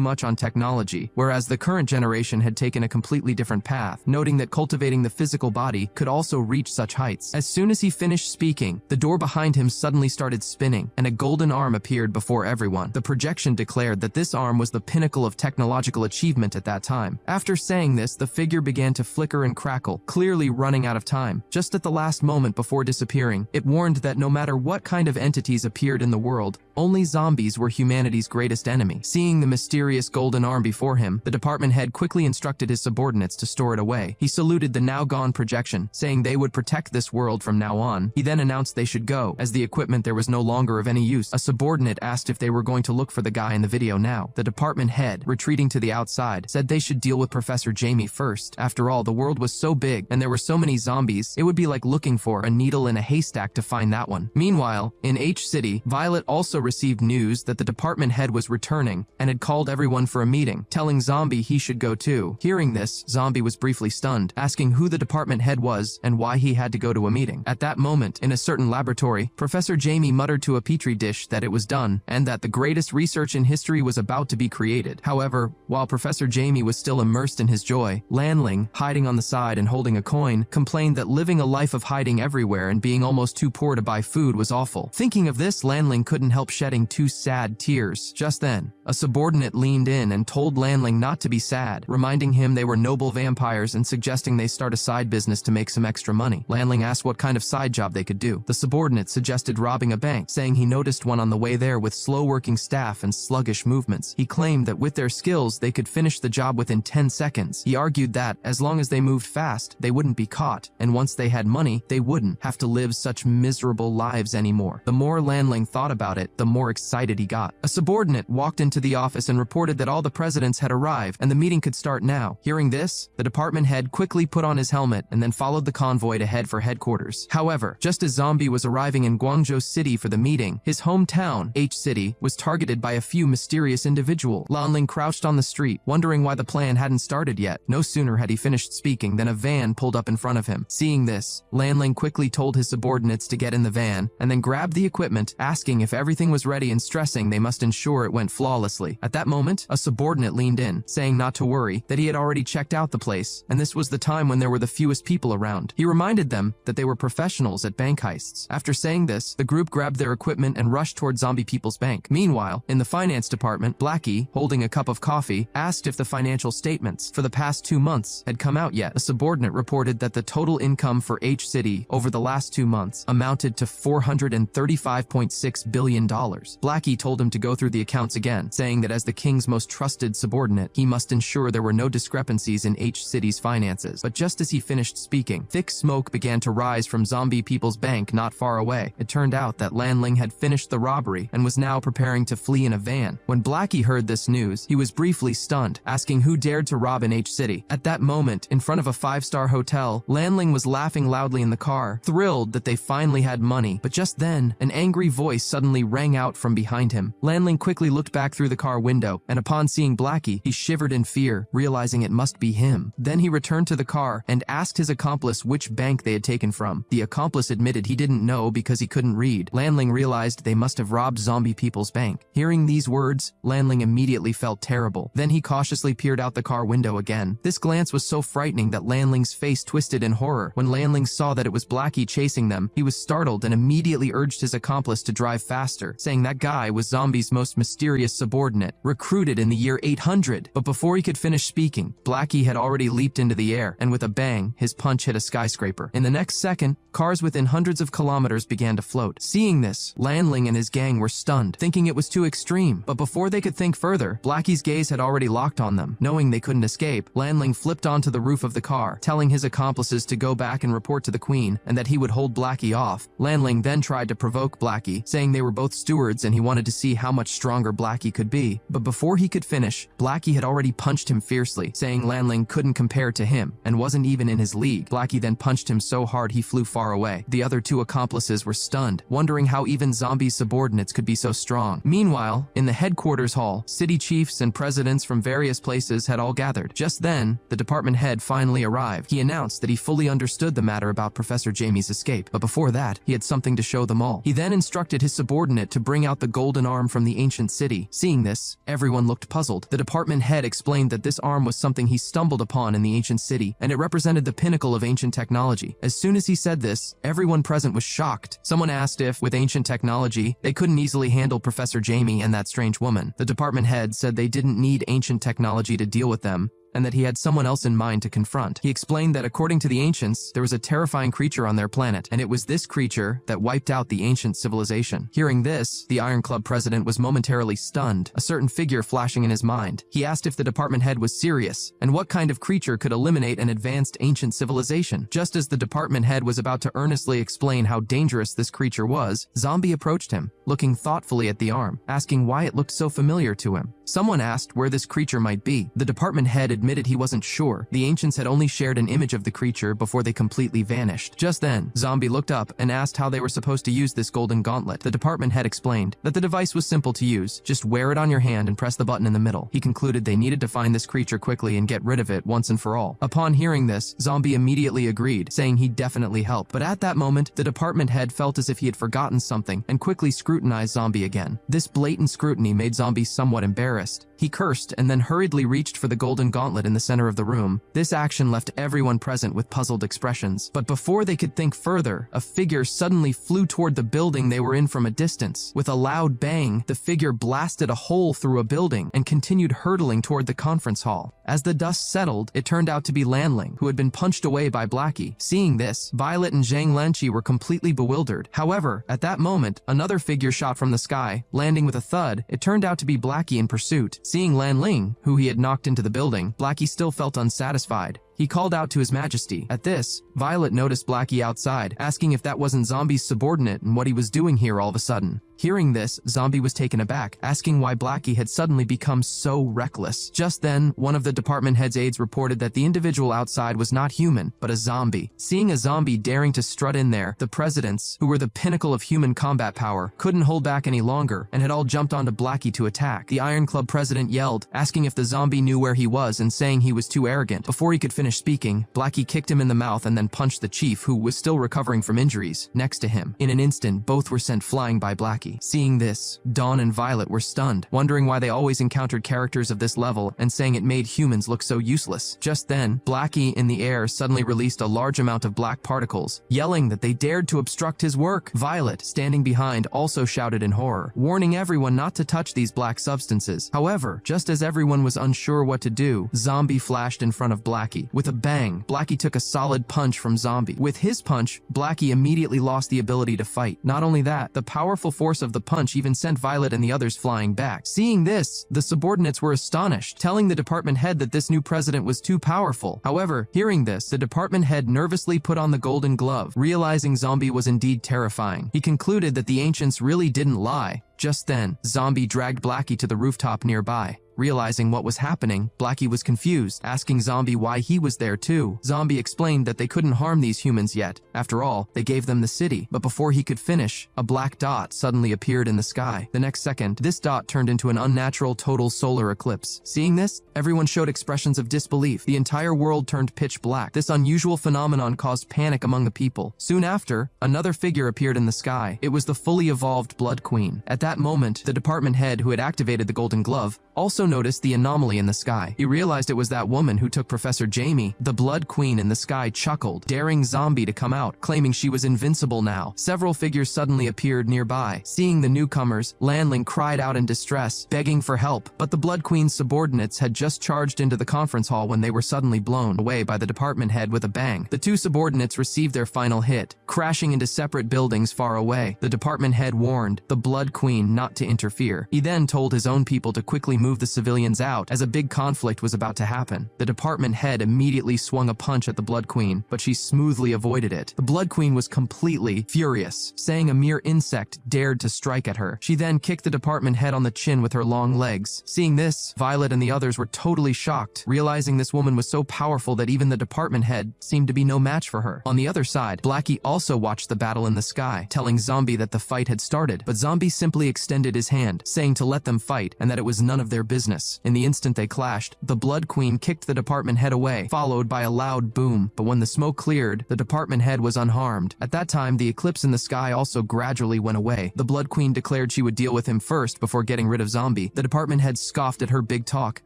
much on technology, whereas the current generation had taken a completely different path, noting that cultivating the physical body could also reach such heights. As soon as he finished speaking, the door behind him suddenly started spinning, and a golden arm appeared before everyone. The projection declared that this arm was the pinnacle of technological achievement at that time. After saying this, the figure began to flicker and crackle, clearly running out of time. Just at the last moment before disappearing, it warned that no matter what kind of entities appeared in the world, only zombies were humanity's greatest enemy. Seeing the mysterious golden arm before him, the department head quickly instructed his subordinates to store it away. He saluted the now gone projection, saying they would protect this world from now on. He then announced they should go, as the equipment there was no longer of any use. A subordinate asked if they were going to look for the guy in the video now. The department head, retreating to the outside, said they should deal with Professor Jamie first. After all, the world was so big and there were so many zombies, it would be like looking for a needle in a haystack to find that one. Meanwhile, in H City, Violet also received news that the department head was returning and had called everyone for a meeting, telling Zombie he should go too. Hearing this, Zombie was briefly stunned, asking who the department head was and why he had to go to a meeting. At that moment, in a certain laboratory, Professor Jamie muttered to a petri dish that it was done, and that the greatest research in history was about to be created. However, while Professor Jamie was still immersed in his joy, Lanling, hiding on the side and holding a coin, complained that living a life of hiding everywhere and being almost too poor to buy food was awful. Thinking of this, Lanling couldn't help shedding 2 sad tears. Just then, a subordinate leaned in and told Lanling not to be sad, reminding him they were noble vampires and suggesting they start a side business to make some extra money. Lanling asked what kind of side job they could do. The subordinate suggested robbing a bank, saying he noticed one on the way there with slow-working staff and sluggish movements. He claimed that with their skills, they could finish the job within 10 seconds. He argued that, as long as they moved fast, they wouldn't be caught, and once they had money, they wouldn't have to live such miserable lives anymore. The more Lanling thought about it, the more excited he got. A subordinate walked into the office and reported that all the presidents had arrived and the meeting could start now. Hearing this, the department head quickly put on his helmet and then followed the convoy to head for headquarters. However, just as Zombie was arriving in Guangzhou City for the meeting, his hometown, H City, was targeted by a few mysterious individuals. Lanling crouched on the street, wondering why the plan hadn't started yet. No sooner had he finished speaking than a van pulled up in front of him. Seeing this, Lanling quickly told his subordinates to get in the van and then grabbed the equipment, asking if everything was ready and stressing they must ensure it went flawlessly. At that moment, a subordinate leaned in, saying not to worry, that he had already checked out the place, and this was the time when there were the fewest people around. He reminded them that they were professionals at bank heists. After saying this, the group grabbed their equipment and rushed toward Zombie People's Bank. Meanwhile, in the finance department, Blackie, holding a cup of coffee, asked if the financial statements for the past 2 months had come out yet. A subordinate reported that the total income for H City over the last 2 months amounted to $435.6 billion. Blackie told him to go through the accounts again, saying that as the king's most trusted subordinate, he must ensure there were no discrepancies in H City's finances. But just as he finished speaking, thick smoke began to rise from Zombie People's Bank not far away. It turned out that Lanling had finished the robbery and was now preparing to flee in a van. When Blackie heard this news, he was briefly stunned, asking who dared to rob in H City. At that moment, in front of a 5-star hotel, Lanling was laughing loudly in the car, thrilled that they finally had money. But just then, an angry voice suddenly rang out from behind him. Lanling quickly looked back through the car window, and upon seeing Blackie, he shivered in fear, realizing it must be him. Then he returned to the car and asked his accomplice which bank they had taken from. The accomplice admitted he didn't know because he couldn't read. Lanling realized they must have robbed Zombie People's Bank. Hearing these words, Lanling immediately felt terrible. Then he cautiously peered out the car window again. This glance was so frightening that Lanling's face twisted in horror. When Lanling saw that it was Blackie chasing them, he was startled and immediately urged his accomplice to drive faster, saying that guy was Zombie's most mysterious subordinate, recruited in the year 800. But before he could finish speaking, Blackie had already leaped into the air, and with a bang, his punch hit a skyscraper. In the next second, cars within hundreds of kilometers began to float. Seeing this, Lanling and his gang were stunned, thinking it was too extreme. But before they could think further, Blackie's gaze had already locked on them. Knowing they couldn't escape, Lanling flipped onto the roof of the car, telling his accomplices to go back and report to the Queen, and that he would hold Blackie off. Lanling then tried to provoke Blackie, saying they were both stewards and he wanted to see how much stronger Blackie could be. But before he could finish, Blackie had already punched him fiercely, saying Lanling couldn't compare to him and wasn't even in his league. Blackie then punched him so hard he flew far away. The other 2 accomplices were stunned, wondering how even Zombie's subordinates could be so strong. Meanwhile, in the headquarters hall, city chiefs and presidents from various places had all gathered. Just then, the department head finally arrived. He announced that he fully understood the matter about Professor Jamie's escape, but before that, he had something to show them all. He then instructed his subordinate to bring out the golden arm from the ancient city. Seeing this, everyone looked puzzled. The department head explained that this arm was something he stumbled upon in the ancient city, and it represented the pinnacle of ancient technology. As soon as he said this, everyone present was shocked. Someone asked if, with ancient technology, they couldn't easily handle Professor Jamie and that strange woman. The department head said they didn't need ancient technology to deal with them, and that he had someone else in mind to confront. He explained that according to the ancients, there was a terrifying creature on their planet, and it was this creature that wiped out the ancient civilization. Hearing this, the Iron Club president was momentarily stunned, a certain figure flashing in his mind. He asked if the department head was serious, and what kind of creature could eliminate an advanced ancient civilization. Just as the department head was about to earnestly explain how dangerous this creature was, Zombie approached him, looking thoughtfully at the arm, asking why it looked so familiar to him. Someone asked where this creature might be. The department head admitted he wasn't sure. The ancients had only shared an image of the creature before they completely vanished. Just then, Zombie looked up and asked how they were supposed to use this golden gauntlet. The department head explained that the device was simple to use. Just wear it on your hand and press the button in the middle. He concluded they needed to find this creature quickly and get rid of it once and for all. Upon hearing this, Zombie immediately agreed, saying he'd definitely help. But at that moment, the department head felt as if he had forgotten something and quickly scrutinized Zombie again. This blatant scrutiny made Zombie somewhat embarrassed. He cursed and then hurriedly reached for the golden gauntlet gauntlet in the center of the room. This action left everyone present with puzzled expressions. But before they could think further, a figure suddenly flew toward the building they were in from a distance. With a loud bang, the figure blasted a hole through a building and continued hurtling toward the conference hall. As the dust settled, it turned out to be Lanling, who had been punched away by Blackie. Seeing this, Violet and Zhang Lanqi were completely bewildered. However, at that moment, another figure shot from the sky, landing with a thud. It turned out to be Blackie in pursuit. Seeing Lanling, who he had knocked into the building, Blackie still felt unsatisfied. He called out to his majesty. At this, Violet noticed Blackie outside, asking if that wasn't Zombie's subordinate and what he was doing here all of a sudden. Hearing this, Zombie was taken aback, asking why Blackie had suddenly become so reckless. Just then, one of the department head's aides reported that the individual outside was not human, but a zombie. Seeing a zombie daring to strut in there, the presidents, who were the pinnacle of human combat power, couldn't hold back any longer and had all jumped onto Blackie to attack. The Iron Club president yelled, asking if the zombie knew where he was and saying he was too arrogant. Before he could finish speaking, Blackie kicked him in the mouth and then punched the chief, who was still recovering from injuries, next to him. In an instant, both were sent flying by Blackie. Seeing this, Dawn and Violet were stunned, wondering why they always encountered characters of this level and saying it made humans look so useless. Just then, Blackie in the air suddenly released a large amount of black particles, yelling that they dared to obstruct his work. Violet, standing behind, also shouted in horror, warning everyone not to touch these black substances. However, just as everyone was unsure what to do, Zombie flashed in front of Blackie. With a bang, Blackie took a solid punch from Zombie. With his punch, Blackie immediately lost the ability to fight. Not only that, the powerful force of the punch even sent Violet and the others flying back. Seeing this, the subordinates were astonished, telling the department head that this new president was too powerful. However, hearing this, the department head nervously put on the golden glove, realizing Zombie was indeed terrifying. He concluded that the ancients really didn't lie. Just then, Zombie dragged Blackie to the rooftop nearby. Realizing what was happening, Blackie was confused, asking Zombie why he was there too. Zombie explained that they couldn't harm these humans yet. After all, they gave them the city. But before he could finish, a black dot suddenly appeared in the sky. The next second, this dot turned into an unnatural total solar eclipse. Seeing this, everyone showed expressions of disbelief. The entire world turned pitch black. This unusual phenomenon caused panic among the people. Soon after, another figure appeared in the sky. It was the fully evolved Blood Queen. At that moment, the department head who had activated the golden glove also noticed the anomaly in the sky. He realized it was that woman who took Professor Jamie. The Blood Queen in the sky chuckled, daring Zombie to come out, claiming she was invincible now. Several figures suddenly appeared nearby. Seeing the newcomers, Lanling cried out in distress, begging for help. But the Blood Queen's subordinates had just charged into the conference hall when they were suddenly blown away by the department head with a bang. The two subordinates received their final hit, crashing into separate buildings far away. The department head warned the Blood Queen not to interfere. He then told his own people to quickly move the civilians out as a big conflict was about to happen. The department head immediately swung a punch at the Blood Queen, but she smoothly avoided it. The Blood Queen was completely furious, saying a mere insect dared to strike at her. She then kicked the department head on the chin with her long legs. Seeing this, Violet and the others were totally shocked, realizing this woman was so powerful that even the department head seemed to be no match for her. On the other side, Blackie also watched the battle in the sky, telling Zombie that the fight had started, but Zombie simply extended his hand, saying to let them fight and that it was none of their business. In the instant they clashed, the Blood Queen kicked the department head away, followed by a loud boom. But when the smoke cleared, the department head was unharmed. At that time, the eclipse in the sky also gradually went away. The Blood Queen declared she would deal with him first before getting rid of Zombie. The department head scoffed at her big talk,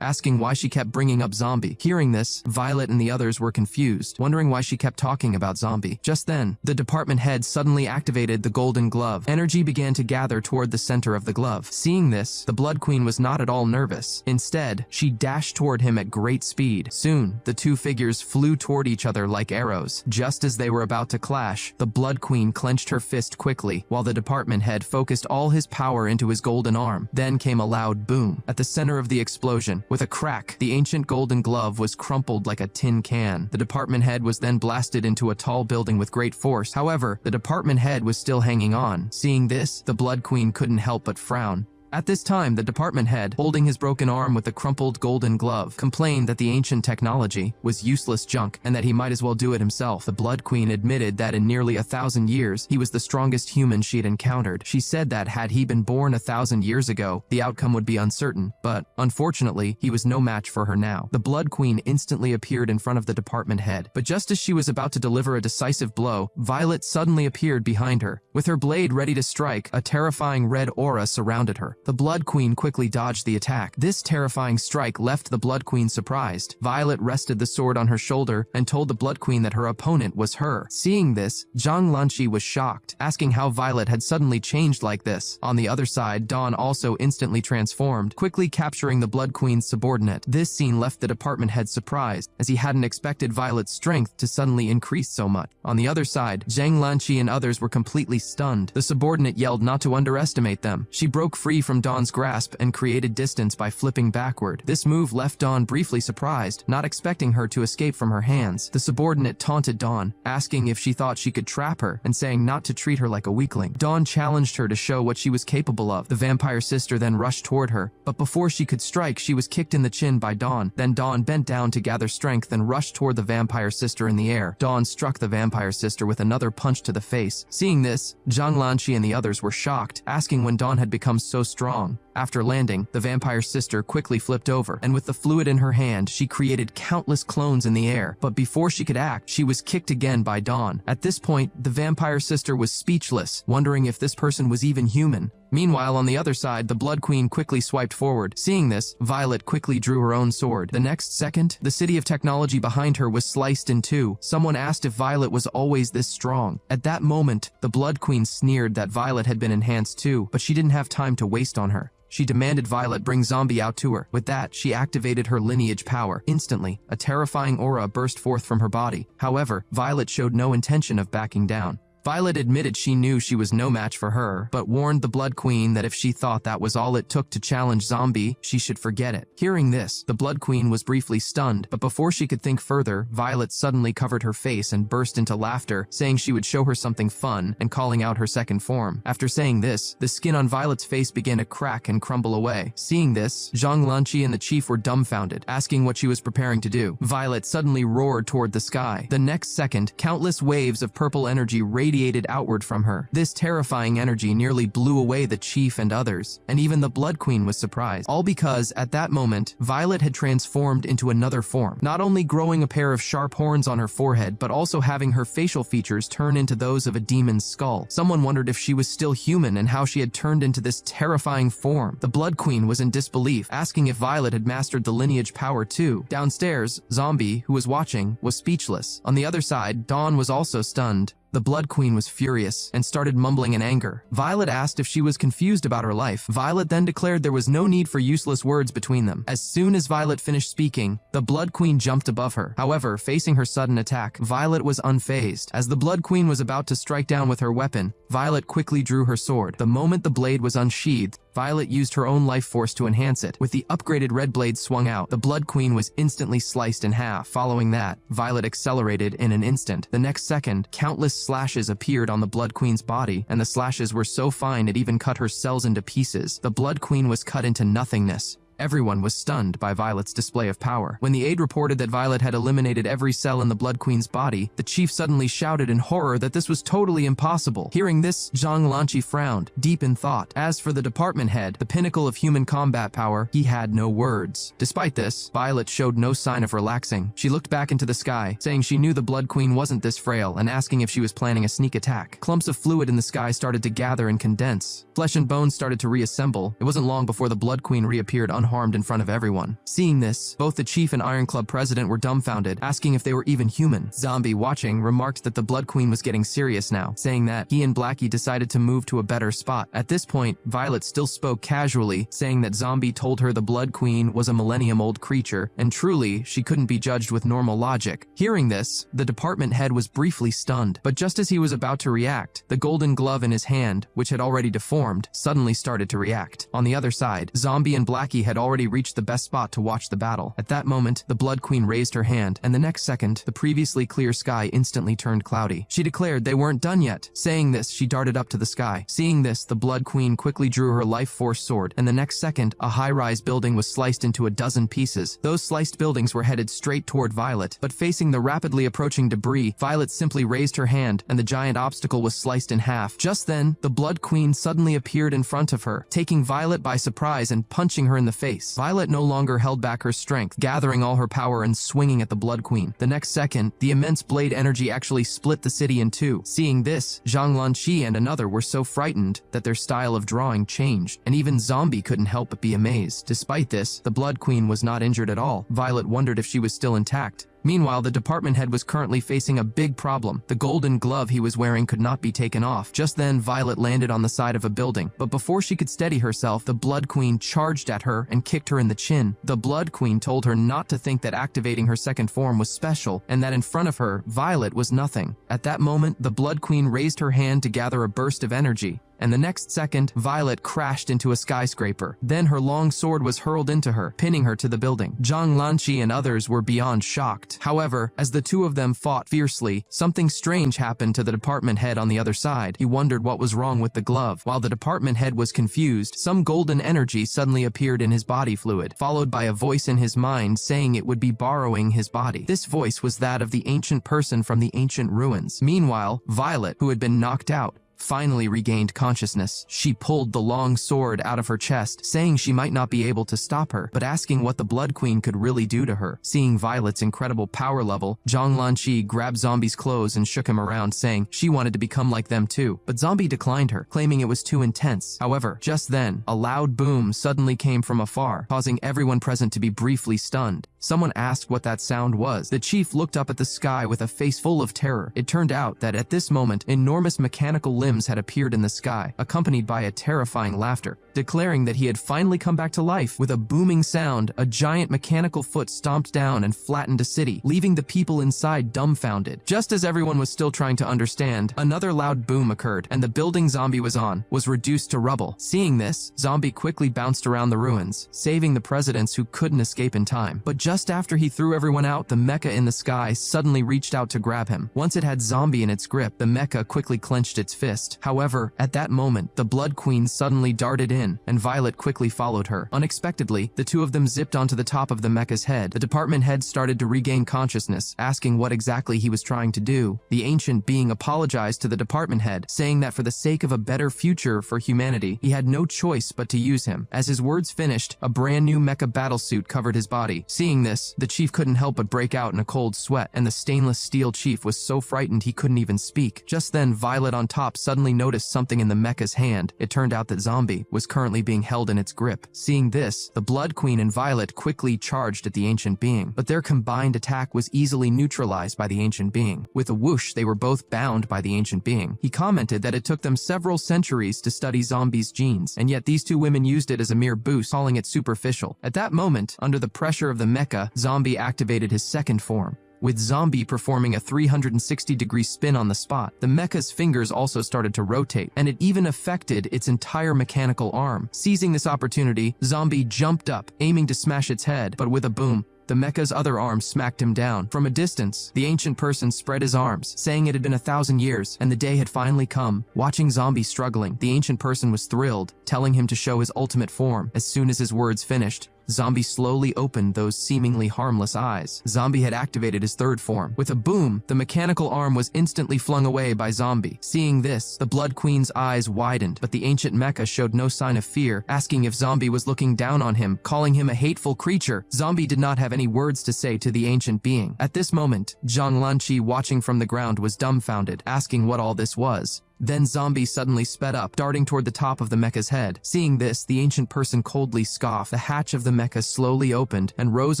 asking why she kept bringing up Zombie. Hearing this, Violet and the others were confused, wondering why she kept talking about Zombie. Just then, the department head suddenly activated the golden glove. Energy began to gather toward the center of the glove. Seeing this, the Blood Queen was not at all nervous. Instead, she dashed toward him at great speed. Soon, the two figures flew toward each other like arrows. Just as they were about to clash, the Blood Queen clenched her fist quickly, while the department head focused all his power into his golden arm. Then came a loud boom. At the center of the explosion, with a crack, the ancient golden glove was crumpled like a tin can. The department head was then blasted into a tall building with great force. However, the department head was still hanging on. Seeing this, the Blood Queen couldn't help but frown. At this time, the department head, holding his broken arm with the crumpled golden glove, complained that the ancient technology was useless junk and that he might as well do it himself. The Blood Queen admitted that in nearly 1,000 years, he was the strongest human she'd encountered. She said that had he been born 1,000 years ago, the outcome would be uncertain, but unfortunately, he was no match for her now. The Blood Queen instantly appeared in front of the department head, but just as she was about to deliver a decisive blow, Violet suddenly appeared behind her. With her blade ready to strike, a terrifying red aura surrounded her. The Blood Queen quickly dodged the attack. This terrifying strike left the Blood Queen surprised. Violet rested the sword on her shoulder and told the Blood Queen that her opponent was her. Seeing this, Zhang Lanqi was shocked, asking how Violet had suddenly changed like this. On the other side, Dawn also instantly transformed, quickly capturing the Blood Queen's subordinate. This scene left the department head surprised, as he hadn't expected Violet's strength to suddenly increase so much. On the other side, Zhang Lanqi and others were completely stunned. The subordinate yelled not to underestimate them. She broke free from Dawn's grasp and created distance by flipping backward. This move left Dawn briefly surprised, not expecting her to escape from her hands. The subordinate taunted Dawn, asking if she thought she could trap her and saying not to treat her like a weakling. Dawn challenged her to show what she was capable of. The vampire sister then rushed toward her, but before she could strike, she was kicked in the chin by Dawn. Then Dawn bent down to gather strength and rushed toward the vampire sister in the air. Dawn struck the vampire sister with another punch to the face. Seeing this, Zhang Lanqi and the others were shocked, asking when Dawn had become so strong. After landing, the vampire sister quickly flipped over, and with the fluid in her hand, she created countless clones in the air. But before she could act, she was kicked again by Dawn. At this point, the vampire sister was speechless, wondering if this person was even human. Meanwhile, on the other side, the Blood Queen quickly swiped forward. Seeing this, Violet quickly drew her own sword. The next second, the city of technology behind her was sliced in two. Someone asked if Violet was always this strong. At that moment, the Blood Queen sneered that Violet had been enhanced too, but she didn't have time to waste on her. She demanded Violet bring Zombie out to her. With that, she activated her lineage power. Instantly, a terrifying aura burst forth from her body. However, Violet showed no intention of backing down. Violet admitted she knew she was no match for her, but warned the Blood Queen that if she thought that was all it took to challenge Zombie, she should forget it. Hearing this, the Blood Queen was briefly stunned, but before she could think further, Violet suddenly covered her face and burst into laughter, saying she would show her something fun and calling out her second form. After saying this, the skin on Violet's face began to crack and crumble away. Seeing this, Zhang Lanqi and the chief were dumbfounded, asking what she was preparing to do. Violet suddenly roared toward the sky. The next second, countless waves of purple energy radiated outward from her. This terrifying energy nearly blew away the chief and others, and even the Blood Queen was surprised. All because, at that moment, Violet had transformed into another form, not only growing a pair of sharp horns on her forehead, but also having her facial features turn into those of a demon's skull. Someone wondered if she was still human and how she had turned into this terrifying form. The Blood Queen was in disbelief, asking if Violet had mastered the lineage power too. Downstairs, Zombie, who was watching, was speechless. On the other side, Dawn was also stunned. The Blood Queen was furious and started mumbling in anger. Violet asked if she was confused about her life. Violet then declared there was no need for useless words between them. As soon as Violet finished speaking, the Blood Queen jumped above her. However, facing her sudden attack, Violet was unfazed. As the Blood Queen was about to strike down with her weapon, Violet quickly drew her sword. The moment the blade was unsheathed, Violet used her own life force to enhance it. With the upgraded red blade swung out, the Blood Queen was instantly sliced in half. Following that, Violet accelerated in an instant. The next second, countless slashes appeared on the Blood Queen's body, and the slashes were so fine it even cut her cells into pieces. The Blood Queen was cut into nothingness. Everyone was stunned by Violet's display of power. When the aide reported that Violet had eliminated every cell in the Blood Queen's body, the chief suddenly shouted in horror that this was totally impossible. Hearing this, Zhang Lanqi frowned, deep in thought. As for the department head, the pinnacle of human combat power, he had no words. Despite this, Violet showed no sign of relaxing. She looked back into the sky, saying she knew the Blood Queen wasn't this frail, and asking if she was planning a sneak attack. Clumps of fluid in the sky started to gather and condense. Flesh and bones started to reassemble. It wasn't long before the Blood Queen reappeared unharmed in front of everyone. Seeing this, both the chief and Iron Club president were dumbfounded, asking if they were even human. Zombie, watching, remarked that the Blood Queen was getting serious now, saying that he and Blackie decided to move to a better spot. At this point, Violet still spoke casually, saying that Zombie told her the Blood Queen was a millennium-old creature, and truly, she couldn't be judged with normal logic. Hearing this, the department head was briefly stunned, but just as he was about to react, the golden glove in his hand, which had already deformed, suddenly started to react. On the other side, Zombie and Blackie had already reached the best spot to watch the battle. At that moment, the Blood Queen raised her hand, and the next second, the previously clear sky instantly turned cloudy. She declared they weren't done yet. Saying this, she darted up to the sky. Seeing this, the Blood Queen quickly drew her life force sword, and the next second, a high-rise building was sliced into a dozen pieces. Those sliced buildings were headed straight toward Violet, but facing the rapidly approaching debris, Violet simply raised her hand, and the giant obstacle was sliced in half. Just then, the Blood Queen suddenly appeared in front of her, taking Violet by surprise and punching her in the face face. Violet no longer held back her strength, gathering all her power and swinging at the Blood Queen. The next second, the immense blade energy actually split the city in two. Seeing this, Zhang Lanqi and another were so frightened that their style of drawing changed, and even Zombie couldn't help but be amazed. Despite this, the Blood Queen was not injured at all. Violet wondered if she was still intact. Meanwhile, the department head was currently facing a big problem. The golden glove he was wearing could not be taken off. Just then, Violet landed on the side of a building, but before she could steady herself, the Blood Queen charged at her and kicked her in the chin. The Blood Queen told her not to think that activating her second form was special, and that in front of her, Violet was nothing. At that moment, the Blood Queen raised her hand to gather a burst of energy, and the next second, Violet crashed into a skyscraper. Then her long sword was hurled into her, pinning her to the building. Zhang Lanqi and others were beyond shocked. However, as the two of them fought fiercely, something strange happened to the department head on the other side. He wondered what was wrong with the glove. While the department head was confused, some golden energy suddenly appeared in his body fluid, followed by a voice in his mind saying it would be borrowing his body. This voice was that of the ancient person from the ancient ruins. Meanwhile, Violet, who had been knocked out, finally regained consciousness. She pulled the long sword out of her chest, saying she might not be able to stop her, but asking what the Blood Queen could really do to her. Seeing Violet's incredible power level, Zhang Lanqi grabbed Zombie's clothes and shook him around, saying she wanted to become like them too. But Zombie declined her, claiming it was too intense. However, just then, a loud boom suddenly came from afar, causing everyone present to be briefly stunned. Someone asked what that sound was. The chief looked up at the sky with a face full of terror. It turned out that at this moment, enormous mechanical limbs had appeared in the sky, accompanied by a terrifying laughter, declaring that he had finally come back to life. With a booming sound, a giant mechanical foot stomped down and flattened a city, leaving the people inside dumbfounded. Just as everyone was still trying to understand, another loud boom occurred, and the building Zombie was on was reduced to rubble. Seeing this, Zombie quickly bounced around the ruins, saving the presidents who couldn't escape in time. But just after he threw everyone out, the mecha in the sky suddenly reached out to grab him. Once it had Zombie in its grip, the mecha quickly clenched its fist. However, at that moment, the Blood Queen suddenly darted in, and Violet quickly followed her. Unexpectedly, the two of them zipped onto the top of the mecha's head. The department head started to regain consciousness, asking what exactly he was trying to do. The ancient being apologized to the department head, saying that for the sake of a better future for humanity, he had no choice but to use him. As his words finished, a brand new mecha battlesuit covered his body. Seeing this, the chief couldn't help but break out in a cold sweat, and the stainless steel chief was so frightened he couldn't even speak. Just then, Violet on top suddenly noticed something in the mecha's hand. It turned out that Zombie was currently being held in its grip. Seeing this, the Blood Queen and Violet quickly charged at the ancient being, but their combined attack was easily neutralized by the ancient being. With a whoosh, they were both bound by the ancient being. He commented that it took them several centuries to study Zombie's genes, and yet these two women used it as a mere boost, calling it superficial. At that moment, under the pressure of the mecha, Zombie activated his second form. With Zombie performing a 360-degree spin on the spot, the mecha's fingers also started to rotate, and it even affected its entire mechanical arm. Seizing this opportunity, Zombie jumped up, aiming to smash its head, but with a boom, the mecha's other arm smacked him down. From a distance, the ancient person spread his arms, saying it had been 1,000 years, and the day had finally come. Watching Zombie struggling, the ancient person was thrilled, telling him to show his ultimate form. As soon as his words finished, Zombie slowly opened those seemingly harmless eyes. Zombie had activated his third form. With a boom, the mechanical arm was instantly flung away by Zombie. Seeing this, the Blood Queen's eyes widened, but the ancient mecha showed no sign of fear, asking if Zombie was looking down on him, calling him a hateful creature. Zombie did not have any words to say to the ancient being. At this moment, Zhang Lanqi, watching from the ground, was dumbfounded, asking what all this was. Then Zombie suddenly sped up, darting toward the top of the mecha's head. Seeing this, the ancient person coldly scoffed. The hatch of the mecha slowly opened, and rows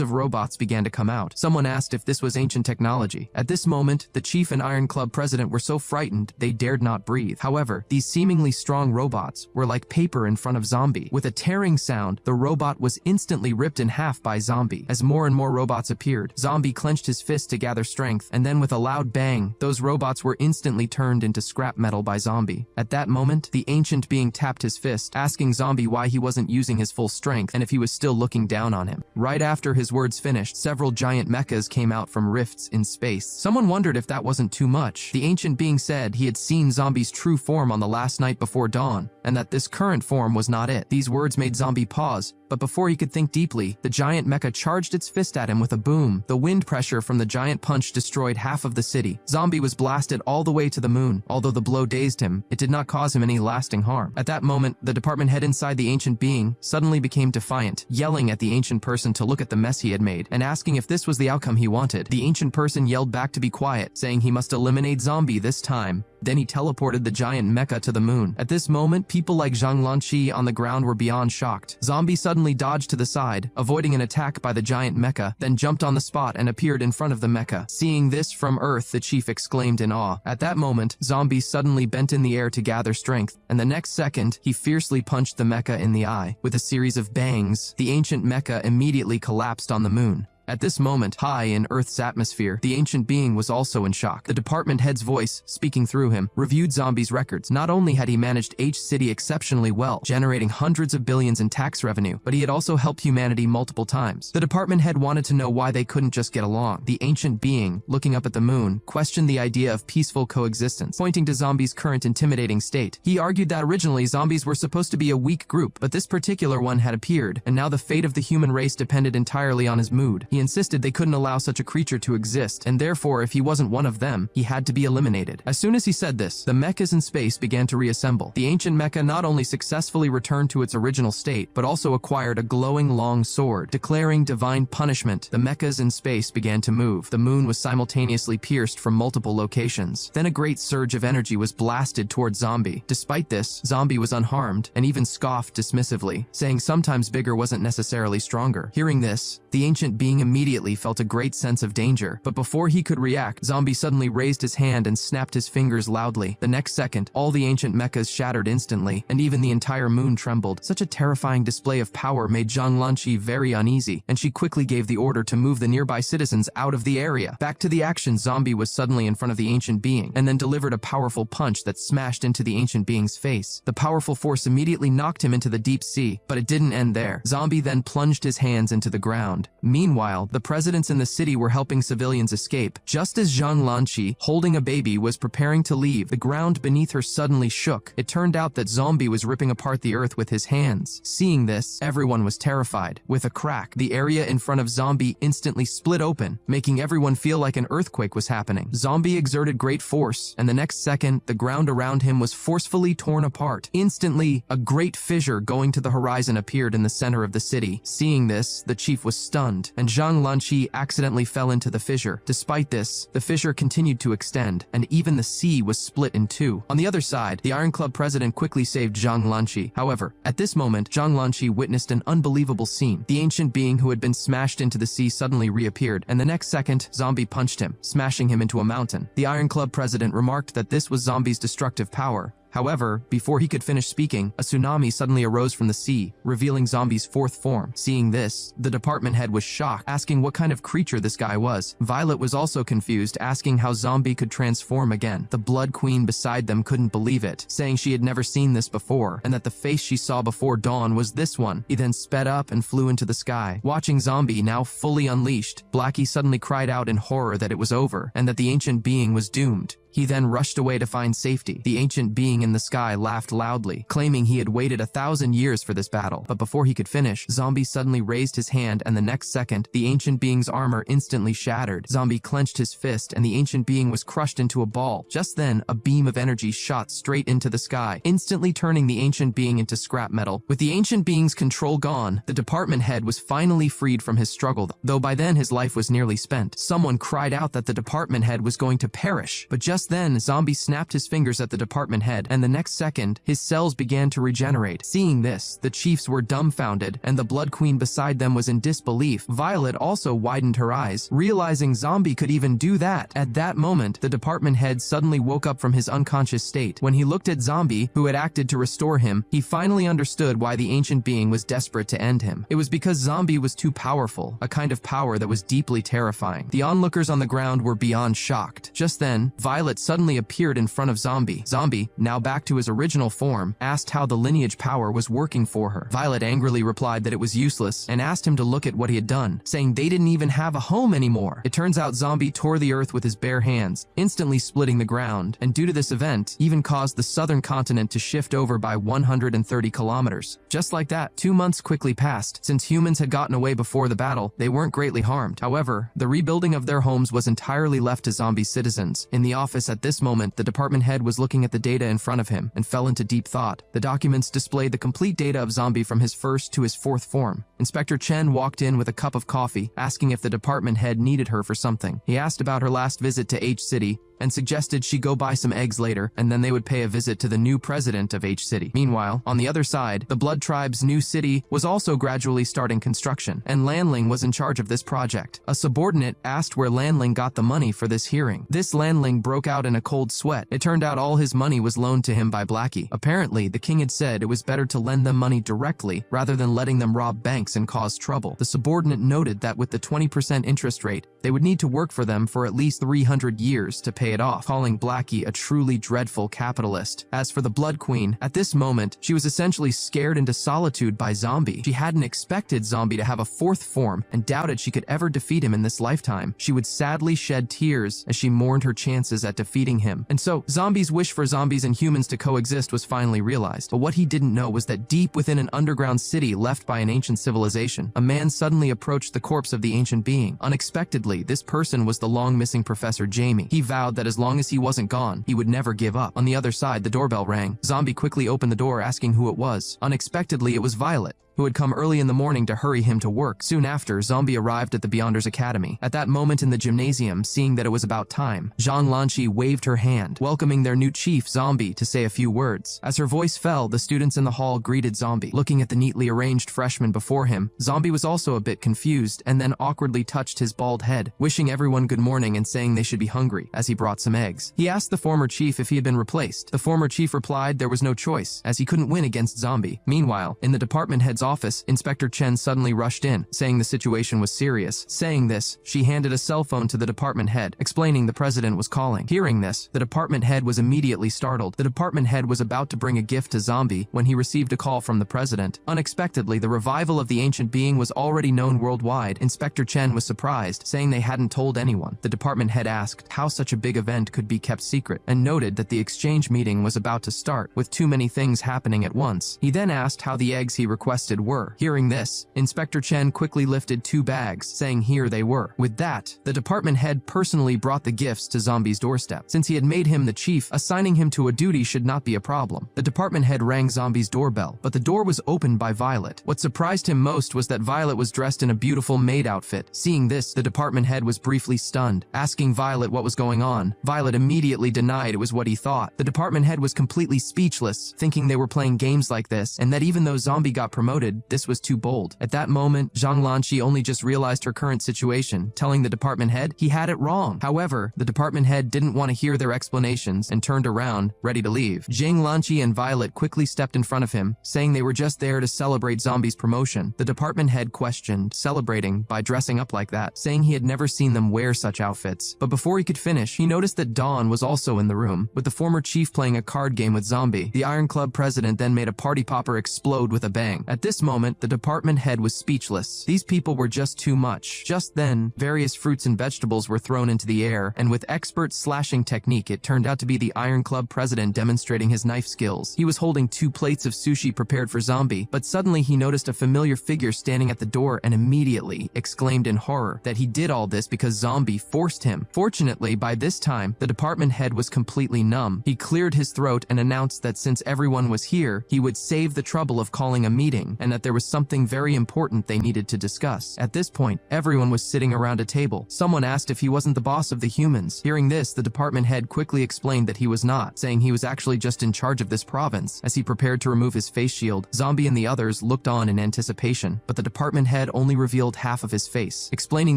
of robots began to come out. Someone asked if this was ancient technology. At this moment, the chief and Iron Club president were so frightened they dared not breathe. However, these seemingly strong robots were like paper in front of Zombie. With a tearing sound, the robot was instantly ripped in half by Zombie. As more and more robots appeared, Zombie clenched his fist to gather strength, and then with a loud bang, those robots were instantly turned into scrap metal by Zombie. At that moment, the ancient being tapped his fist, asking Zombie why he wasn't using his full strength and if he was still looking down on him. Right after his words finished, several giant mechas came out from rifts in space. Someone wondered if that wasn't too much. The ancient being said he had seen Zombie's true form on the last night before dawn, and that this current form was not it. These words made Zombie pause, But before he could think deeply, the giant mecha charged its fist at him with a boom. The wind pressure from the giant punch destroyed half of the city. Zombie was blasted all the way to the moon. Although the blow dazed him, it did not cause him any lasting harm. At that moment, the department head inside the ancient being suddenly became defiant, yelling at the ancient person to look at the mess he had made and asking if this was the outcome he wanted. The ancient person yelled back to be quiet, saying he must eliminate Zombie this time. Then he teleported the giant mecha to the moon. At this moment, people like Zhang Lanqi on the ground were beyond shocked. Zombie suddenly dodged to the side, avoiding an attack by the giant mecha, then jumped on the spot and appeared in front of the mecha. Seeing this from Earth, the chief exclaimed in awe. At that moment, Zombie suddenly bent in the air to gather strength, and the next second, he fiercely punched the mecha in the eye. With a series of bangs, the ancient mecha immediately collapsed on the moon. At this moment, high in Earth's atmosphere, the ancient being was also in shock. The department head's voice, speaking through him, reviewed Zombie's records. Not only had he managed H-City exceptionally well, generating hundreds of billions in tax revenue, but he had also helped humanity multiple times. The department head wanted to know why they couldn't just get along. The ancient being, looking up at the moon, questioned the idea of peaceful coexistence, pointing to Zombie's current intimidating state. He argued that originally zombies were supposed to be a weak group, but this particular one had appeared, and now the fate of the human race depended entirely on his mood. He insisted they couldn't allow such a creature to exist, and therefore if he wasn't one of them, he had to be eliminated. As soon as he said this, the mechas in space began to reassemble. The ancient mecha not only successfully returned to its original state, but also acquired a glowing long sword. Declaring divine punishment, the mechas in space began to move. The moon was simultaneously pierced from multiple locations. Then a great surge of energy was blasted towards Zombie. Despite this, Zombie was unharmed, and even scoffed dismissively, saying sometimes bigger wasn't necessarily stronger. Hearing this, the ancient being immediately felt a great sense of danger, but before he could react, Zombie suddenly raised his hand and snapped his fingers loudly. The next second, all the ancient mechas shattered instantly, and even the entire moon trembled. Such a terrifying display of power made Zhang Lanqi very uneasy, and she quickly gave the order to move the nearby citizens out of the area. Back to the action, Zombie was suddenly in front of the ancient being, and then delivered a powerful punch that smashed into the ancient being's face. The powerful force immediately knocked him into the deep sea, but it didn't end there. Zombie then plunged his hands into the ground. Meanwhile, the presidents in the city were helping civilians escape. Just as Zhang Lanqi, holding a baby, was preparing to leave, the ground beneath her suddenly shook. It turned out that Zombie was ripping apart the earth with his hands. Seeing this, everyone was terrified. With a crack, the area in front of Zombie instantly split open, making everyone feel like an earthquake was happening. Zombie exerted great force, and the next second, the ground around him was forcefully torn apart. Instantly, a great fissure going to the horizon appeared in the center of the city. Seeing this, the chief was stunned, and Zhang Lanqi accidentally fell into the fissure. Despite this, the fissure continued to extend, and even the sea was split in two. On the other side, the Iron Club president quickly saved Zhang Lanqi. However, at this moment, Zhang Lanqi witnessed an unbelievable scene. The ancient being who had been smashed into the sea suddenly reappeared, and the next second, Zombie punched him, smashing him into a mountain. The Iron Club president remarked that this was Zombie's destructive power. However, before he could finish speaking, a tsunami suddenly arose from the sea, revealing Zombie's fourth form. Seeing this, the department head was shocked, asking what kind of creature this guy was. Violet was also confused, asking how Zombie could transform again. The Blood Queen beside them couldn't believe it, saying she had never seen this before, and that the face she saw before dawn was this one. He then sped up and flew into the sky. Watching Zombie now fully unleashed, Blackie suddenly cried out in horror that it was over, and that the ancient being was doomed. He then rushed away to find safety. The ancient being in the sky laughed loudly, claiming he had waited 1,000 years for this battle. But before he could finish, Zombie suddenly raised his hand, and the next second, the ancient being's armor instantly shattered. Zombie clenched his fist, and the ancient being was crushed into a ball. Just then, a beam of energy shot straight into the sky, instantly turning the ancient being into scrap metal. With the ancient being's control gone, the department head was finally freed from his struggle, though by then his life was nearly spent. Someone cried out that the department head was going to perish, but just then, Zombie snapped his fingers at the department head, and the next second, his cells began to regenerate. Seeing this, the chiefs were dumbfounded, and the Blood Queen beside them was in disbelief. Violet also widened her eyes, realizing Zombie could even do that. At that moment, the department head suddenly woke up from his unconscious state. When he looked at Zombie, who had acted to restore him, he finally understood why the ancient being was desperate to end him. It was because Zombie was too powerful, a kind of power that was deeply terrifying. The onlookers on the ground were beyond shocked. Just then, Violet Violet suddenly appeared in front of Zombie. Zombie, now back to his original form, asked how the lineage power was working for her. Violet angrily replied that it was useless and asked him to look at what he had done, saying they didn't even have a home anymore. It turns out Zombie tore the earth with his bare hands, instantly splitting the ground, and due to this event, even caused the southern continent to shift over by 130 kilometers. Just like that, 2 months quickly passed. Since humans had gotten away before the battle, they weren't greatly harmed. However, the rebuilding of their homes was entirely left to Zombie citizens. In the office at this moment, the department head was looking at the data in front of him and fell into deep thought. The documents displayed the complete data of Zombie from his first to his fourth form. Inspector Chen walked in with a cup of coffee, asking if the department head needed her for something. He asked about her last visit to H City and suggested she go buy some eggs later, and then they would pay a visit to the new president of H City. Meanwhile, on the other side, the Blood Tribe's new city was also gradually starting construction, and Landling was in charge of this project. A subordinate asked where Landling got the money for this hearing. This Landling broke out in a cold sweat. It turned out all his money was loaned to him by Blackie. Apparently, the king had said it was better to lend them money directly rather than letting them rob banks and cause trouble. The subordinate noted that with the 20% interest rate, they would need to work for them for at least 300 years to pay it off, calling Blackie a truly dreadful capitalist. As for the Blood Queen, at this moment, she was essentially scared into solitude by Zombie. She hadn't expected Zombie to have a fourth form and doubted she could ever defeat him in this lifetime. She would sadly shed tears as she mourned her chances at defeating him. And so, Zombie's wish for zombies and humans to coexist was finally realized. But what he didn't know was that deep within an underground city left by an ancient civilization, a man suddenly approached the corpse of the ancient being. Unexpectedly, this person was the long-missing Professor Jamie. He vowed that as long as he wasn't gone, he would never give up. On the other side, the doorbell rang. Zombie quickly opened the door asking who it was. Unexpectedly, it was Violet, who had come early in the morning to hurry him to work. Soon after, Zombie arrived at the Beyonders Academy. At that moment in the gymnasium, seeing that it was about time, Zhang Lanqi waved her hand, welcoming their new chief, Zombie, to say a few words. As her voice fell, the students in the hall greeted Zombie. Looking at the neatly arranged freshmen before him, Zombie was also a bit confused and then awkwardly touched his bald head, wishing everyone good morning and saying they should be hungry, as he brought some eggs. He asked the former chief if he had been replaced. The former chief replied there was no choice, as he couldn't win against Zombie. Meanwhile, in the department head's office, Inspector Chen suddenly rushed in, saying the situation was serious. Saying this, she handed a cell phone to the department head, explaining the president was calling. Hearing this, the department head was immediately startled. The department head was about to bring a gift to Zombie when he received a call from the president. Unexpectedly, the revival of the ancient being was already known worldwide. Inspector Chen was surprised, saying they hadn't told anyone. The department head asked how such a big event could be kept secret, and noted that the exchange meeting was about to start, with too many things happening at once. He then asked how the eggs he requested were. Hearing this, Inspector Chen quickly lifted 2 bags, saying here they were. With that, the department head personally brought the gifts to Zombie's doorstep. Since he had made him the chief, assigning him to a duty should not be a problem. The department head rang Zombie's doorbell, but the door was opened by Violet. What surprised him most was that Violet was dressed in a beautiful maid outfit. Seeing this, the department head was briefly stunned. Asking Violet what was going on, Violet immediately denied it was what he thought. The department head was completely speechless, thinking they were playing games like this, and that even though Zombie got promoted, this was too bold. At that moment, Zhang Lanqi only just realized her current situation, telling the department head he had it wrong. However, the department head didn't want to hear their explanations and turned around, ready to leave. Zhang Lanqi and Violet quickly stepped in front of him, saying they were just there to celebrate Zombie's promotion. The department head questioned celebrating by dressing up like that, saying he had never seen them wear such outfits. But before he could finish, he noticed that Dawn was also in the room, with the former chief playing a card game with Zombie. The Iron Club president then made a party popper explode with a bang. At this moment, the department head was speechless. These people were just too much. Just then, various fruits and vegetables were thrown into the air, and with expert slashing technique, it turned out to be the Iron Club president demonstrating his knife skills. He was holding 2 plates of sushi prepared for Zombie, but suddenly he noticed a familiar figure standing at the door and immediately exclaimed in horror that he did all this because Zombie forced him. Fortunately, by this time, the department head was completely numb. He cleared his throat and announced that since everyone was here, he would save the trouble of calling a meeting, and that there was something very important they needed to discuss. At this point, everyone was sitting around a table. Someone asked if he wasn't the boss of the humans. Hearing this, the department head quickly explained that he was not, saying he was actually just in charge of this province. As he prepared to remove his face shield, Zombie and the others looked on in anticipation, but the department head only revealed half of his face, explaining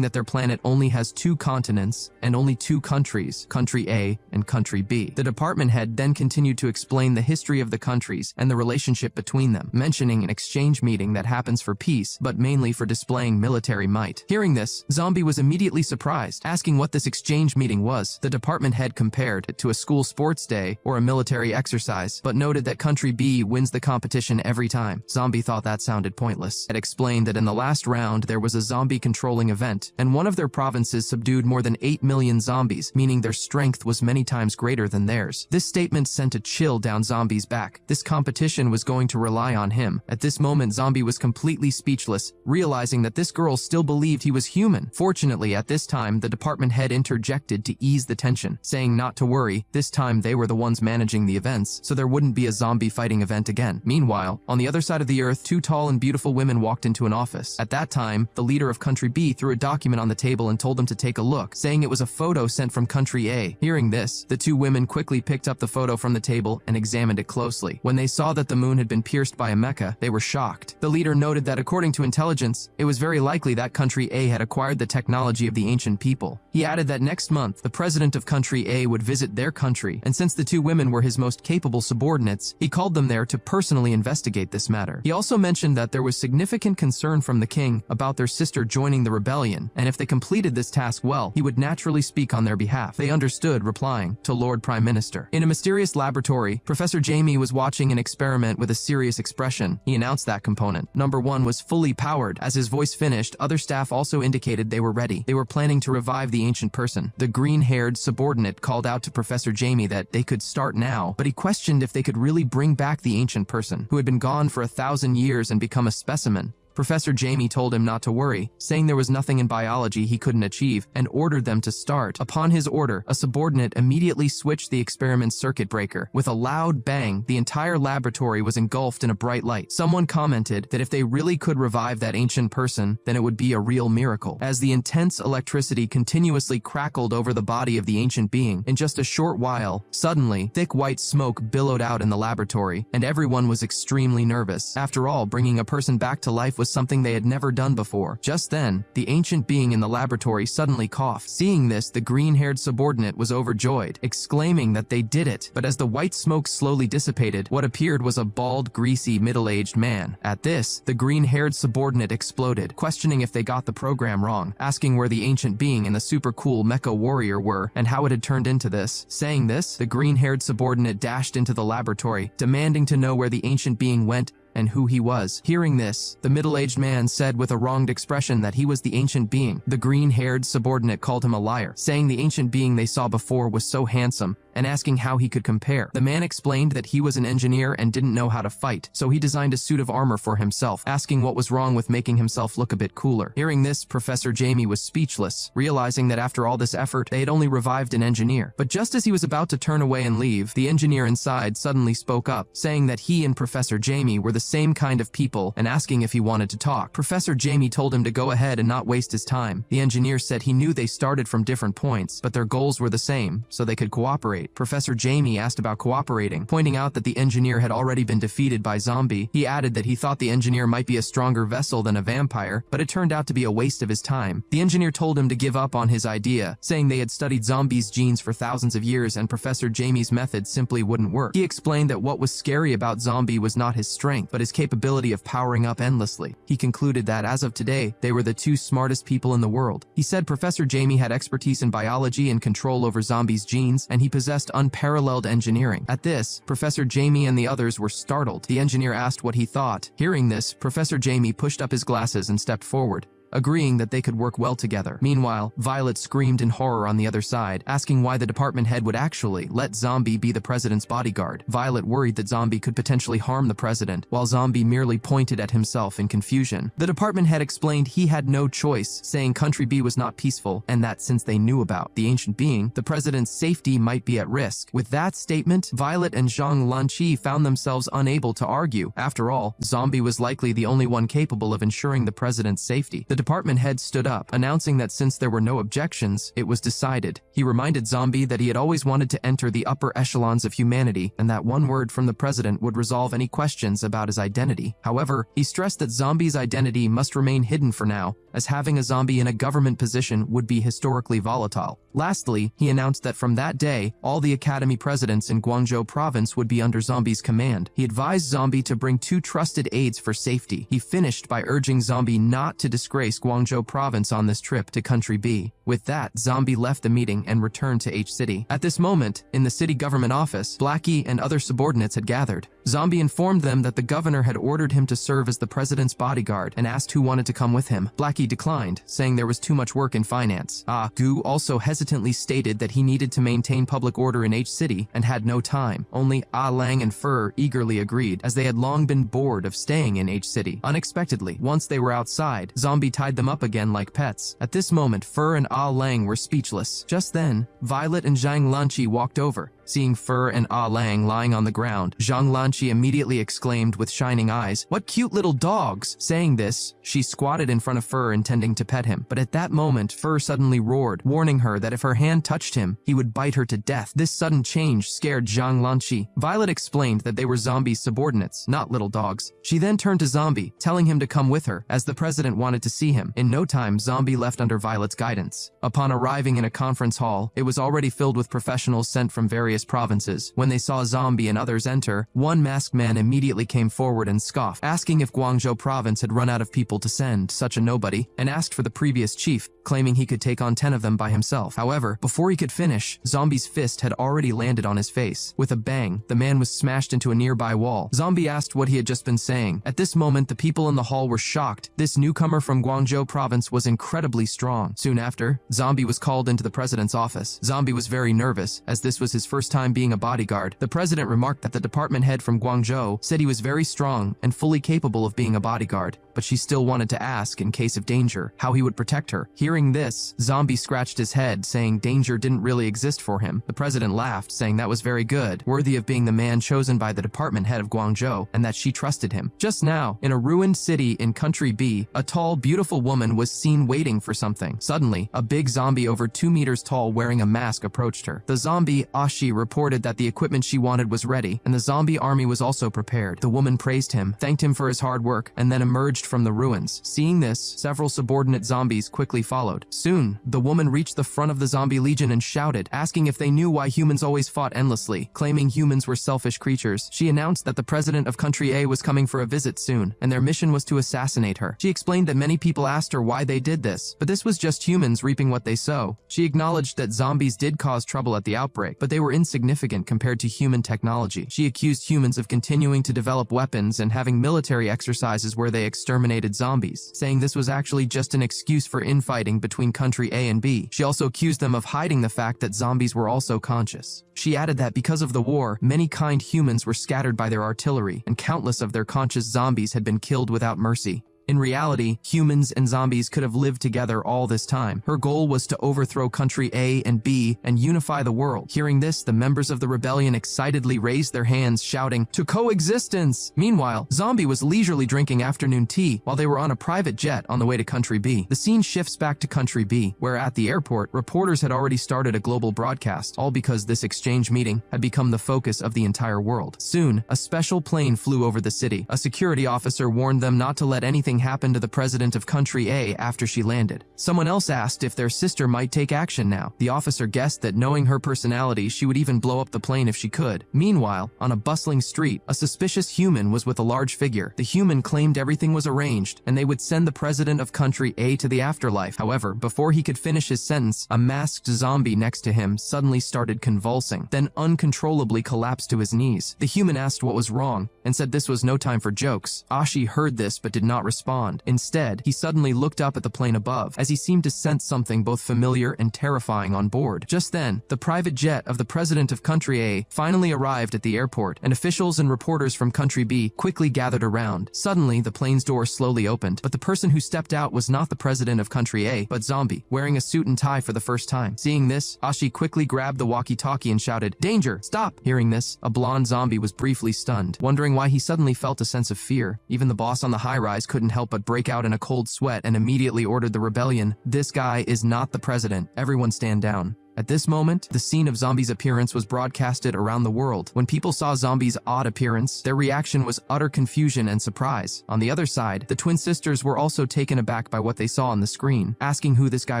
that their planet only has 2 continents and only 2 countries, Country A and Country B. The department head then continued to explain the history of the countries and the relationship between them, mentioning an exchange exchange meeting that happens for peace, but mainly for displaying military might. Hearing this, Zombie was immediately surprised, asking what this exchange meeting was. The department head compared it to a school sports day or a military exercise, but noted that Country B wins the competition every time. Zombie thought that sounded pointless. It explained that in the last round there was a zombie controlling event, and one of their provinces subdued more than 8 million zombies, meaning their strength was many times greater than theirs. This statement sent a chill down Zombie's back. This competition was going to rely on him. At this moment, Zombie was completely speechless, realizing that this girl still believed he was human. Fortunately, at this time, the department head interjected to ease the tension, saying not to worry, this time they were the ones managing the events, so there wouldn't be a zombie fighting event again. Meanwhile, on the other side of the earth, two tall and beautiful women walked into an office. At that time, the leader of Country B threw a document on the table and told them to take a look, saying it was a photo sent from Country A. Hearing this, the two women quickly picked up the photo from the table and examined it closely. When they saw that the moon had been pierced by a mecha, they were shocked. The leader noted that according to intelligence, it was very likely that Country A had acquired the technology of the ancient people. He added that next month, the president of Country A would visit their country, and since the two women were his most capable subordinates, he called them there to personally investigate this matter. He also mentioned that there was significant concern from the king about their sister joining the rebellion, and if they completed this task well, he would naturally speak on their behalf. They understood, replying, to Lord Prime Minister. In a mysterious laboratory, Professor Jamie was watching an experiment with a serious expression. He announced that component, number 1, was fully powered. As his voice finished, other staff also indicated they were ready. They were planning to revive the ancient person. The green-haired subordinate called out to Professor Jamie that they could start now, but he questioned if they could really bring back the ancient person, who had been gone for 1,000 years and become a specimen. Professor Jamie told him not to worry, saying there was nothing in biology he couldn't achieve, and ordered them to start. Upon his order, a subordinate immediately switched the experiment's circuit breaker. With a loud bang, the entire laboratory was engulfed in a bright light. Someone commented that if they really could revive that ancient person, then it would be a real miracle. As the intense electricity continuously crackled over the body of the ancient being, in just a short while, suddenly, thick white smoke billowed out in the laboratory, and everyone was extremely nervous. After all, bringing a person back to life was something they had never done before. Just then, the ancient being in the laboratory suddenly coughed. Seeing this, the green-haired subordinate was overjoyed, exclaiming that they did it. But as the white smoke slowly dissipated, what appeared was a bald, greasy, middle-aged man. At this, the green-haired subordinate exploded, questioning if they got the program wrong, asking where the ancient being and the super cool mecha warrior were, and how it had turned into this. Saying this, the green-haired subordinate dashed into the laboratory, demanding to know where the ancient being went and who he was. Hearing this, the middle-aged man said with a wronged expression that he was the ancient being. The green-haired subordinate called him a liar, saying the ancient being they saw before was so handsome, and asking how he could compare. The man explained that he was an engineer and didn't know how to fight, so he designed a suit of armor for himself, asking what was wrong with making himself look a bit cooler. Hearing this, Professor Jamie was speechless, realizing that after all this effort, they had only revived an engineer. But just as he was about to turn away and leave, the engineer inside suddenly spoke up, saying that he and Professor Jamie were the same kind of people and asking if he wanted to talk. Professor Jamie told him to go ahead and not waste his time. The engineer said he knew they started from different points, but their goals were the same, so they could cooperate. Professor Jamie asked about cooperating, pointing out that the engineer had already been defeated by Zombie. He added that he thought the engineer might be a stronger vessel than a vampire, but it turned out to be a waste of his time. The engineer told him to give up on his idea, saying they had studied Zombie's genes for thousands of years and Professor Jamie's method simply wouldn't work. He explained that what was scary about Zombie was not his strength, but his capability of powering up endlessly. He concluded that as of today, they were the two smartest people in the world. He said Professor Jamie had expertise in biology and control over Zombie's genes, and he possessed unparalleled engineering. At this, Professor Jamie and the others were startled. The engineer asked what he thought. Hearing this, Professor Jamie pushed up his glasses and stepped forward, agreeing that they could work well together. Meanwhile, Violet screamed in horror on the other side, asking why the department head would actually let Zombie be the president's bodyguard. Violet worried that Zombie could potentially harm the president, while Zombie merely pointed at himself in confusion. The department head explained he had no choice, saying Country B was not peaceful, and that since they knew about the ancient being, the president's safety might be at risk. With that statement, Violet and Zhang Lanqi found themselves unable to argue. After all, Zombie was likely the only one capable of ensuring the president's safety. The department head stood up, announcing that since there were no objections, it was decided. He reminded Zombie that he had always wanted to enter the upper echelons of humanity and that one word from the president would resolve any questions about his identity. However, he stressed that Zombie's identity must remain hidden for now, as having a zombie in a government position would be historically volatile. Lastly, he announced that from that day, all the academy presidents in Guangzhou province would be under Zombie's command. He advised Zombie to bring 2 trusted aides for safety. He finished by urging Zombie not to disgrace Guangzhou province on this trip to Country B. With that, Zombie left the meeting and returned to H City. At this moment, in the city government office, Blackie and other subordinates had gathered. Zombie informed them that the governor had ordered him to serve as the president's bodyguard and asked who wanted to come with him. Blackie declined, saying there was too much work in finance. Gu also hesitantly stated that he needed to maintain public order in H City and had no time. Only Lang and Fur eagerly agreed, as they had long been bored of staying in H City. Unexpectedly, once they were outside, Zombie tied them up again like pets. At this moment, Fur and Lang were speechless. Just then, Violet and Zhang Lanqi walked over. Seeing Fur and Lang lying on the ground, Zhang Lanqi immediately exclaimed with shining eyes, "What cute little dogs!" Saying this, she squatted in front of Fur intending to pet him. But at that moment, Fur suddenly roared, warning her that if her hand touched him, he would bite her to death. This sudden change scared Zhang Lanqi. Violet explained that they were Zombie's subordinates, not little dogs. She then turned to Zombie, telling him to come with her, as the president wanted to see him. In no time, Zombie left under Violet's guidance. Upon arriving in a conference hall, it was already filled with professionals sent from various provinces. When they saw Zombie and others enter, one masked man immediately came forward and scoffed, asking if Guangzhou province had run out of people to send such a nobody, and asked for the previous chief, claiming he could take on 10 of them by himself. However, before he could finish, Zombie's fist had already landed on his face. With a bang, the man was smashed into a nearby wall. Zombie asked what he had just been saying. At this moment, the people in the hall were shocked. This newcomer from Guangzhou province was incredibly strong. Soon after, Zombie was called into the president's office. Zombie was very nervous, as this was his first time being a bodyguard. The president remarked that the department head from Guangzhou said he was very strong and fully capable of being a bodyguard, but she still wanted to ask, in case of danger, how he would protect her. Hearing this, Zombie scratched his head, saying danger didn't really exist for him. The president laughed, saying that was very good, worthy of being the man chosen by the department head of Guangzhou, and that she trusted him. Just now, in a ruined city in Country B, a tall, beautiful woman was seen waiting for something. Suddenly, a big zombie over 2 meters tall wearing a mask approached her. The zombie, Ashi, reported that the equipment she wanted was ready, and the zombie army was also prepared. The woman praised him, thanked him for his hard work, and then emerged from the ruins. Seeing this, several subordinate zombies quickly followed. Soon, the woman reached the front of the zombie legion and shouted, asking if they knew why humans always fought endlessly, claiming humans were selfish creatures. She announced that the president of Country A was coming for a visit soon, and their mission was to assassinate her. She explained that many people asked her why they did this, but this was just humans reaping what they sow. She acknowledged that zombies did cause trouble at the outbreak, but they were insignificant compared to human technology. She accused humans of continuing to develop weapons and having military exercises where they exterminated zombies, saying this was actually just an excuse for infighting between Country A and B. She also accused them of hiding the fact that zombies were also conscious. She added that because of the war, many kind humans were scattered by their artillery, and countless of their conscious zombies had been killed without mercy. In reality, humans and zombies could have lived together all this time. Her goal was to overthrow Country A and B and unify the world. Hearing this, the members of the rebellion excitedly raised their hands, shouting, "To coexistence!" Meanwhile, Zombie was leisurely drinking afternoon tea while they were on a private jet on the way to Country B. The scene shifts back to Country B, where at the airport, reporters had already started a global broadcast, all because this exchange meeting had become the focus of the entire world. Soon, a special plane flew over the city. A security officer warned them not to let anything happened to the president of Country A after she landed. Someone else asked if their sister might take action now. The officer guessed that knowing her personality, she would even blow up the plane if she could. Meanwhile, on a bustling street, a suspicious human was with a large figure. The human claimed everything was arranged, and they would send the president of Country A to the afterlife. However, before he could finish his sentence, a masked zombie next to him suddenly started convulsing, then uncontrollably collapsed to his knees. The human asked what was wrong, and said this was no time for jokes. Ashi heard this but did not respond. Instead, he suddenly looked up at the plane above, as he seemed to sense something both familiar and terrifying on board. Just then, the private jet of the president of Country A finally arrived at the airport, and officials and reporters from Country B quickly gathered around. Suddenly, the plane's door slowly opened, but the person who stepped out was not the president of Country A, but Zombie, wearing a suit and tie for the first time. Seeing this, Ashi quickly grabbed the walkie-talkie and shouted, "Danger! Stop!" Hearing this, a blonde zombie was briefly stunned, wondering why he suddenly felt a sense of fear. Even the boss on the high-rise couldn't help but break out in a cold sweat and immediately ordered the rebellion. This guy is not the president. Everyone stand down. At this moment, the scene of Zombie's appearance was broadcasted around the world. When people saw Zombie's odd appearance, their reaction was utter confusion and surprise. On the other side, the twin sisters were also taken aback by what they saw on the screen, asking who this guy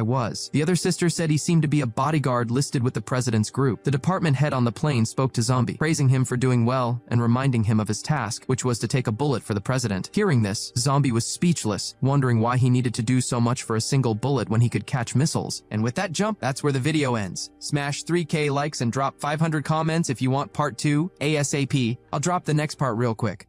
was. The other sister said he seemed to be a bodyguard listed with the president's group. The department head on the plane spoke to Zombie, praising him for doing well and reminding him of his task, which was to take a bullet for the president. Hearing this, Zombie was speechless, wondering why he needed to do so much for a single bullet when he could catch missiles. And with that jump, that's where the video ends. Smash 3K likes and drop 500 comments if you want part 2 ASAP. I'll drop the next part real quick.